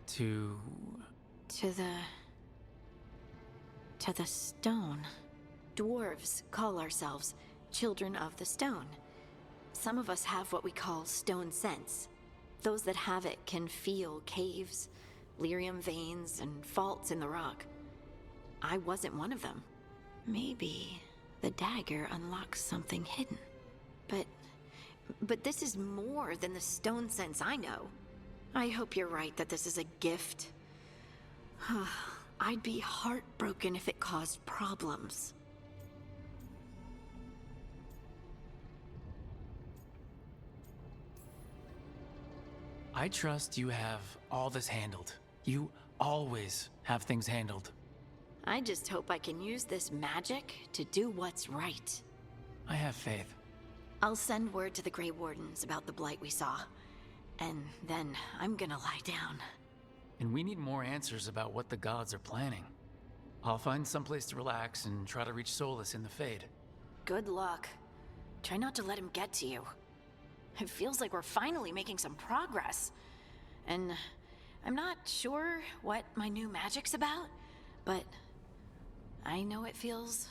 S2: To
S5: the stone. Dwarves call ourselves children of the stone. Some of us have what we call stone sense. Those that have it can feel caves, lyrium veins, and faults in the rock. I wasn't one of them. Maybe the dagger unlocks something hidden. But this is more than the stone sense I know. I hope you're right that this is a gift. I'd be heartbroken if it caused problems.
S2: I trust you have all this handled. You always have things handled.
S5: I just hope I can use this magic to do what's right.
S2: I have faith.
S5: I'll send word to the Grey Wardens about the blight we saw. And then I'm gonna lie down.
S2: And we need more answers about what the gods are planning. I'll find someplace to relax and try to reach Solus in the Fade.
S5: Good luck. Try not to let him get to you. It feels like we're finally making some progress. And I'm not sure what my new magic's about, but I know it feels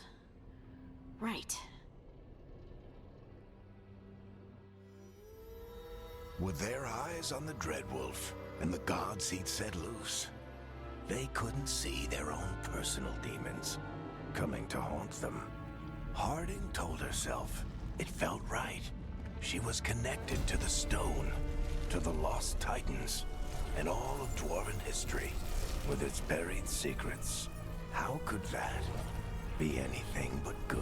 S5: right.
S1: With their eyes on the Dreadwolf and the gods he'd set loose, they couldn't see their own personal demons coming to haunt them. Harding told herself it felt right. She was connected to the stone, to the lost titans, and all of dwarven history, with its buried secrets. How could that be anything but good?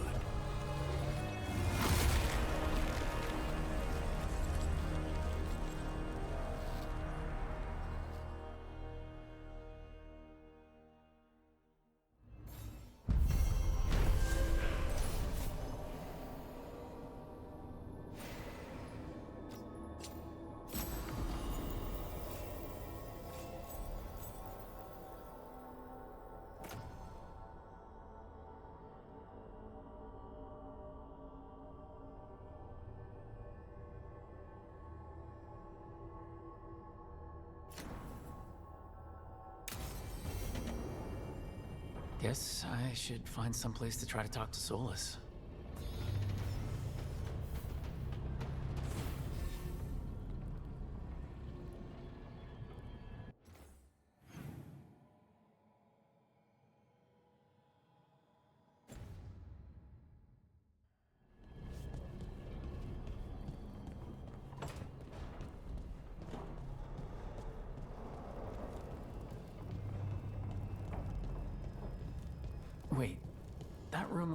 S2: Guess I should find someplace to try to talk to Solus.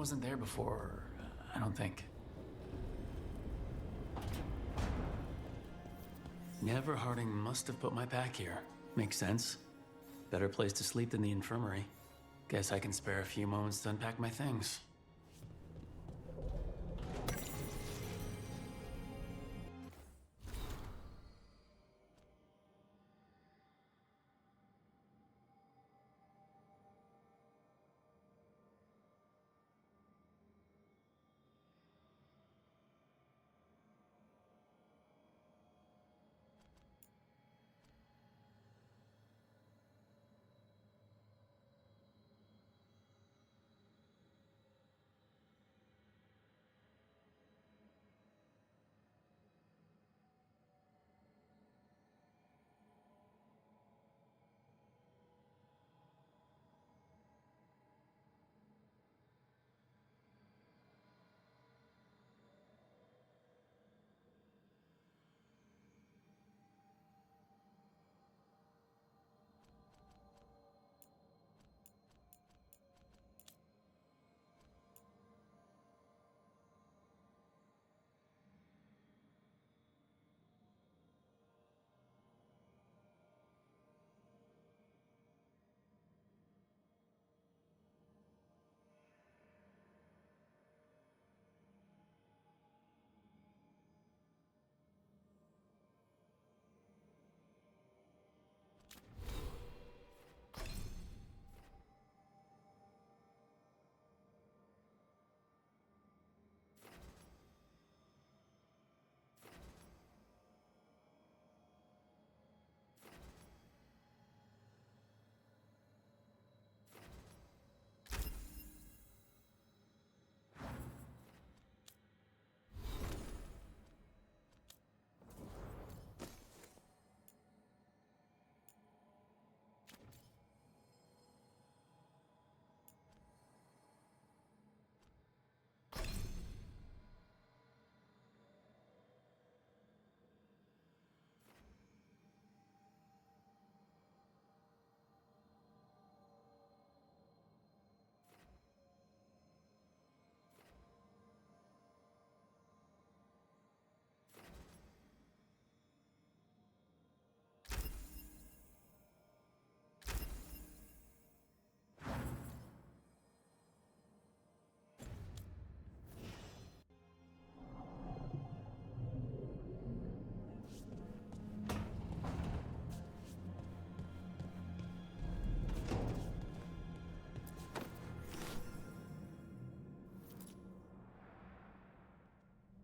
S2: wasn't there before, I don't think. Never Harding must have put my pack here. Makes sense. Better place to sleep than the infirmary. Guess I can spare a few moments to unpack my things.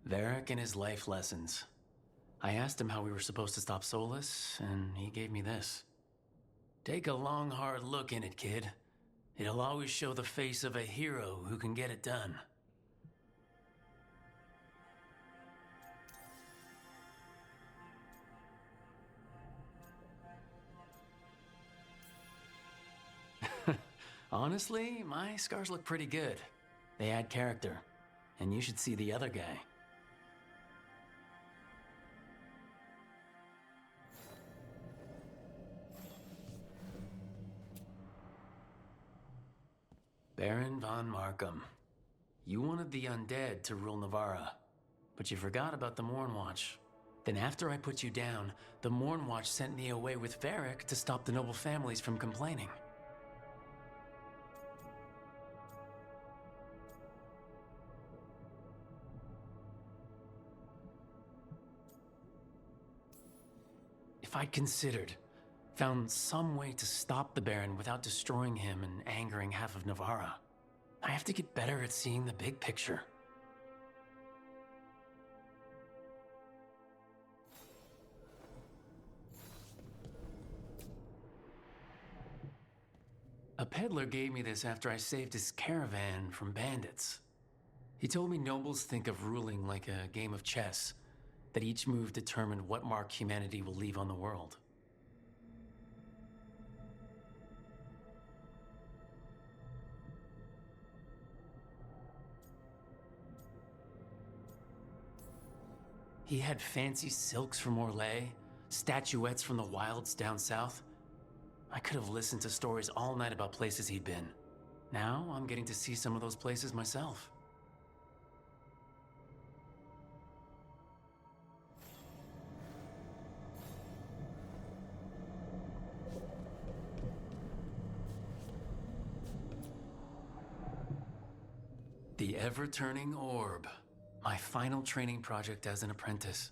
S2: Varric and his life lessons. I asked him how we were supposed to stop Solus, and he gave me this. Take a long, hard look in it, kid. It'll always show the face of a hero who can get it done. Honestly, my scars look pretty good. They add character. And you should see the other guy. Baron von Markham. You wanted the undead to rule Navarra, but you forgot about the Mournwatch. Then after I put you down, the Mournwatch sent me away with Varric to stop the noble families from complaining. If I'd considered, found some way to stop the Baron without destroying him and angering half of Navarra, I have to get better at seeing the big picture. A peddler gave me this after I saved his caravan from bandits. He told me nobles think of ruling like a game of chess, that each move determined what mark humanity will leave on the world. He had fancy silks from Orlais, statuettes from the wilds down south. I could have listened to stories all night about places he'd been. Now I'm getting to see some of those places myself. The ever-turning orb. My final training project as an apprentice.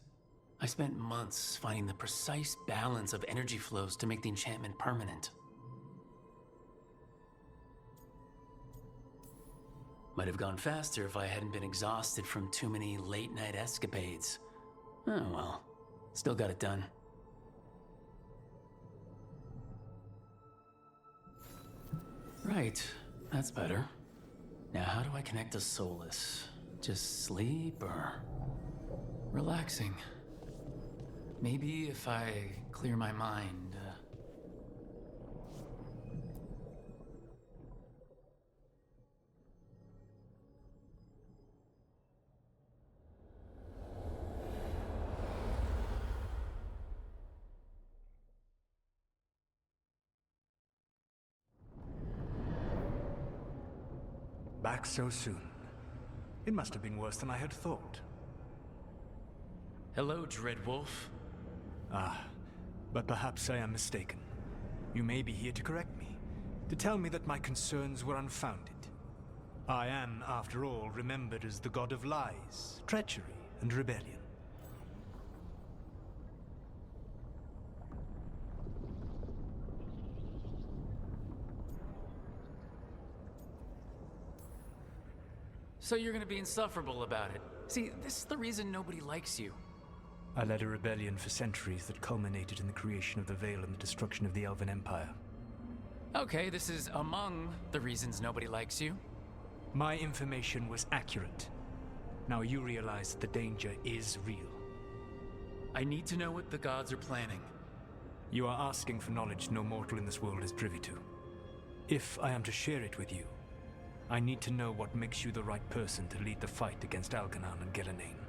S2: I spent months finding the precise balance of energy flows to make the enchantment permanent. Might have gone faster if I hadn't been exhausted from too many late-night escapades. Oh well, still got it done. Right, that's better. Now how do I connect to Solus? Just sleep or relaxing? Maybe if I clear my mind.
S7: Back so soon. It must have been worse than I had thought.
S2: Hello, Dreadwolf.
S7: Ah, but perhaps I am mistaken. You may be here to correct me, to tell me that my concerns were unfounded. I am, after all, remembered as the god of lies, treachery, and rebellion.
S2: So you're gonna be insufferable about it. See, this is the reason nobody likes you.
S7: I led a rebellion for centuries that culminated in the creation of the Veil and the destruction of the Elven Empire.
S2: Okay, this is among the reasons nobody likes you.
S7: My information was accurate. Now you realize that the danger is real.
S2: I need to know what the gods are planning.
S7: You are asking for knowledge no mortal in this world is privy to. If I am to share it with you, I need to know what makes you the right person to lead the fight against Algernon and Gillenane.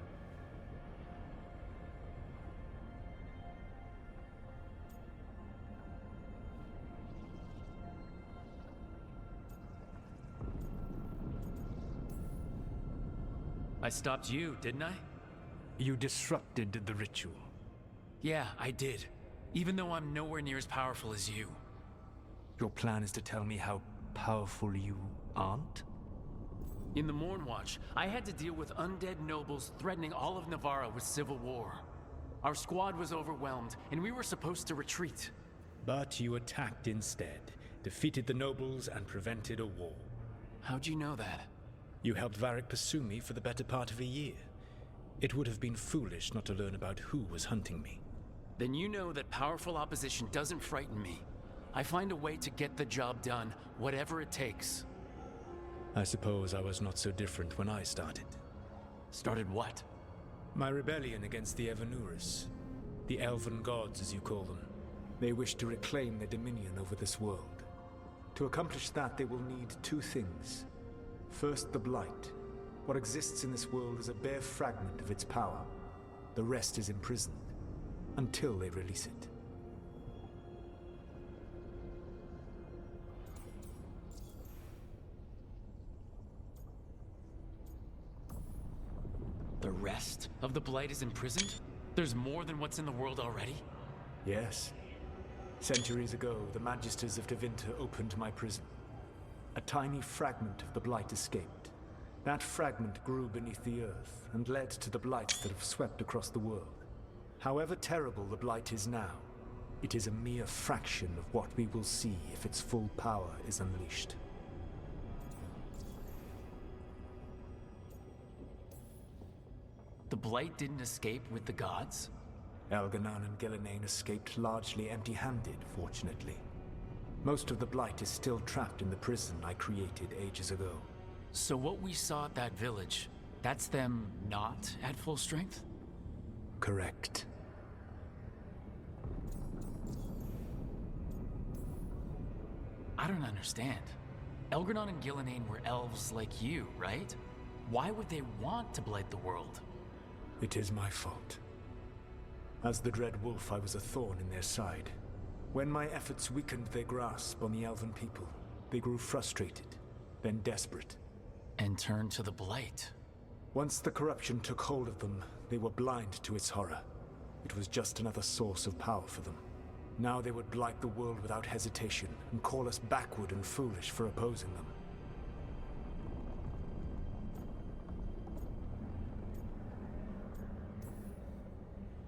S2: I stopped you, didn't I?
S7: You disrupted the ritual.
S2: Yeah, I did. Even though I'm nowhere near as powerful as you.
S7: Your plan is to tell me how powerful you aren't?
S2: In the Mornwatch, I had to deal with undead nobles threatening all of Navarra with civil war. Our squad was overwhelmed, and we were supposed to retreat.
S7: But you attacked instead, defeated the nobles, and prevented a war.
S2: How'd you know that?
S7: You helped Varric pursue me for the better part of a year. It would have been foolish not to learn about who was hunting me.
S2: Then you know that powerful opposition doesn't frighten me. I find a way to get the job done, whatever it takes.
S7: I suppose I was not so different when I started.
S2: Started what?
S7: My rebellion against the Evanurus. The Elven Gods, as you call them. They wish to reclaim their dominion over this world. To accomplish that, they will need two things. First, the Blight. What exists in this world is a bare fragment of its power. The rest is imprisoned, until they release it.
S2: The rest of the Blight is imprisoned? There's more than what's in the world already?
S7: Yes. Centuries ago, the Magisters of Tevinter opened my prison. A tiny fragment of the Blight escaped. That fragment grew beneath the earth and led to the Blights that have swept across the world. However terrible the Blight is now, it is a mere fraction of what we will see if its full power is unleashed.
S2: The Blight didn't escape with the gods?
S7: Algernon and Gillenane escaped largely empty-handed, fortunately. Most of the Blight is still trapped in the prison I created ages ago.
S2: So what we saw at that village, that's them not at full strength?
S7: Correct.
S2: I don't understand. Algernon and Gillenane were elves like you, right? Why would they want to blight the world?
S7: It is my fault. As the Dread Wolf, I was a thorn in their side. When my efforts weakened their grasp on the Elven people, they grew frustrated then desperate.
S2: And turned to the Blight.
S7: Once the corruption took hold of them, they were blind to its horror. It was just another source of power for them. Now they would blight the world without hesitation and call us backward and foolish for opposing them.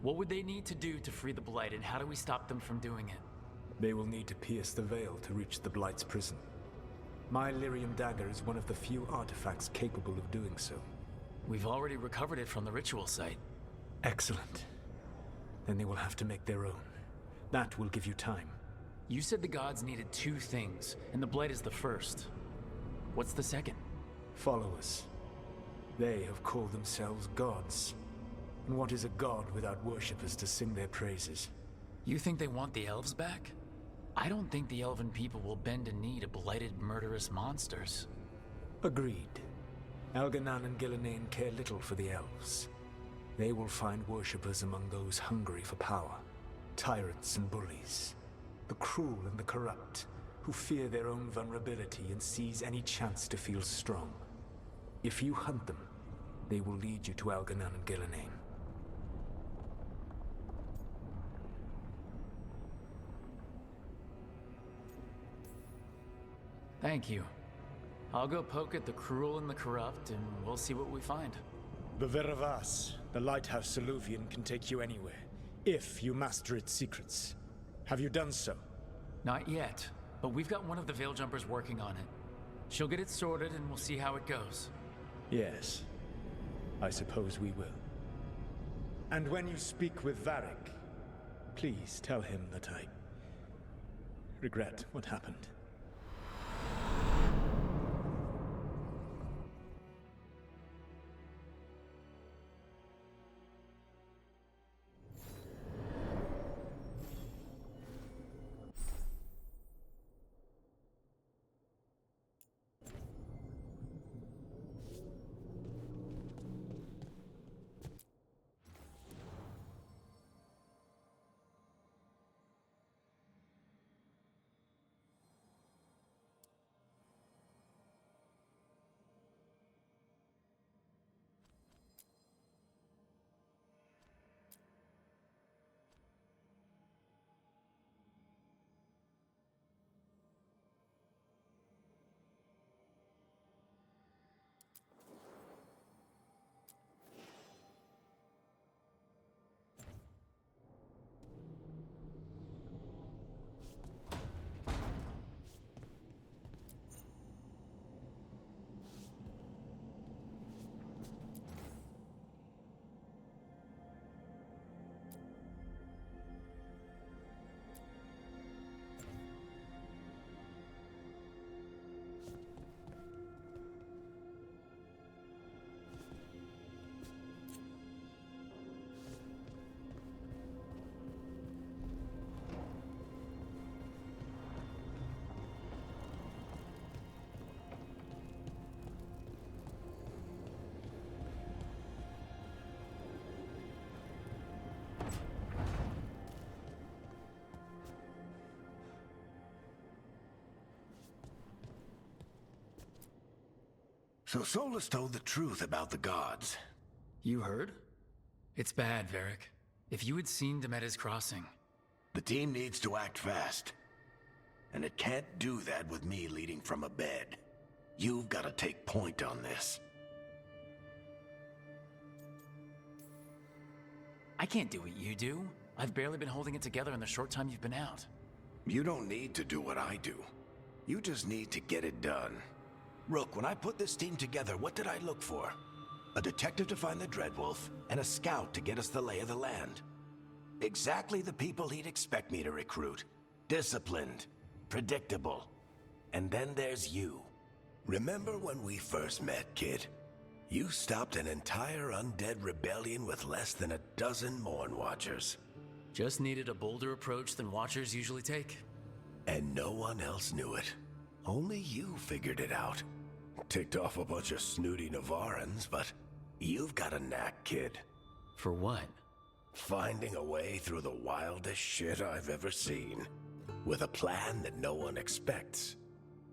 S2: What would they need to do to free the Blight, and how do we stop them from doing it?
S7: They will need to pierce the veil to reach the Blight's prison. My Lyrium dagger is one of the few artifacts capable of doing so.
S2: We've already recovered it from the ritual site.
S7: Excellent. Then they will have to make their own. That will give you time.
S2: You said the gods needed two things, and the Blight is the first. What's the second?
S7: Followers. They have called themselves gods. And what is a god without worshippers to sing their praises?
S2: You think they want the elves back? I don't think the elven people will bend a knee to blighted, murderous monsters.
S7: Agreed. Elganan and Gillenane care little for the elves. They will find worshippers among those hungry for power. Tyrants and bullies. The cruel and the corrupt, who fear their own vulnerability and seize any chance to feel strong. If you hunt them, they will lead you to Elganan and Gillenane.
S2: Thank you. I'll go poke at the cruel and the corrupt, and we'll see what we find.
S7: The Veravas, the lighthouse Soluvian, can take you anywhere, if you master its secrets. Have you done so?
S2: Not yet, but we've got one of the Veil Jumpers working on it. She'll get it sorted, and we'll see how it goes.
S7: Yes. I suppose we will. And when you speak with Varric, please tell him that I regret what happened.
S1: So Solus told the truth about the gods.
S2: You heard? It's bad, Varric. If you had seen Demeda's crossing...
S1: The team needs to act fast. And it can't do that with me leading from a bed. You've got to take point on this.
S2: I can't do what you do. I've barely been holding it together in the short time you've been out.
S1: You don't need to do what I do. You just need to get it done. Rook, when I put this team together, what did I look for? A detective to find the Dreadwolf, and a scout to get us the lay of the land. Exactly the people he'd expect me to recruit. Disciplined, predictable. And then there's you. Remember when we first met, kid? You stopped an entire undead rebellion with less than a dozen Morn Watchers.
S2: Just needed a bolder approach than Watchers usually take.
S1: And no one else knew it. Only you figured it out. Ticked off a bunch of snooty Navarrans, but you've got a knack, kid.
S2: For what?
S1: Finding a way through the wildest shit I've ever seen. With a plan that no one expects.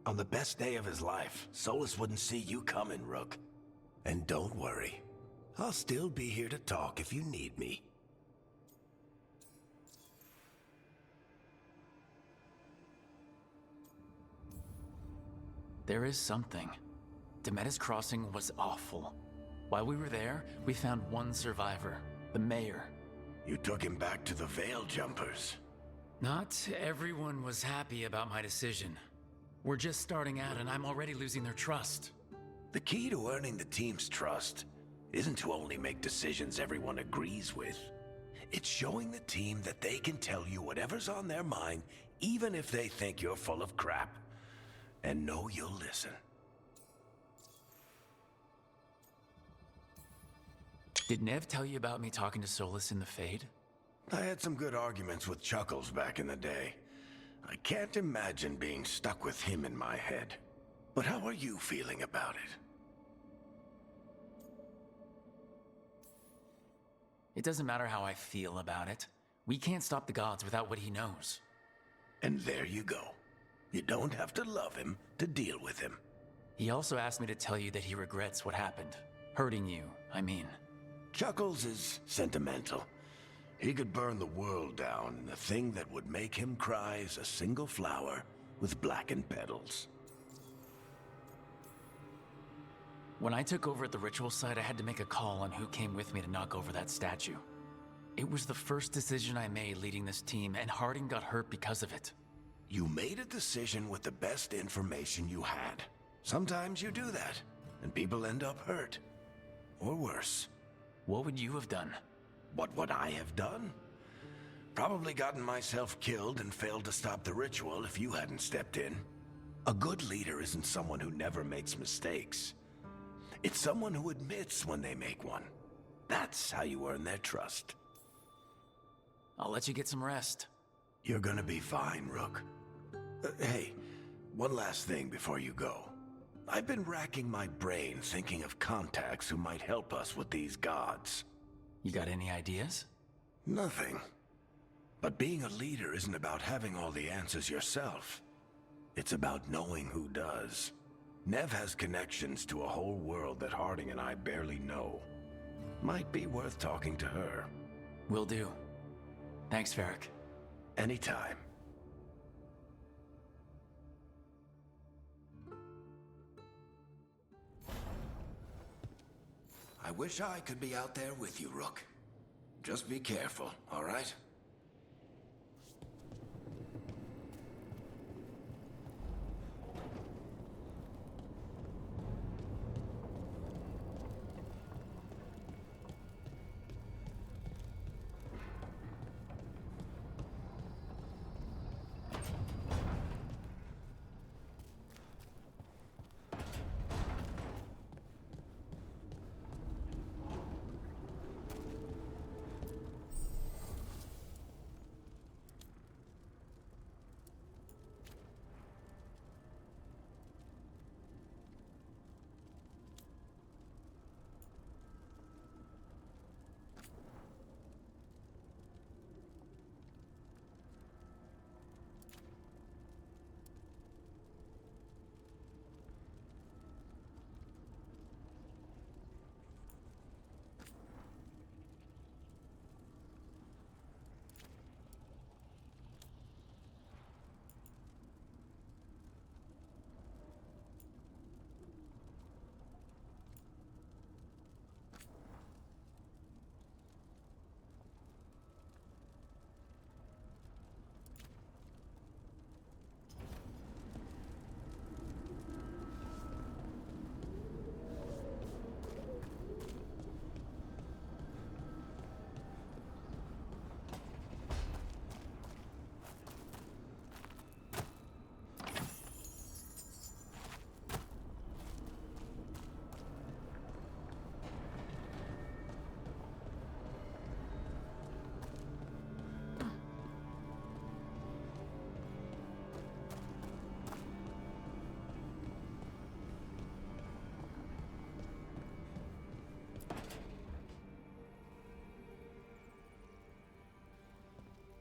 S1: On the best day of his life, Solus wouldn't see you coming, Rook. And don't worry. I'll still be here to talk if you need me.
S2: There is something. Demetis Crossing was awful. While we were there, we found one survivor, the mayor.
S1: You took him back to the Veil Jumpers.
S2: Not everyone was happy about my decision. We're just starting out and I'm already losing their trust.
S1: The key to earning the team's trust isn't to only make decisions everyone agrees with. It's showing the team that they can tell you whatever's on their mind, even if they think you're full of crap. And know you'll listen.
S2: Did Nev tell you about me talking to Solus in the Fade?
S1: I had some good arguments with Chuckles back in the day. I can't imagine being stuck with him in my head. But how are you feeling about it?
S2: It doesn't matter how I feel about it. We can't stop the gods without what he knows.
S1: And there you go. You don't have to love him to deal with him.
S2: He also asked me to tell you that he regrets what happened. Hurting you, I mean.
S1: Chuckles is sentimental. He could burn the world down, and the thing that would make him cry is a single flower with blackened petals.
S2: When I took over at the ritual site, I had to make a call on who came with me to knock over that statue. It was the first decision I made leading this team, and Harding got hurt because of it.
S1: You made a decision with the best information you had. Sometimes you do that, and people end up hurt. Or worse.
S2: What would you have done?
S1: What would I have done? Probably gotten myself killed and failed to stop the ritual if you hadn't stepped in. A good leader isn't someone who never makes mistakes. It's someone who admits when they make one. That's how you earn their trust.
S2: I'll let you get some rest.
S1: You're gonna be fine, Rook. Hey, one last thing before you go. I've been racking my brain thinking of contacts who might help us with these gods.
S2: You got any ideas?
S1: Nothing. But being a leader isn't about having all the answers yourself. It's about knowing who does. Nev has connections to a whole world that Harding and I barely know. Might be worth talking to her.
S2: Will do. Thanks, Varric.
S1: Anytime. I wish I could be out there with you, Rook. Just be careful, all right?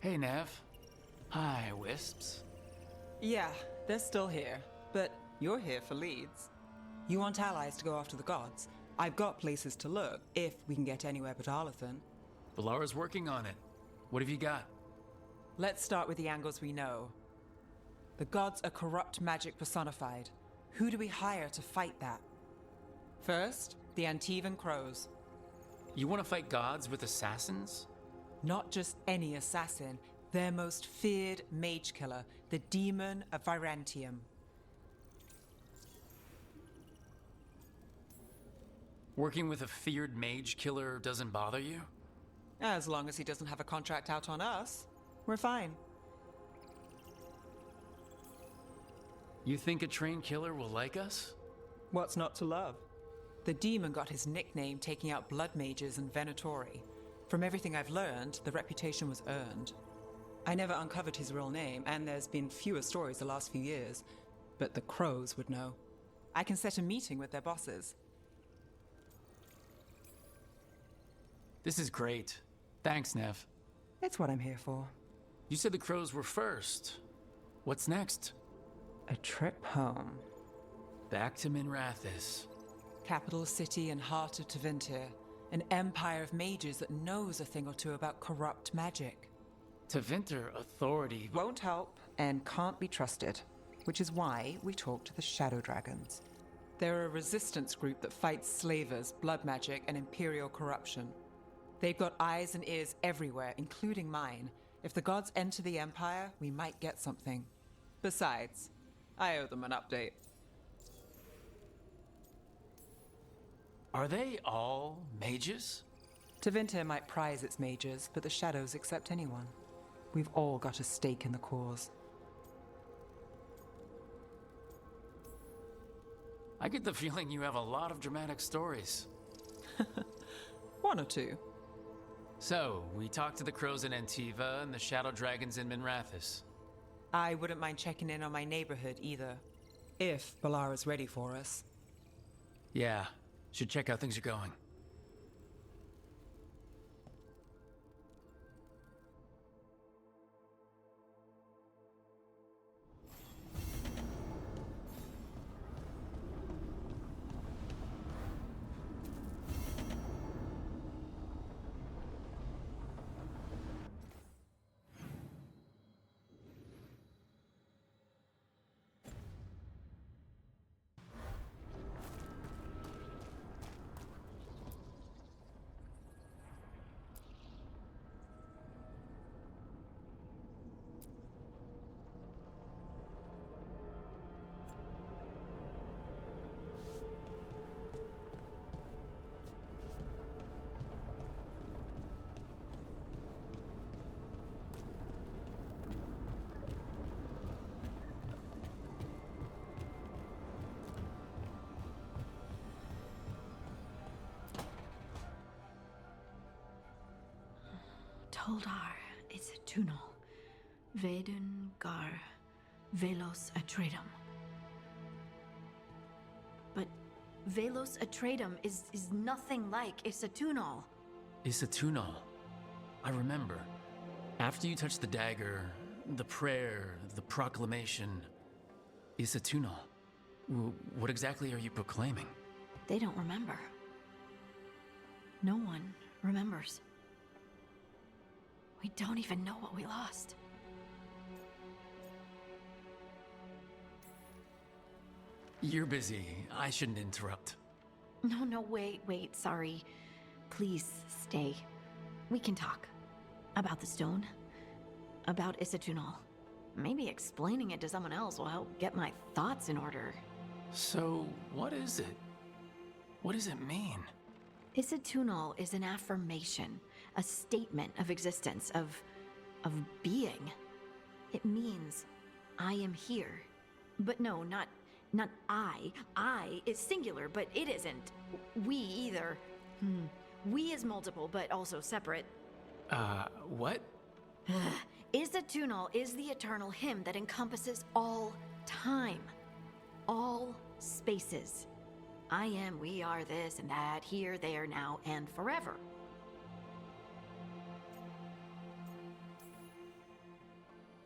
S2: Hey, Nev. Hi, Wisps.
S3: Yeah, they're still here. But you're here for leads. You want allies to go after the gods? I've got places to look, if we can get anywhere but Arlathan.
S2: Balara's working on it. What have you got?
S3: Let's start with the angles we know. The gods are corrupt magic personified. Who do we hire to fight that? First, the Antivan Crows.
S2: You want to fight gods with assassins?
S3: Not just any assassin, their most feared mage killer, the Demon of Virantium.
S2: Working with a feared mage killer doesn't bother you?
S3: As long as he doesn't have a contract out on us, we're fine.
S2: You think a trained killer will like us?
S3: What's not to love? The demon got his nickname taking out blood mages and Venatori. From everything I've learned, the reputation was earned. I never uncovered his real name, and there's been fewer stories the last few years, but the Crows would know. I can set a meeting with their bosses.
S2: This is great. Thanks, Nev.
S3: It's what I'm here for.
S2: You said the Crows were first. What's next?
S3: A trip home.
S2: Back to Minrathous.
S3: Capital city and heart of Tevinter. An empire of mages that knows a thing or two about corrupt magic.
S2: Tevinter authority
S3: won't help and can't be trusted, which is why we talk to the Shadow Dragons. They're a resistance group that fights slavers, blood magic, and imperial corruption. They've got eyes and ears everywhere, including mine. If the gods enter the Empire, we might get something. Besides, I owe them an update.
S2: Are they all mages?
S3: Tevinter might prize its mages, but the Shadows accept anyone. We've all got a stake in the cause.
S2: I get the feeling you have a lot of dramatic stories.
S3: One or two.
S2: So, we talked to the Crows in Antiva and the Shadow Dragons in Minrathous.
S3: I wouldn't mind checking in on my neighborhood either. If Balara's ready for us.
S2: Yeah, should check how things are going.
S5: Toldar is a tunnel. Vedun gar velos atredum. But velos atredum is nothing like Isatunal.
S2: Isatunal. I remember. After you touched the dagger, the prayer, the proclamation. Isatunal. What exactly are you proclaiming?
S5: They don't remember. No one remembers. We don't even know what we lost.
S2: You're busy. I shouldn't interrupt.
S5: No, wait, sorry. Please stay. We can talk. About the stone. About Isatunal. Maybe explaining it to someone else will help get my thoughts in order.
S2: So, what is it? What does it mean?
S5: Isatunal is an affirmation, a statement of existence, of being. It means, I am here. But no, not I. I is singular, but it isn't. We either. We is multiple, but also separate.
S2: What?
S5: Isatunal is the eternal hymn that encompasses all time. All spaces. I am, we are, this and that, here, there, now, and forever.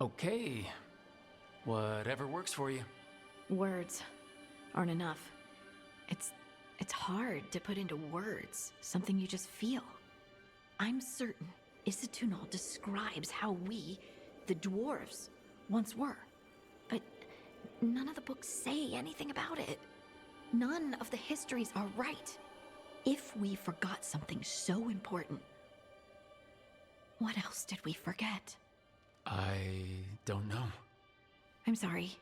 S2: Okay. Whatever works for you.
S5: Words aren't enough. It's hard to put into words something you just feel. I'm certain Isatunal describes how we, the dwarves, once were. But none of the books say anything about it. None of the histories are right. If we forgot something so important, what else did we forget?
S2: I don't know.
S5: I'm sorry.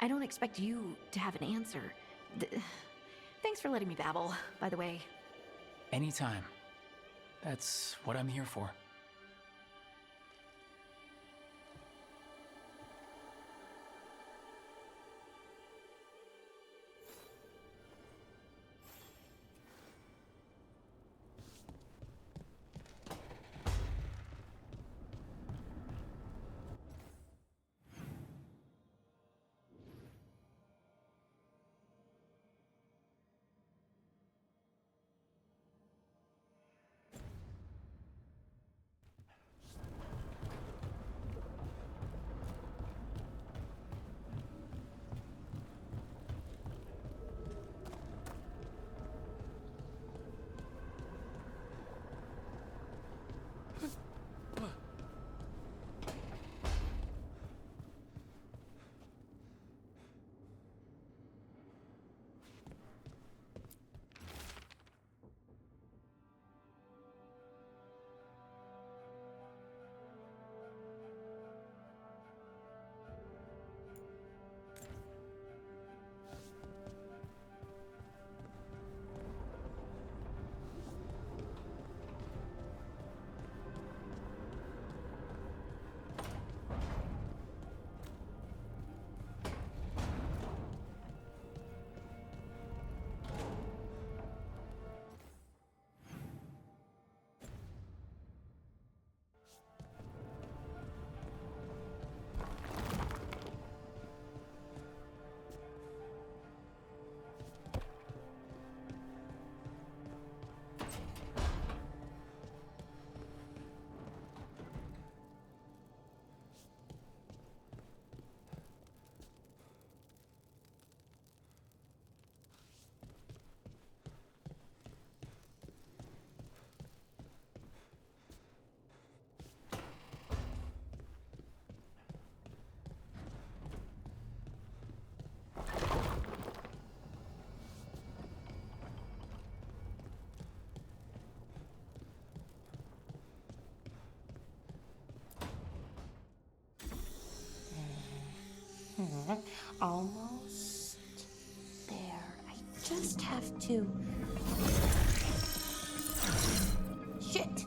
S5: I don't expect you to have an answer. Thanks for letting me babble, by the way.
S2: Anytime. That's what I'm here for.
S11: Almost there. I just have to... Shit!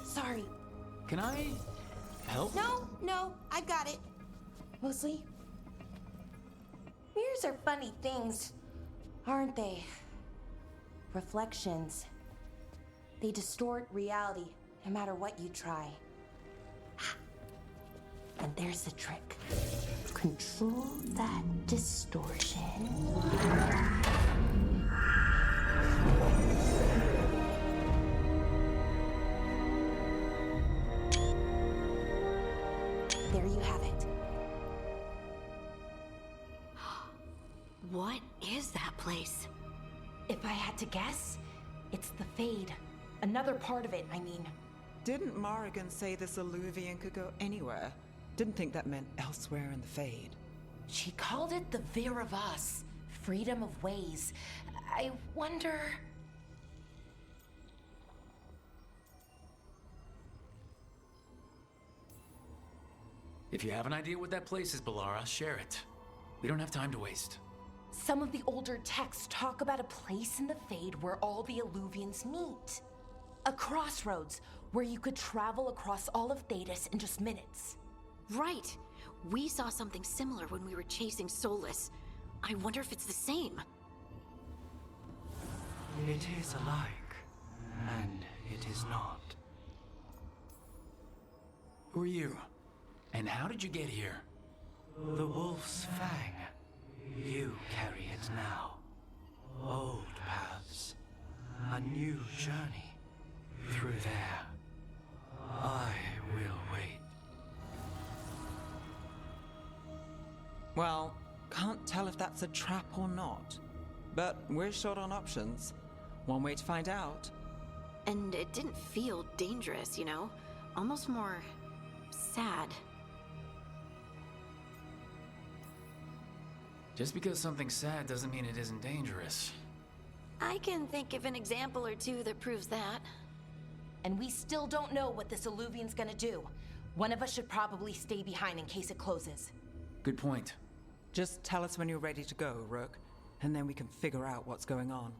S11: Sorry.
S2: Can I help?
S11: No, I got it. Mostly, mirrors are funny things, aren't they? Reflections. They distort reality, no matter what you try. And there's the trick. Control that distortion. There you have it.
S5: What is that place?
S11: If I had to guess, it's the Fade. Another part of it, I mean.
S3: Didn't Morrigan say this Illuvian could go anywhere? Didn't think that meant elsewhere in the Fade.
S11: She called it the Vir of Us, freedom of ways. I wonder...
S2: If you have an idea what that place is, Balara, share it. We don't have time to waste.
S11: Some of the older texts talk about a place in the Fade where all the Illuvians meet. A crossroads where you could travel across all of Thedas in just minutes.
S5: Right. We saw something similar when we were chasing Solus. I wonder if it's the same.
S20: It is alike, and it is not.
S2: Who are you? And how did you get here?
S20: The Wolf's Fang. You carry it now. Old paths. A new journey. Through there. I will wait.
S3: Well, can't tell if that's a trap or not. But we're short on options. One way to find out.
S5: And it didn't feel dangerous, you know? Almost more sad.
S2: Just because something's sad doesn't mean it isn't dangerous.
S5: I can think of an example or two that proves that.
S11: And we still don't know what this Illuvian's gonna do. One of us should probably stay behind in case it closes.
S2: Good point.
S3: Just tell us when you're ready to go, Rook, and then we can figure out what's going on.